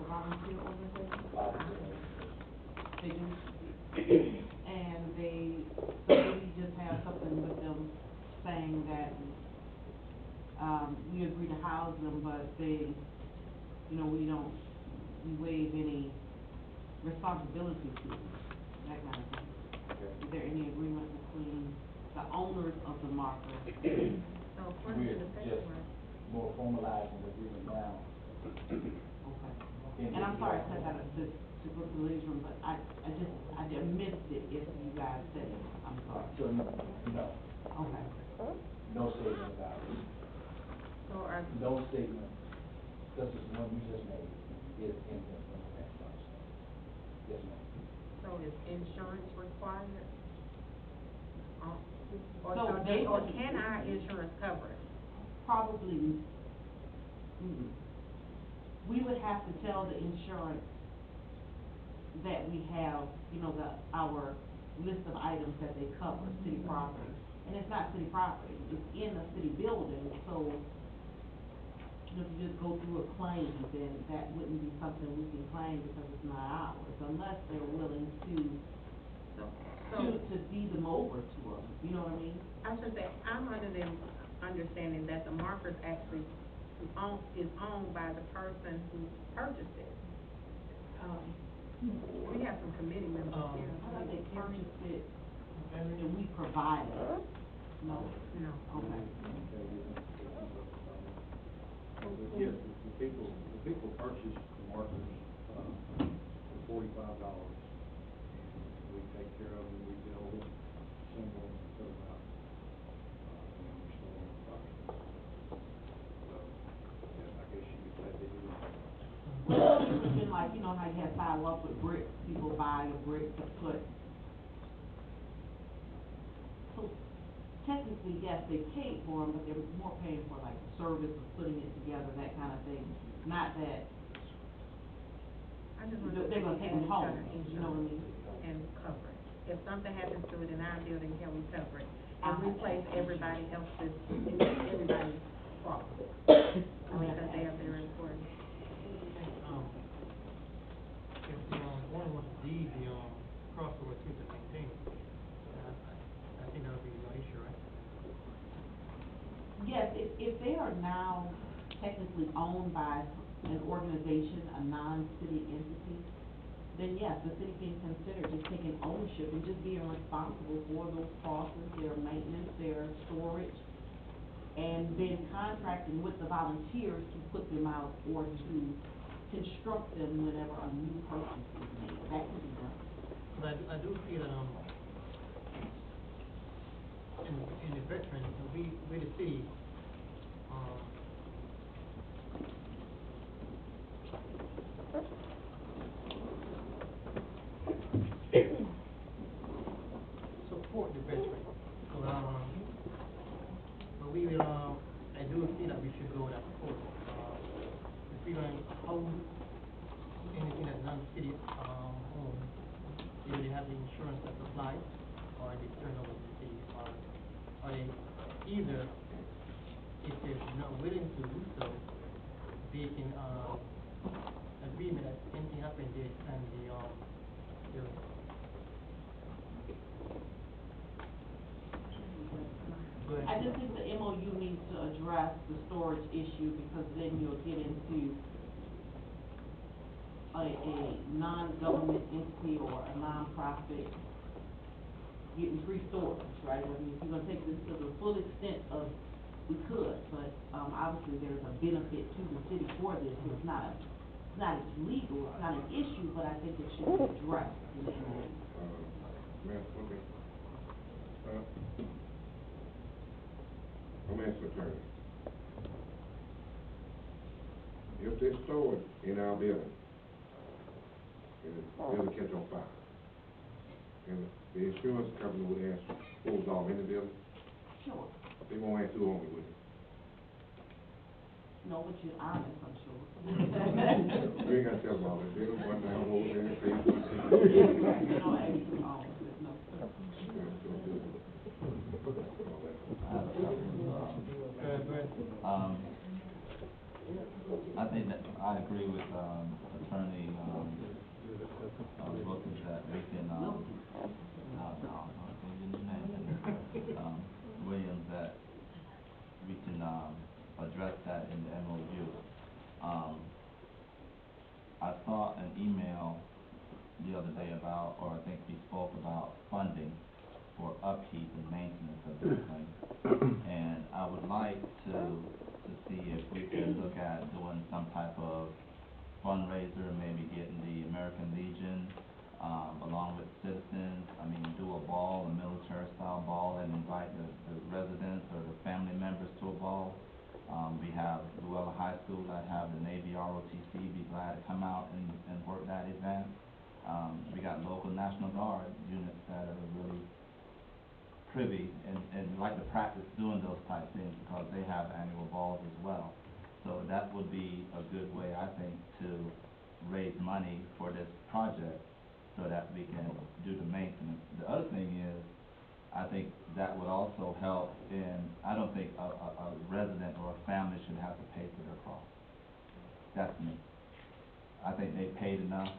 U: volunteer organization? They do? And so we just have something with them saying that, we agree to house them, but we waive any responsibility to them, that kind of thing. Is there any agreement between the owners of the marker?
G: So according to the
M: We're
G: paperwork.
M: just more formalizing the agreement now.
U: Okay. And I'm sorry to cut out to go to the ladies' room, but I missed it if you guys said it. I'm sorry.
M: So, no,
U: Okay.
M: no statement about it.
G: So
M: No statement, such as the one you just made, is in the contract. Yes, ma'am.
G: So is insurance required?
U: So
G: Or can our insurance cover it?
U: Probably, we would have to tell the insurance that we have, our list of items that they cover, city property. And it's not city property, it's in a city building, so if you just go through a claim, then that wouldn't be something we can claim because it's not ours, unless they're willing to deed them over to us, you know what I mean?
G: I should say, I'm under the understanding that the markers actually is owned by the person who purchased it. We have some committee members here.
U: I thought they purchased it and we provided it. No?
G: No.
U: Okay.
A: Yes, the people people purchase the markers, for $45, and we take care of them, we build them, assemble them, and put them out, and we store them in boxes. So, yeah, I guess you could say they do.
U: Well, it's been like, you know, how you have sidewalks with bricks, people buy the bricks to put. So technically, yes, they paid for them, but they're more paying for like the service of putting it together, that kind of thing. Not that
G: I just want
U: they're gonna take them home, you know what I mean?
G: And cover it. If something happens to it in our building, can we cover it? And replace everybody else's, everybody's problem. Because they are very important.
D: If the, one was deed, the, crossover to the maintain, I think that would be no issue, right?
U: Yes, if they are now technically owned by an organization, a non-city entity, then yes, the city can consider just taking ownership and just being responsible for those crosses, their maintenance, their storage, and then contracting with the volunteers to put them out or to construct them whenever a new purchase is made. That can be done.
D: But I do see that, in the veterans, we the city, support the veteran. So, but we will, I do see that we should go that course. If we don't hold anything that's non-city, owned, either they have the insurance that applies, or they turn over to the city, or they, either, if they're not willing to do so, they can, agreement that anything happens, they can, the,
U: I just think the MOU needs to address the storage issue, because then you'll get into a non-government entity or a non-profit getting free storage, right? I mean, if you're gonna take this to the full extent of, we could, but, obviously there's a benefit to the city for this. It's not legal, it's not an issue, but I think it should be addressed in the MOU.
F: I'm asking attorney. If they store it in our building, and the building catch on fire, and the insurance company would ask who was all in the building,
U: Sure.
F: they won't ask who owned it with it.
U: No, but you're honest, I'm sure.
F: You ain't gotta tell them all that, they don't want to know what they're saying.
U: No, actually, no.
P: I think that, I agree with, attorney, Wilkins, that we can, Williams, that we can, address that in the MOU. I saw an email the other day about, or I think he spoke about funding for upkeep and maintenance of this thing. And I would like to see if we can look at doing some type of fundraiser, maybe getting the American Legion, along with citizens. I mean, do a ball, a military style ball, and invite the residents or the family members to a ball. We have Luella High School that have the Navy ROTC, be glad to come out and work that event. We got local National Guard units that are really privy and like to practice doing those type things, because they have annual balls as well. So that would be a good way, I think, to raise money for this project so that we can do the maintenance. The other thing is, I think that would also help in, I don't think a resident or a family should have to pay for their cross. That's me. I think they paid enough.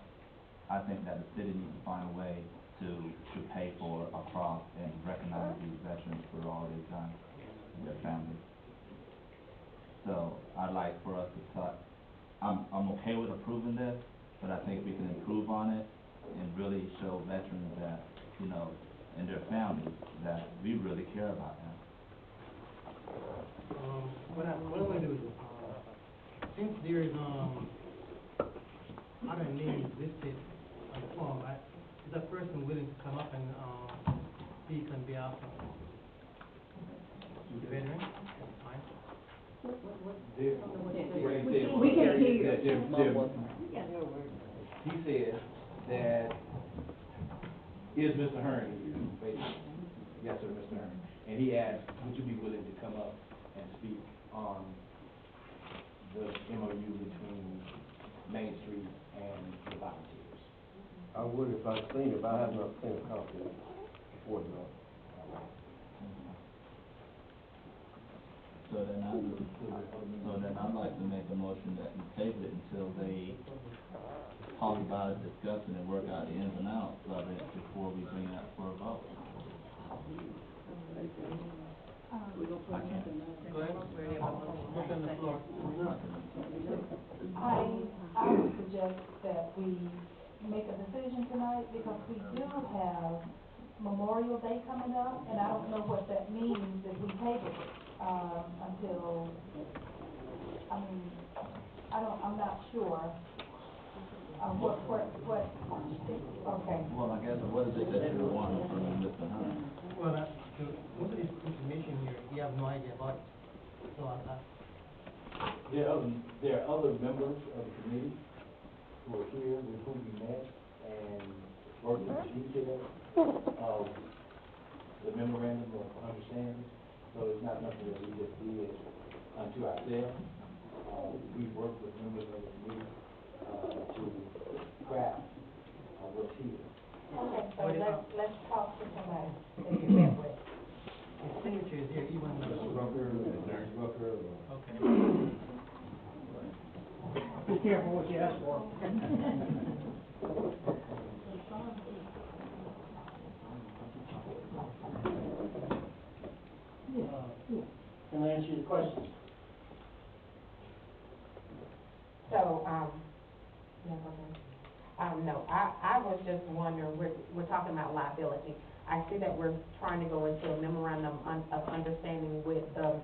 P: I think that the city needs to find a way to pay for a cross and recognize these veterans for all they've done and their families. So I'd like for us to cut, I'm okay with approving this, but I think we can improve on it and really show veterans that, you know, and their families, that we really care about them.
D: what I want to do is, since there is,
B: he said that, is Mr. Hearn here, basically? Yes, sir, Mr. Hearn. And he asked, would you be willing to come up and speak on the MOU between Main Street and the volunteers?
K: I would if I'd seen it, but I have not seen a copy before tonight.
P: So then I'd like to make a motion that we table it until they talk about it, discuss it, and work out the ins and outs of it before we bring it up for a vote. I can't.
D: Go ahead. Motion on the floor.
J: I would suggest that we make a decision tonight, because we do have Memorial Day coming up, and I don't know what that means if we table it, until, I'm not sure. Okay.
P: Well, I guess, what is it that you want from Mr. Hunt?
D: Well, most of this information here, we have no idea about it. So
M: There are other members of the committee who are here with whom we met and worked on the details of the memorandum of understanding. So it's not nothing that we just did unto ourselves. We've worked with members of the committee to craft what's here.
J: Okay, so let's talk to somebody that you met with.
D: the signature is here, even.
K: Mr. Rucker, Darren Rucker.
D: Okay.
R: Be careful what you ask for. Can I answer your question?
G: So, no, I was just wondering, we're talking about liability. I see that we're trying to go into a memorandum of understanding with the,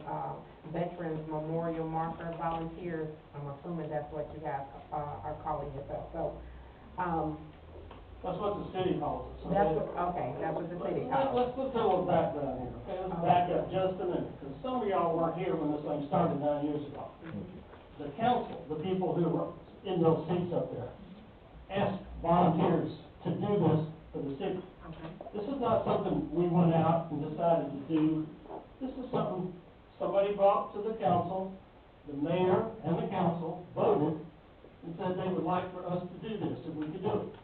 G: Veterans Memorial Marker Volunteers. I'm assuming that's what you guys, are calling yourself, so,
R: That's what the city calls it. So
G: that's what, okay, that's what the city calls it.
R: Let's do a little background here, okay? Let's back up just a minute, because some of y'all weren't here when this thing started 9 years ago. The council, the people who were in those seats up there, asked volunteers to do this for the city.
G: Okay.
R: This is not something we went out and decided to do. This is something somebody brought to the council, the mayor and the council voted and said they would like for us to do this, if we could do it.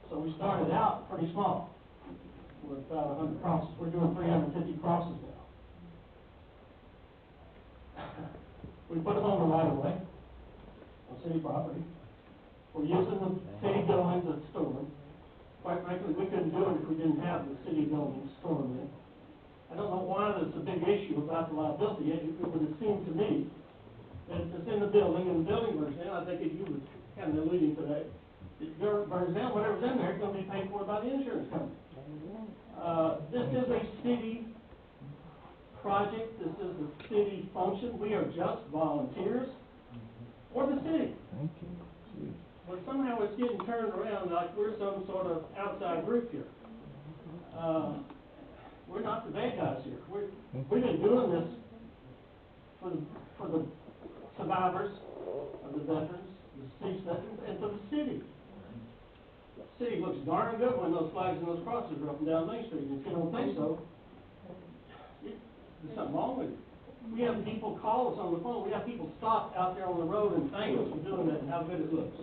R: So we started out pretty small, with about 100 crosses. We're doing 350 crosses now. We put them on the right of way, on city property. We're using the city buildings to store them. Quite frankly, we couldn't do it if we didn't have the city buildings stored in. I don't know why there's a big issue about the liability. It would have seemed to me that if it's in the building and the building burns down, I think if you were kind of alluding to that, if it burns down, whatever's in there is going to be paid for by the insurance company. This is a city project. This is a city function. We are just volunteers for the city. But somehow it's getting turned around like we're some sort of outside group here. We're not the bad guys here. We've been doing this for the survivors of the veterans, the deceased veterans, and for the city. The city looks darn good when those flags and those crosses are up and down Main Street. And if you don't think so, there's something wrong with it. We have people call us on the phone. We have people stop out there on the road and thank us for doing that and how good it looks.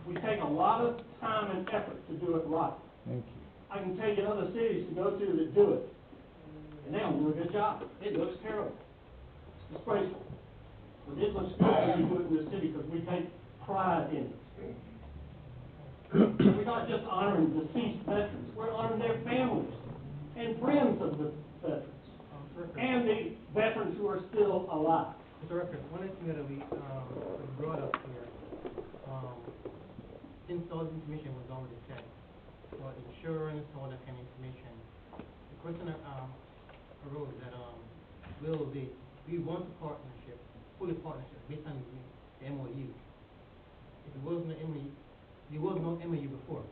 R: We take a lot of time and effort to do it right.
F: Thank you.
R: I can tell you other cities to go to that do it, and they don't do a good job. It looks terrible. It's disgraceful. But it looks good when we do it in the city because we take pride in it. We're not just honoring deceased veterans. We're honoring their families and friends of the veterans and the veterans who are still alive.
D: Mr. Rucker, one thing that we brought up here, since all the information was already set, for insurance, all that kind of information, the question arose that, we want a partnership, fully partnership, based on the MOU. If it wasn't an MOU, there was no MOU before.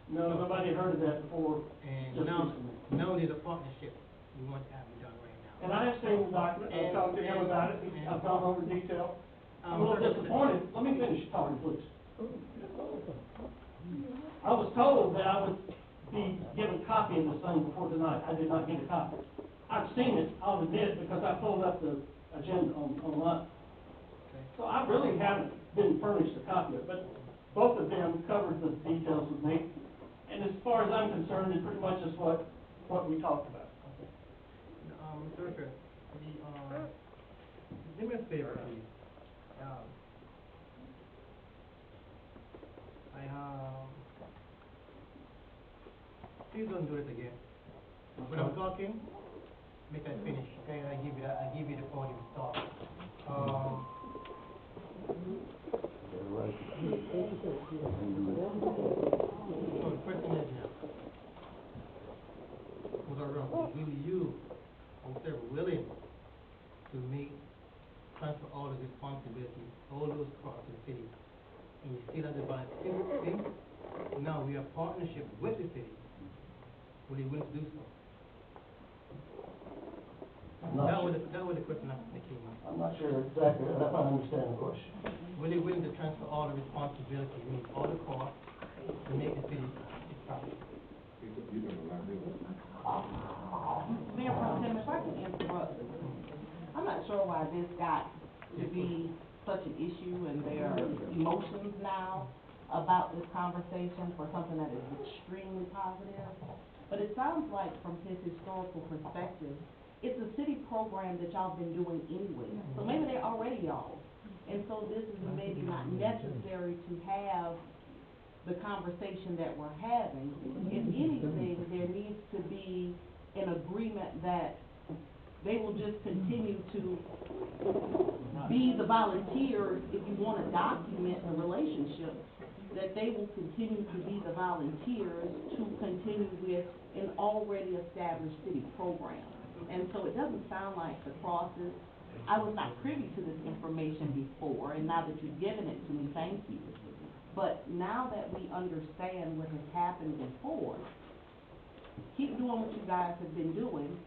R: No, nobody heard of that before.
D: And now there's a partnership we want to have it done right now.
R: And I have seen the document, I've talked to him about it, I've gone over detail.
N: I'm a little disappointed, let me finish talking, please. I was told that I would be given a copy of this thing before tonight, I did not get a copy. I've seen it, I'll admit, because I pulled up the agenda online. So I really haven't been furnished a copy of it, but both of them covered the details with me. And as far as I'm concerned, it pretty much is what we talked about.
D: Director, do me a favor, please. Please don't do it again. When I'm talking, make I finish, okay? I give you the podium to talk. So the question is now, will you, willing to transfer all the responsibilities, all those across the city, and you still have the volunteer? Now we are partnership with the city. Will you willing to do so? That was the question that came up.
C: I'm not sure exactly if I understand the question.
D: Will you willing to transfer all the responsibility, mean all the costs, to make the city profitable?
U: Mayor Pro Tem, if I can interrupt, I'm not sure why this got to be such an issue and there are emotions now about this conversation for something that is extremely positive. But it sounds like from his historical perspective, it's a city program that y'all been doing anyway. So maybe they're already y'all. And so this is maybe not necessary to have the conversation that we're having. If anything, there needs to be an agreement that they will just continue to be the volunteers. If you want to document the relationship, that they will continue to be the volunteers to continue with an already established city program. And so it doesn't sound like the crosses, I was not privy to this information before, and now that you've given it to me, thank you. But now that we understand what has happened before, keep doing what you guys have been doing,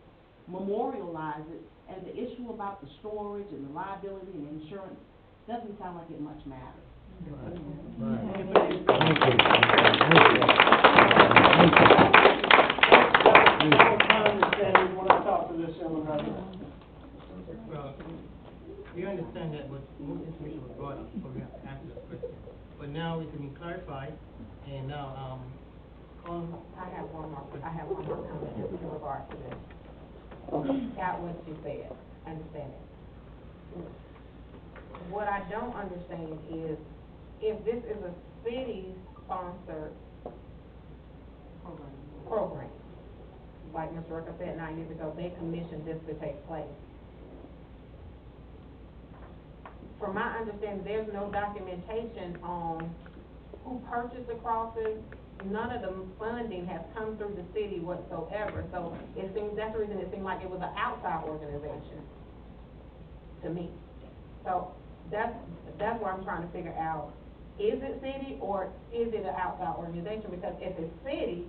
U: memorialize it, and the issue about the storage and the liability and insurance doesn't sound like it much matters.
D: Well, we understand that, but most information was brought up, so we have to answer this question. But now it's been clarified, and now,
G: I have one more comment in regard to this. Got what you said, understand it. What I don't understand is, if this is a city-sponsored program, like Mr. Rucker said 9 years ago, they commissioned this to take place. From my understanding, there's no documentation on who purchased the crosses. None of the funding has come through the city whatsoever. So it seems, that's the reason it seemed like it was an outside organization to me. So that's where I'm trying to figure out, is it city or is it an outside organization? Because if it's city,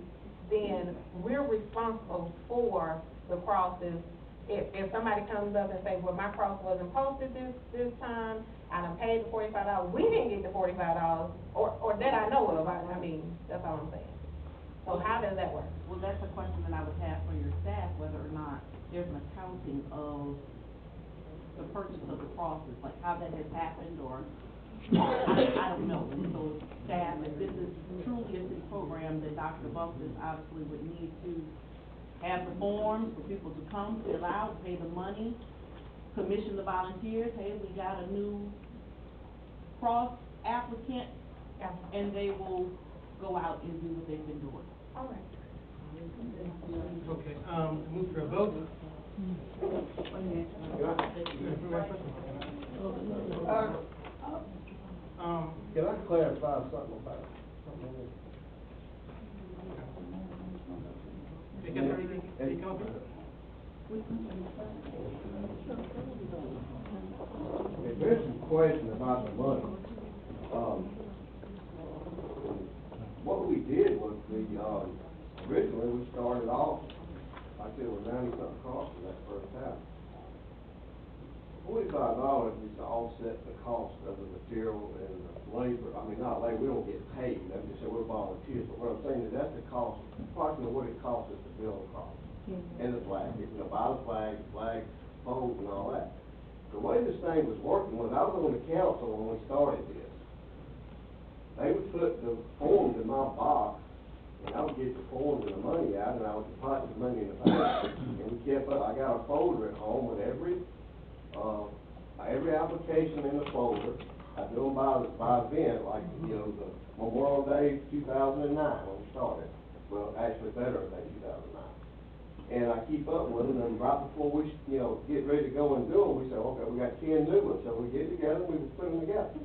G: then we're responsible for the crosses. If somebody comes up and says, well, my cross wasn't posted this time, and I paid the $45, we didn't get the $45, or that I know of. I mean, that's all I'm saying. So how does that work?
U: Well, that's a question that I would have for your staff, whether or not there's an accounting of the purchase of the crosses, like how that has happened, or I don't know. And so staff, if this is truly a city program, then Dr. Bumpus obviously would need to have the forms for people to come, fill out, pay the money, commission the volunteers. Hey, we got a new cross applicant, and they will go out and do what they've been doing.
G: All right.
D: Okay, move for a vote.
K: Can I clarify something about something else? If there's some question about the money, what we did was originally we started off, like there were 90-something crosses that first time. $45 is to offset the cost of the material and the labor. I mean, not labor, we don't get paid, I'm just saying we're volunteers, but what I'm saying is that's the cost, approximately what it costs us to build a cross. And the flag, you know, buy the flag, poles and all that. The way this thing was working was I was on the council when we started this. They would put the forms in my box, and I would get the forms and the money out, and I would deposit the money in the bank. And we kept up, I got a folder at home with every application in the folder. I do them by event, like, you know, the Memorial Day 2009 when we started. Well, actually Veterans Day 2009. And I keep up with them, and right before we, you know, get ready to go and do them, we say, okay, we got 10 new ones, so we get together, we just put them together.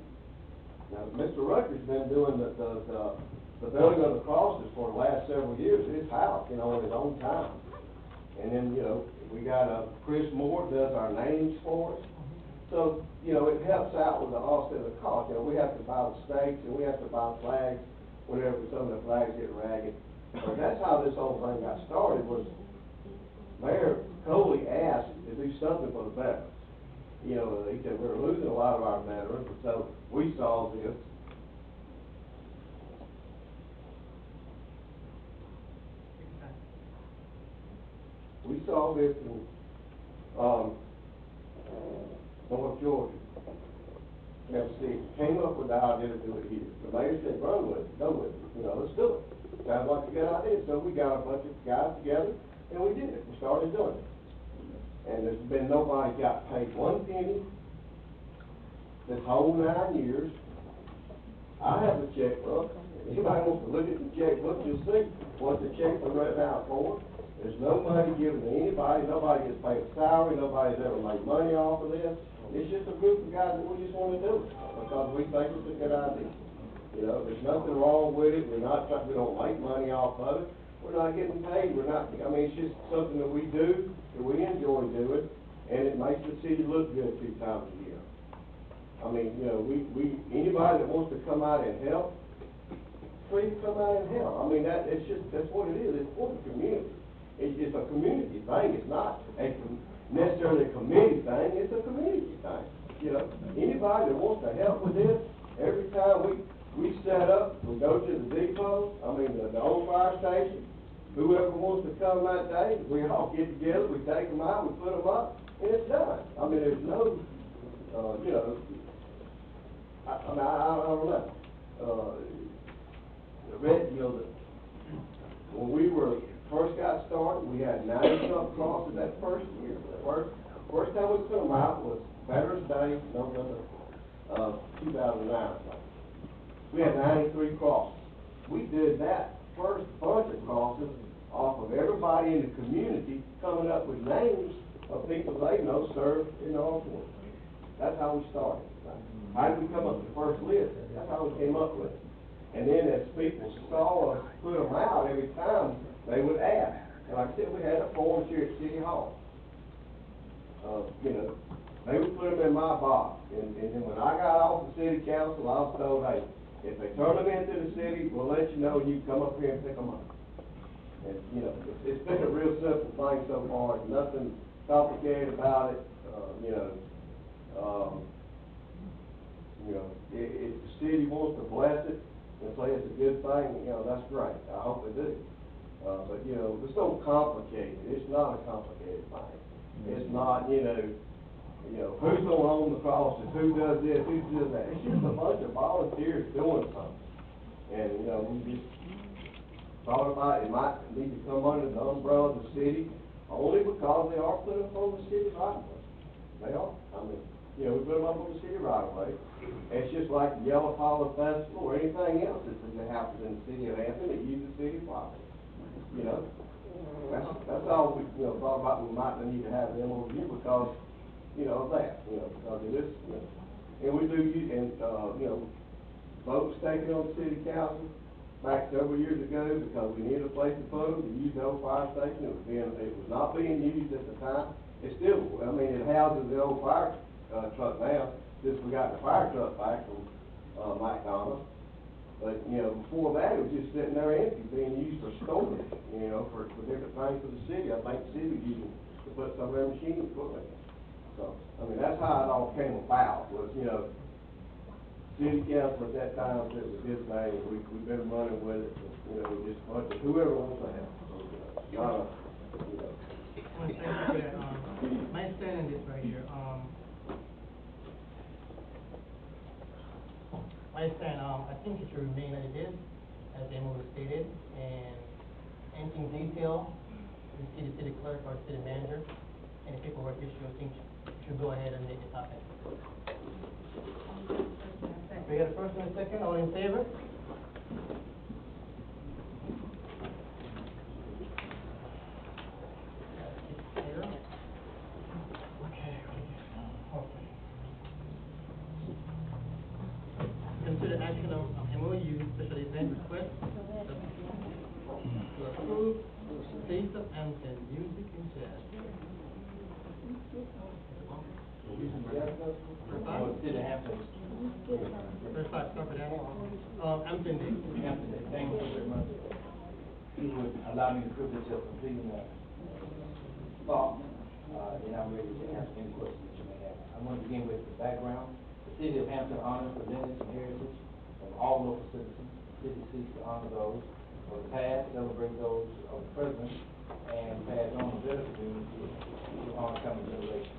K: Now, Mr. Rutgers been doing the building of the crosses for the last several years at his house, you know, in his own time. And then, you know, we got, Chris Moore does our names for us. So, you know, it helps out with the offset of the cost. You know, we have to buy the stakes, and we have to buy flags whenever some of the flags get ragged. But that's how this whole thing got started, was Mayor Coley asked to do something for the veterans. You know, he said, we're losing a lot of our veterans, and so we saw this. We saw this in, North Georgia. MC came up with the idea to do it here. The mayor said, run with it, go with it, you know, let's do it. Sounds like a good idea, so we got a bunch of guys together, and we did it, we started doing it. And there's been nobody got paid one penny this whole 9 years. I have the checkbook. If anybody wants to look at the checkbook, you'll see what the checks are written out for. There's no money given to anybody, nobody gets paid a salary, nobody's ever made money off of this. It's just a group of guys that we just want to do it, because we think it's a good idea. You know, there's nothing wrong with it, we don't make money off of it. We're not getting paid, I mean, it's just something that we do, that we enjoy doing, and it makes the city look good 2 times a year. I mean, you know, anybody that wants to come out and help, free to come out and help. I mean, that's what it is, it's for the community. It's a community thing, it's not necessarily a committee thing, it's a community thing. You know, anybody that wants to help with this, every time we set up, we go to the depot, the old fire station, whoever wants to come that day, we all get together, we take them out, we put them up, and it's done. I mean, there's no, you know, I don't know. The Red Deal, when we first got started, we had 90-something crosses that first year. First time we put them out was Veterans Day, November 2009. We had 93 crosses. We did that first bunch of crosses off of everybody in the community coming up with names of people they know served in the armed forces. That's how we started. How did we come up with the first list? That's how we came up with it. And then as people saw us put them out every time, they would ask. And like I said, we had a form here at City Hall. You know, they would put them in my box. And then when I got off the city council, I was told, hey, if they turn them into the city, we'll let you know, and you can come up here and pick them up. And, you know, it's been a real simple thing so far. There's nothing complicated about it. If the city wants to bless it and say it's a good thing, you know, that's great. I hope they do. But, you know, it's so complicated. It's not a complicated thing. It's not, you know, who's going to own the crosses, who does this, who does that. It's just a bunch of volunteers doing something. And, you know, we just thought about it might need to come under the umbrella of the city, only because they are put up on the city right away. They are. I mean, you know, we put them up on the city right away. It's just like the Yellow Collar Festival or anything else that happens in the city of Athens that uses city property. You know, that's all we, you know, thought about. We might need to have them over here because, you know, of that, you know, because it is, you know, and we do, and, you know, votes taken on the city council back several years ago because we needed a place to put them, to use the old fire station. It was not being used at the time. It still, I mean, it houses the old fire truck now, since we got the fire truck back from McDonald's. But, you know, before that, it was just sitting there empty, being used for storage, you know, for different things for the city. I think the city was using to put some of their machine equipment in. So, I mean, that's how it all came about, was, you know, city council at that time said it was his name, we've been running with it, you know, we just bunch of whoever wants to have it. So, not a, you know.
D: Well, thank you for that. My understanding is right here, I understand, I think it should remain as it is, as Emma stated, and anything detail, you see the city clerk or city manager, any paperwork issue, I think should go ahead and make it happen. We got a first and a second, all in favor? Consider action of MOU special event request to approve Taste of Hampton Music and Jazz.
M: City of Hampton.
D: First five, start with that. Hampton Day.
M: Hampton Day, thank you very much. You would allow me the privilege of completing that thought, then I'm ready to answer any questions that you may have. I want to begin with the background. The city of Hampton honors the lineage and heritage of all local citizens. The city seeks to honor those of the past, celebrate those of the present, and pass on the better community to oncoming generations.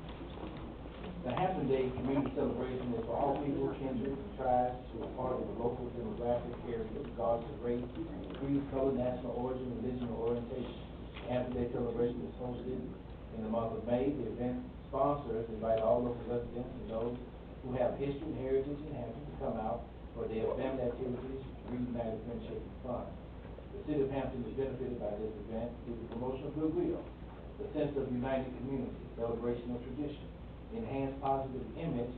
M: The Hampton Day community celebration is for all people, kindred, and tribes who are part of the local demographic area, regardless of race, creed, color, national origin, religion, or orientation. The Hampton Day celebration is hosted in the month of May. The event sponsors invite all local residents and those who have history and heritage in Hampton to come out for their family activities, reunited friendship, and fun. The city of Hampton is benefited by this event through the promotion of goodwill, the sense of united community, celebration of tradition, enhanced positive image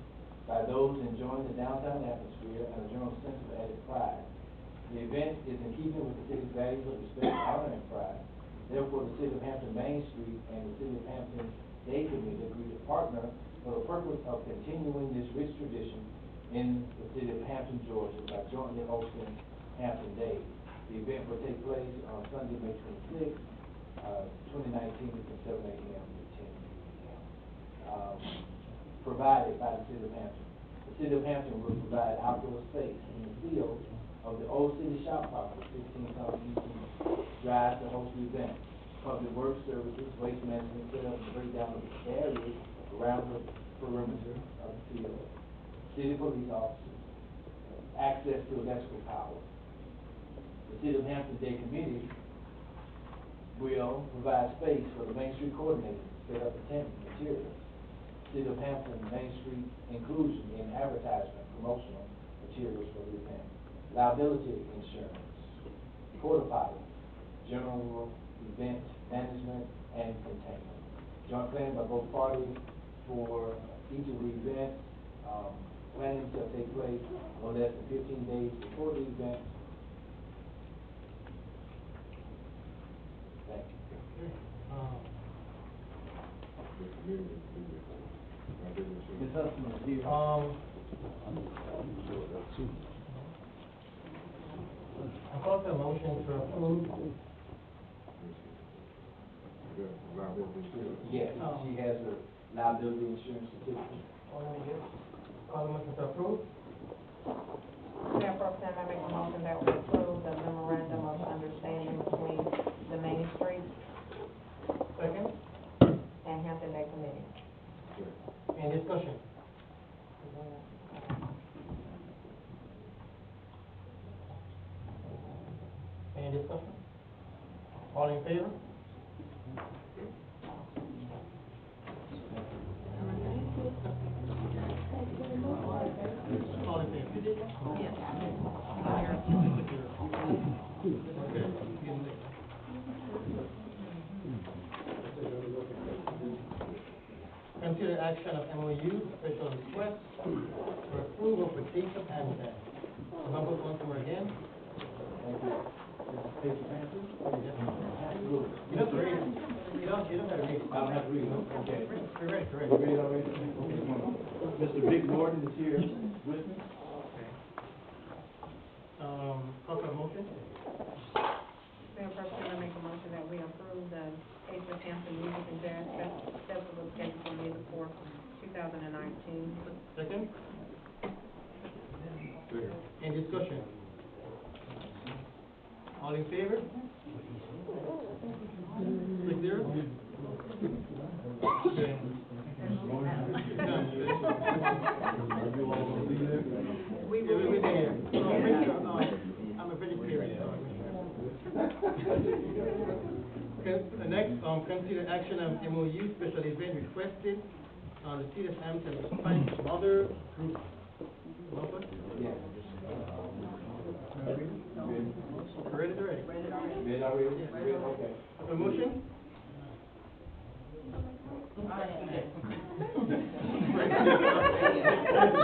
M: by those enjoying the downtown atmosphere, and a general sense of added pride. The event is in keeping with the city's values of respect, honor, and pride. Therefore, the city of Hampton Main Street and the city of Hampton Day Committee agreed to partner for the purpose of continuing this rich tradition in the city of Hampton, Georgia, by jointly hosting Hampton Day. The event will take place on Sunday, May 26, 2019, from 7 a.m. to 10 p.m. Provided by the city of Hampton. The city of Hampton will provide outdoor space in the field of the old city shop property, 16 South Houston Drive, to host the event. Public works services, waste management, set up and break down of the barriers around the perimeter of the field. City police officers, access to electrical power. The City of Hampton Day Committee will provide space for the Main Street coordinator to set up the tent materials. City of Hampton Main Street inclusion in advertisement, promotional materials for the event. Liability insurance, porta potty, general event management, and containment. Joint planning by both parties for each of the events. Planning shall take place no less than 15 days before the event. Thank you. Ms. Hudson is here.
D: I call for a motion to approve.
M: Yes, she has her liability insurance certificate.
D: Call the motion to approve.
G: Mayor Pro Tem, I make a motion that we approve the memorandum of understanding between the Main Street
D: Second.
G: and Hampton Day Committee.
D: Any discussion? Any discussion? All in favor? All in favor?
G: Yes.
D: Consider action of MOU, special request for approval for Taste of Hampton. Number one more again.
M: Thank you. This is Taste of Hampton? Absolutely.
D: You don't have to read it. You don't have to read it.
M: I don't have to read it, okay.
D: You're ready, correct.
M: You ready already? Okay. Mr. Vic Morton is here with me.
D: Call for a motion?
G: Mayor Pro Tem, I make a motion that we approve the Taste of Hampton Music and Jazz Festival scheduled for May the 4th,
D: discussion? All in favor? 6-0? Okay. We will be there. I'm a vegetarian. The next, consider action of MOU special event requested on the City of Hampton Spike Mother Group. Nova?
M: Yeah.
D: Ready?
M: Ready already? Ready, okay.
D: A motion?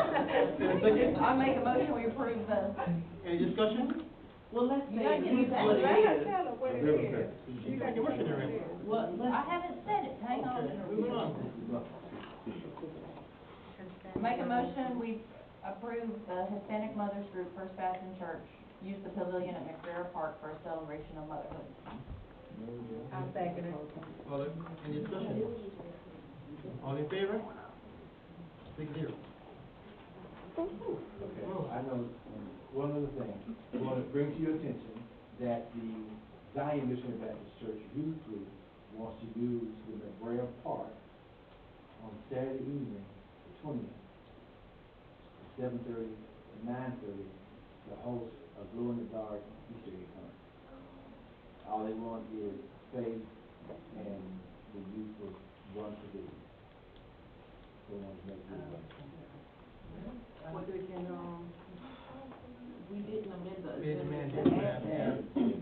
H: I make a motion, we approve the.
D: Any discussion?
U: Well, let's
H: You
U: say
H: gotta
U: it
H: give
U: is
H: me that.
U: what it is.
T: Tell her what it is.
D: You got your motion already.
U: What,
H: I haven't said it, hang on.
D: Moving on.
H: Make a motion, we approve the Hispanic Mothers Group First Baptist Church, use the pavilion at McBrayer Park for a celebration of motherhood.
G: I'll second it.
D: Any discussion? All in favor? 6-0.
M: Okay, I know, one other thing, I want to bring to your attention that the Zion Missionary Baptist Church Youth Group wants to use the McBrayer Park on Saturday evening, the 20th, 7:30 to 9:30, to host a glow-in-the-dark Easter egg hunt. All they want is faith and the youth will run for these. They want to make good.
U: What they can, we didn't amend the
D: We didn't
U: agenda
D: amend
U: to
D: it,
U: add
D: yeah.
U: that.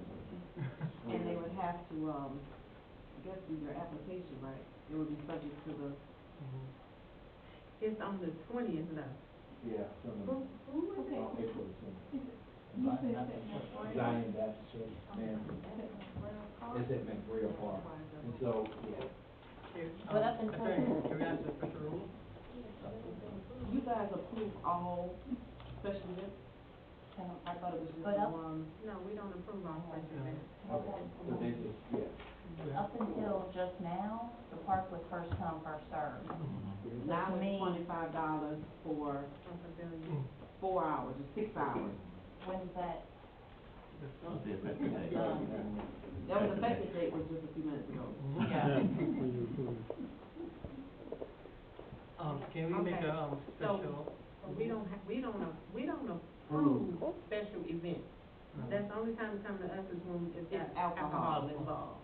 U: And they would have to, I guess do their application, right? It would be subject to the.
G: It's on the 20th now.
M: Yeah, some of them,
G: Okay.
M: April the 20th. Zion Baptist Church, man, it's at McBrayer Park, and so, yeah.
H: But up until-
D: Can we ask a special rule?
U: You guys approve all special events? I thought it was just
H: But up-
U: one.
G: No, we don't approve all special events.
M: Okay, so they just, yeah.
H: Up until just now, the park was first come, first served.
U: Now
H: To me-
U: it's $25 for 4 hours, or 6 hours.
H: When's that?
P: What's the effective date?
U: That was effective date was just a few minutes ago.
H: Yeah.
D: Can we make
G: Okay.
D: a, special?
G: We don't approve special events. That's the only time it comes to us is when it's got
U: It's alcohol.
G: alcohol involved.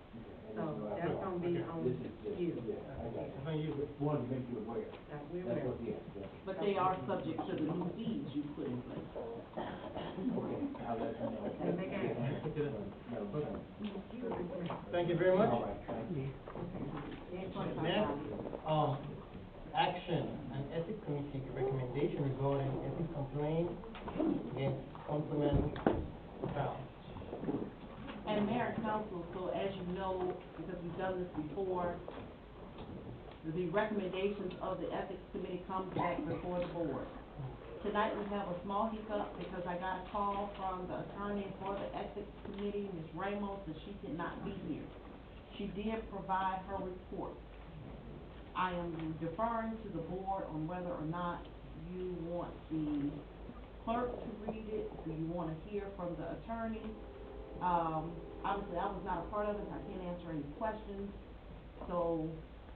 M: And
G: So that's gonna be on
M: This is just,
G: you.
M: yeah, I got
D: It's
M: it.
D: on you.
M: Wanted to make you aware.
G: Like, we're
M: That's
G: aware.
M: what, yeah, yeah.
U: But they are subject to the new fees you put in place.
M: Okay, I'll let you know.
G: And they can.
M: Madam Chairman.
D: Thank you very much.
M: All right, thank you.
D: Next, action and ethics committee recommendation regarding ethics complaint against Councilman Brown.
U: And Mayor and Council, so as you know, because we've done this before, the recommendations of the Ethics Committee comes back before the board. Tonight we have a small hiccup because I got a call from the attorney for the Ethics Committee, Ms. Ramos, and she could not be here. She did provide her report. I am deferring to the board on whether or not you want the clerk to read it, do you want to hear from the attorney? Obviously, I was not a part of it, I can't answer any questions. So,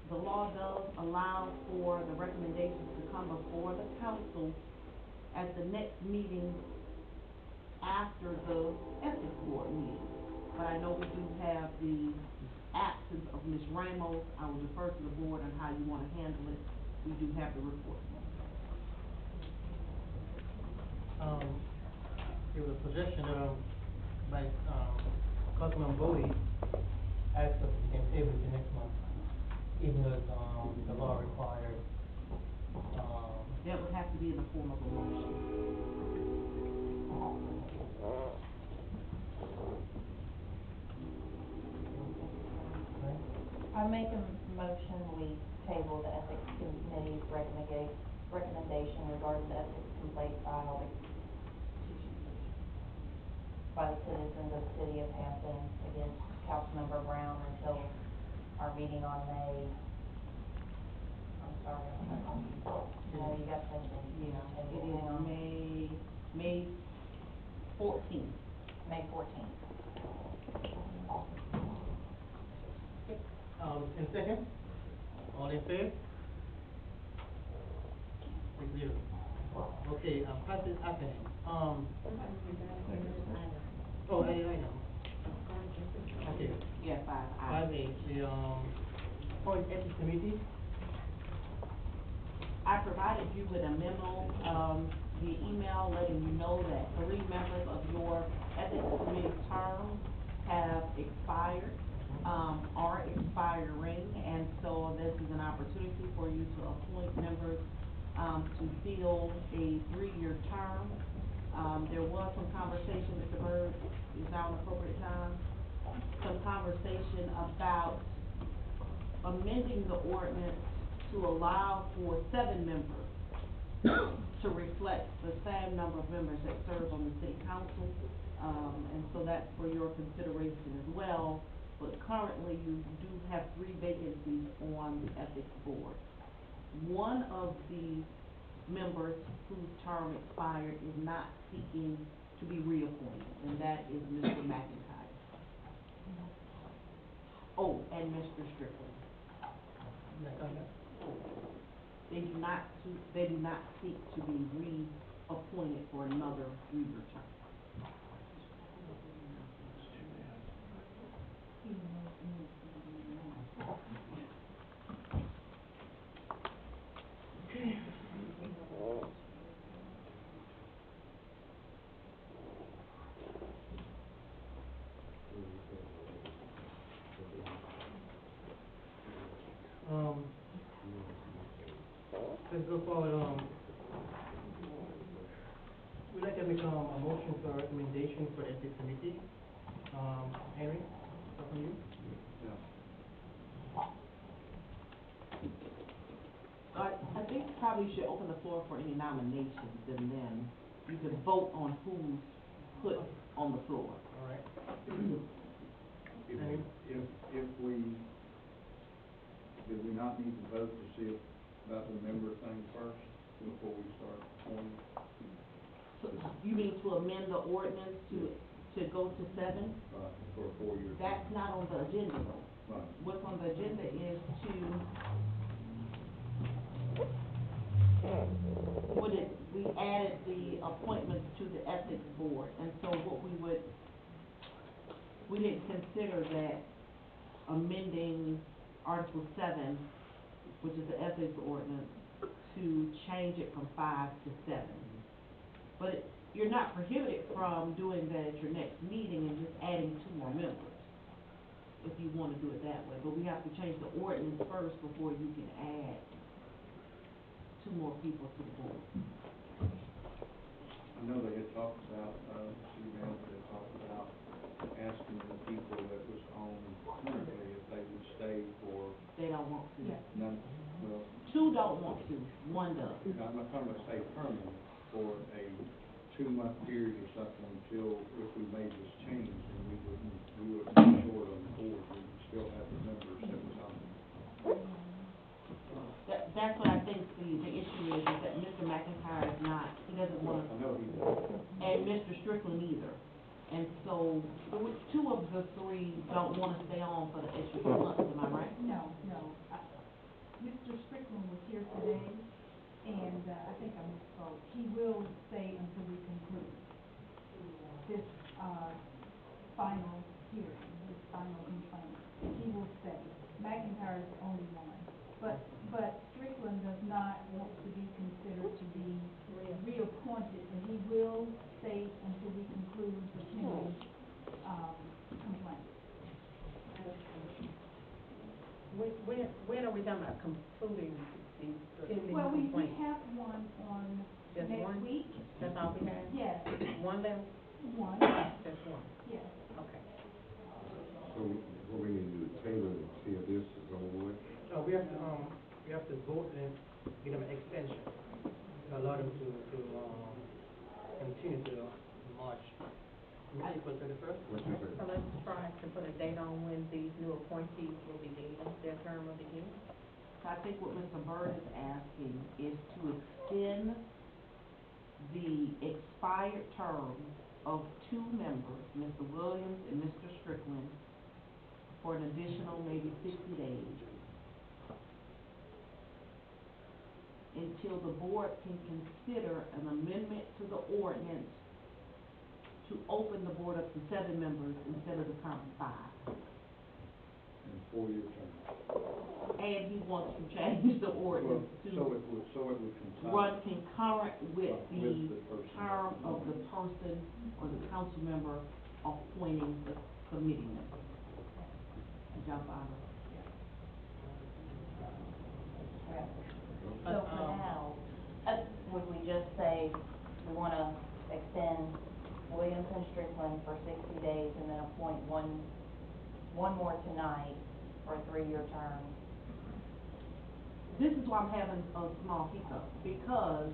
U: the law does allow for the recommendations to come before the council at the next meeting after the ethics board meeting. But I know we do have the absence of Ms. Ramos. I will defer to the board on how you want to handle it. We do have the report.
D: There was a suggestion, by, Councilman Bodie asked us if we can table it the next month, even though, the law required,
U: That would have to be in the form of a motion.
H: I make a motion, we table the ethics committee's recommendation regarding the ethics complaint filed by the citizens of the city of Hampton against Councilmember Brown until our meeting on May. I'm sorry, no, you got something.
U: Yeah, it is May 14th.
H: May 14th.
D: In second? All in favor? 6-0. Okay, President Attorney, oh, I know. Okay.
U: Yeah, 5I.
D: 5A, the, Point Ethics Committee,
U: I provided you with a memo, via email letting you know that 3 members of your ethics committee terms have expired, are expiring, and so this is an opportunity for you to appoint members, to fill a 3-year term. There was some conversation, Mr. Byrd, is now an appropriate time, some conversation about amending the ordinance to allow for 7 members to reflect the same number of members that serve on the city council. And so that's for your consideration as well. But currently you do have 3 vacancies on the ethics board. One of the members whose term expired is not seeking to be reappointed, and that is Mr. McIntyre. Oh, and Mr. Strickland. They do not seek to be reappointed for another 3-year term.
D: Let's go forward, we'd like to make, a motion for recommendation for the ethics committee. Henry, start from you.
U: I think probably you should open the floor for any nominations, and then you can vote on who's put on the floor.
D: All right.
A: If we, do we not need to vote to see about the member thing first before we start appointing?
U: So, you mean to amend the ordinance to go to 7?
A: For a 4-year.
U: That's not on the agenda though.
A: Right.
U: What's on the agenda is we added the appointments to the ethics board, and so we didn't consider that amending Article 7, which is the ethics ordinance, to change it from 5 to 7. But you're not prohibited from doing that at your next meeting and just adding 2 more members, if you want to do it that way. But we have to change the ordinance first before you can add 2 more people to the board.
A: I know they had talked about, city manager had talked about asking the people that was on currently if they would stay for.
U: They don't want to.
A: None, well.
U: 2 don't want to, 1 does.
A: I'm not talking about stay permanent for a 2-month period or something until, if we made this change, and we wouldn't be short on the board, we would still have the members that was on.
U: That's what I think the issue is that Mr. McIntyre is not, he doesn't want to.
A: I know he does.
U: And Mr. Strickland either. And so, 2 of the 3 don't want to stay on for the extra 2 months, am I right?
T: No. Mr. Strickland was here today, and, I think I misspoke. He will stay until we conclude this, final hearing, this final complaint. He will stay. McIntyre is the only one. But Strickland does not want to be considered to be reappointed, and he will stay until we conclude the pending, complaint.
G: When are we talking about concluding the pending
T: Well, we
G: complaint?
T: have one on
G: Just
T: next
G: one?
T: week.
G: That's all we have?
T: Yes,
G: 1 left?
T: one,
G: Just 1,
T: yes.
G: okay.
F: So what we need to do is table it until this is over with?
D: No, we have to vote and give them an extension, to allow them to continue to March. April 31st?
G: So let's try to put a date on when these new appointees will begin, their term will begin.
U: So I think what Mr. Byrd is asking is to extend the expired term of 2 members, Mr. Williams and Mr. Strickland, for an additional maybe 60 days, until the board can consider an amendment to the ordinance to open the board up to 7 members instead of the current 5.
A: And 4-year term.
U: And he wants to change the ordinance to
A: So it would concur.
U: run concurrent with
A: With
U: the
A: the person.
U: term of the person or the council member appointing the committee member. Did y'all follow?
H: So for now, would we just say we wanna extend Williams and Strickland for 60 days and then appoint one more tonight for a 3-year term?
U: This is why I'm having a small hiccup, because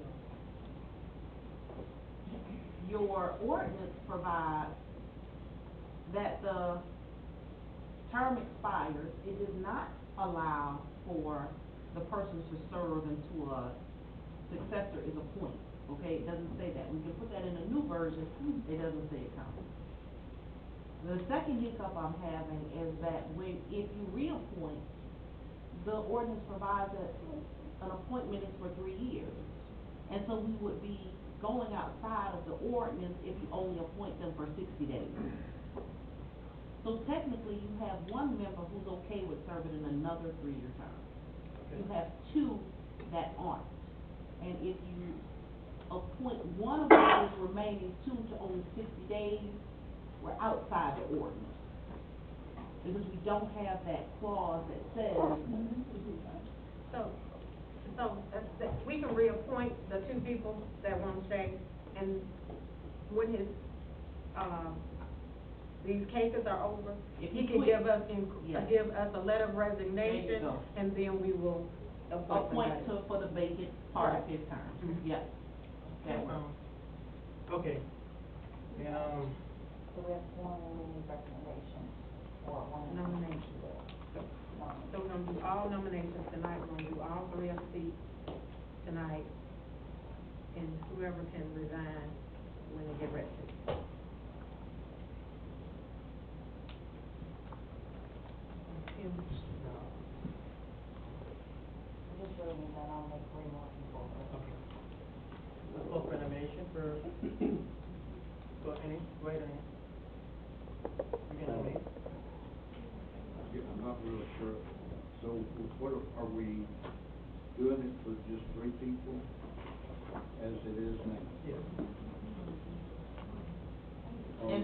U: your ordinance provides that the term expires. It does not allow for the person to serve until a successor is appointed, okay? It doesn't say that. We can put that in a new version, it doesn't say it counts. The second hiccup I'm having is that if you reappoint, the ordinance provides that an appointment is for 3 years. And so we would be going outside of the ordinance if you only appoint them for 60 days. So technically, you have 1 member who's okay with serving in another 3-year term. You have 2 that aren't. And if you appoint one of those remaining 2 to only 60 days, we're outside the ordinance. Because we don't have that clause that says.
G: We can reappoint the 2 people that won't stay, and when his, these cases are over,
U: If
G: he
U: he
G: can
U: quit.
G: give us,
U: Yes.
G: give us a letter of resignation,
U: go.
G: and then we will appoint somebody.
U: for the vacant part of his term.
G: Mhm.
U: Yep. That works.
D: Okay.
H: So we have one recommendation or one
G: Nomination. So we're gonna do all nominations tonight, we're gonna do all 3 of the seats tonight, and whoever can resign when they get ready.
H: We just really need that on, make 3 more people.
D: Okay. Let's go for nomination for, any, wait a minute. You can nominate.
A: Yeah, I'm not really sure. So what are we doing it for just 3 people as it is now?
D: Yes.
U: And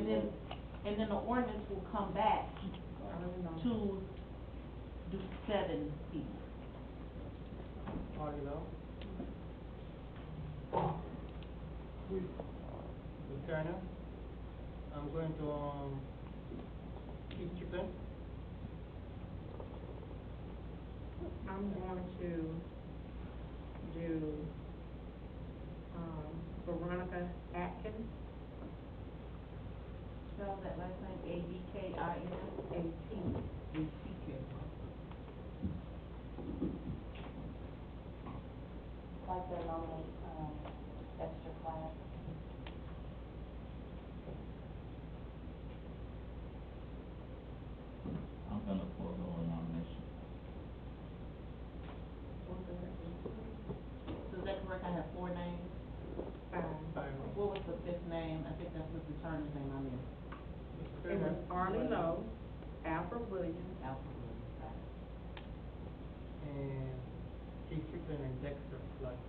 U: then the ordinance will come back to do 7 people.
D: All you know? Ms. Turner, I'm going to, Keith Strickland.
G: I'm going to do, Veronica Atkins.
U: Spell that last name, Abkin? A-T-K.
H: I'd like to nominate, Dexter Class.
P: I'm gonna forego a nomination.
U: So is that correct? I have 4 names?
G: 5.
U: What was the 5th name? I think that's Mr. Turner's name I missed.
G: It was Arlie Lowe, Alfred Williams.
U: Alfred Williams, got it.
D: And Keith Strickland and Dexter Flood.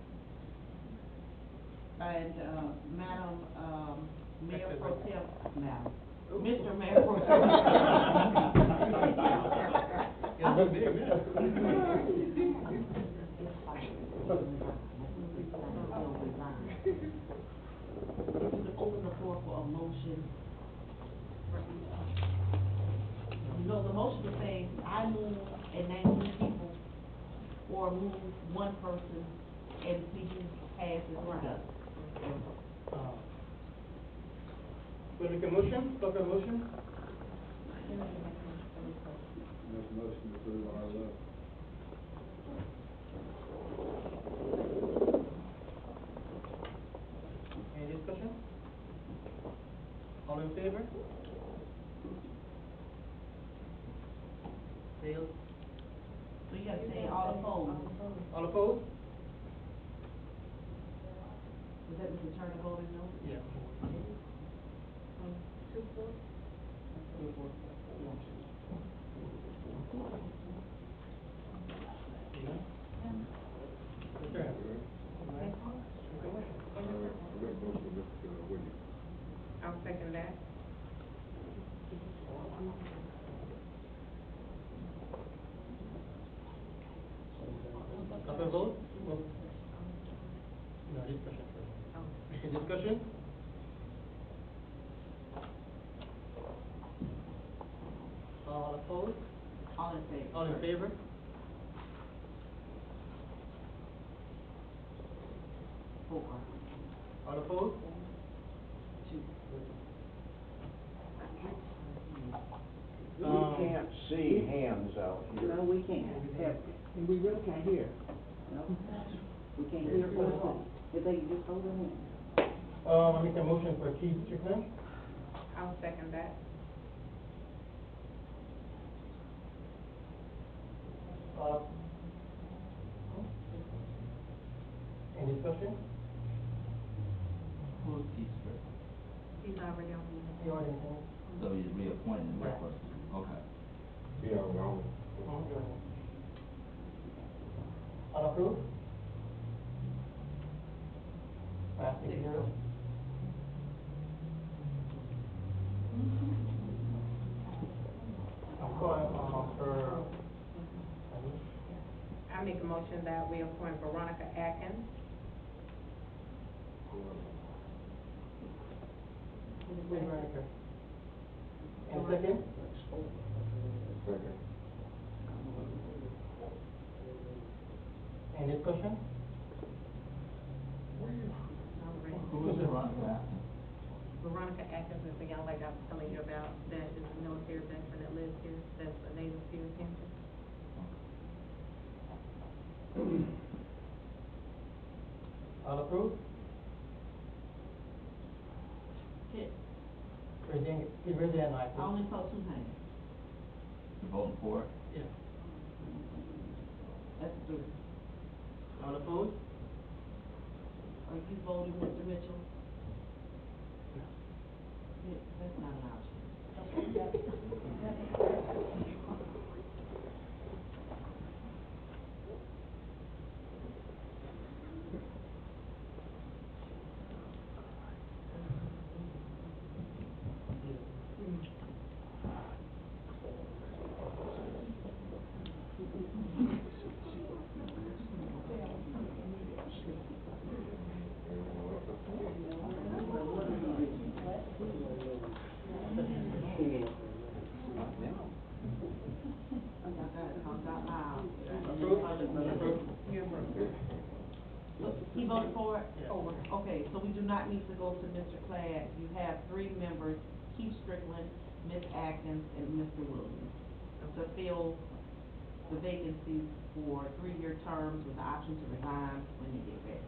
U: And, Madam, Mayor
D: Dexter
U: Pro
D: Flood.
U: Tem, Madam, Mr. Mayor Pro Tem.
D: Yeah, good day, man.
U: You can open the floor for a motion. No, the motion is saying, I move and name 2 people, or move 1 person and see who passes or doesn't.
D: Will make a motion, call for a motion?
A: Make a motion to approve our love.
D: Any discussion? All in favor? Failed.
U: So you gotta say all opposed.
D: All opposed?
U: Was that Mr. Turner voting no?
D: Yeah.
U: Two, four?
G: I'll second that.
D: Other vote? No, discussion first. Any discussion? All opposed?
U: All in favor?
D: All in favor?
U: Four.
D: All opposed?
U: Two.
A: We can't see hands out here.
I: No, we can't. And we really can't hear. No, we can't hear for them. If they just hold their hand.
D: I make a motion for Keith Strickland.
G: I'll second that.
D: Any discussion?
P: Who's Keith Strickland?
G: He's already on the.
D: You already know.
P: So he's reappointing that person? Okay.
F: Yeah, well,
D: All approved? Last 6 0. I'm calling, for,
G: I make a motion that we appoint Veronica Atkins.
D: Please, Veronica. And second?
F: second.
D: Any discussion?
P: Who is Veronica?
G: Veronica Atkins is the young lady I was telling you about, that is a military veteran that lives here, that's a native to Hampton.
D: All approved?
U: Hit.
D: Raise your hand,
U: I only saw two hands.
P: You're voting for it?
D: Yeah.
U: That's three.
D: All opposed?
U: Are you voting, Mr. Mitchell? Yeah, that's not an option. He voted for it? Okay, so we do not need to go to Mr. Clegg. You have three members, Keith Strickland, Ms. Atkins, and Mr. Williams, to fill the vacancies for 3-year terms with the option to resign when they get back.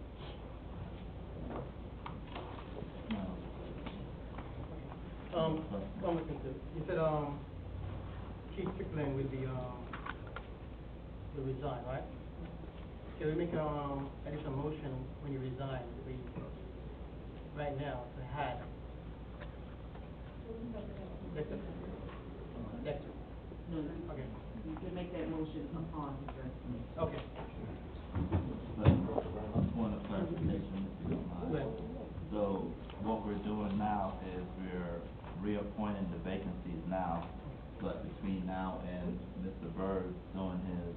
D: You said, Keith Strickland will be, will resign, right? Can we make, additional motion when you resign, right now, to have? Dexter.
U: No,
D: Okay.
U: you can make that motion upon his resignation.
D: Okay.
P: Point of clarification, if you don't mind.
D: Go ahead.
P: So what we're doing now is we're reappointing the vacancies now, but between now and Mr. Byrd doing his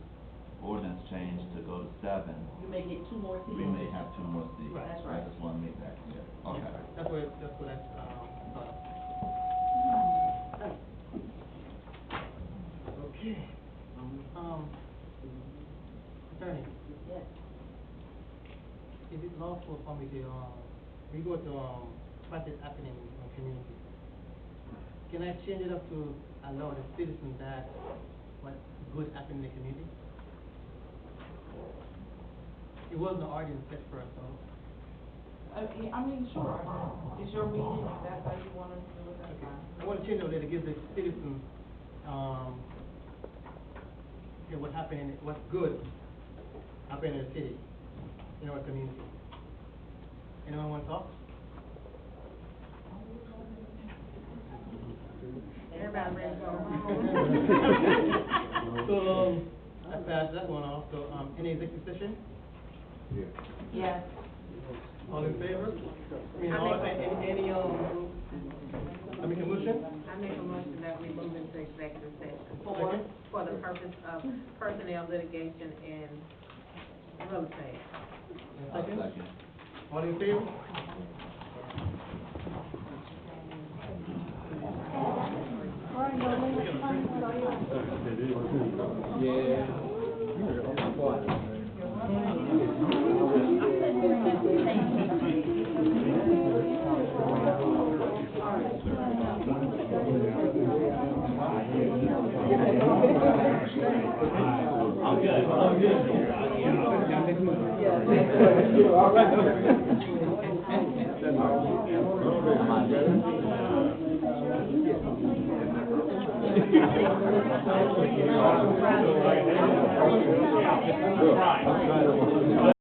P: ordinance change to go to 7,
U: You may get 2 more seats.
P: we may have 2 more seats.
U: Right. That's right.
P: I just wanna make that clear. Okay.
D: That's what, thought of. Okay. Attorney.
U: Yes.
D: Is it lawful for me to, we go to, what is happening in the community? Can I change it up to allow the citizens that what good happened in the community? It wasn't already set for us, so
U: I mean, sure, it's your meeting, if that's how you wanna do it, that's fine.
D: I want to change it a little, give the citizen, okay, what happened, what's good happened in the city, in our community. Anyone want to talk?
G: Everybody ready to go home?
D: So, I passed that one off, so, any executive session?
U: Yes.
D: All in favor? I mean, all, I make a motion?
G: I make a motion that we move into executive session
D: Second.
G: for the purpose of personnel litigation and real estate.
D: Second? All in favor?
F: Right.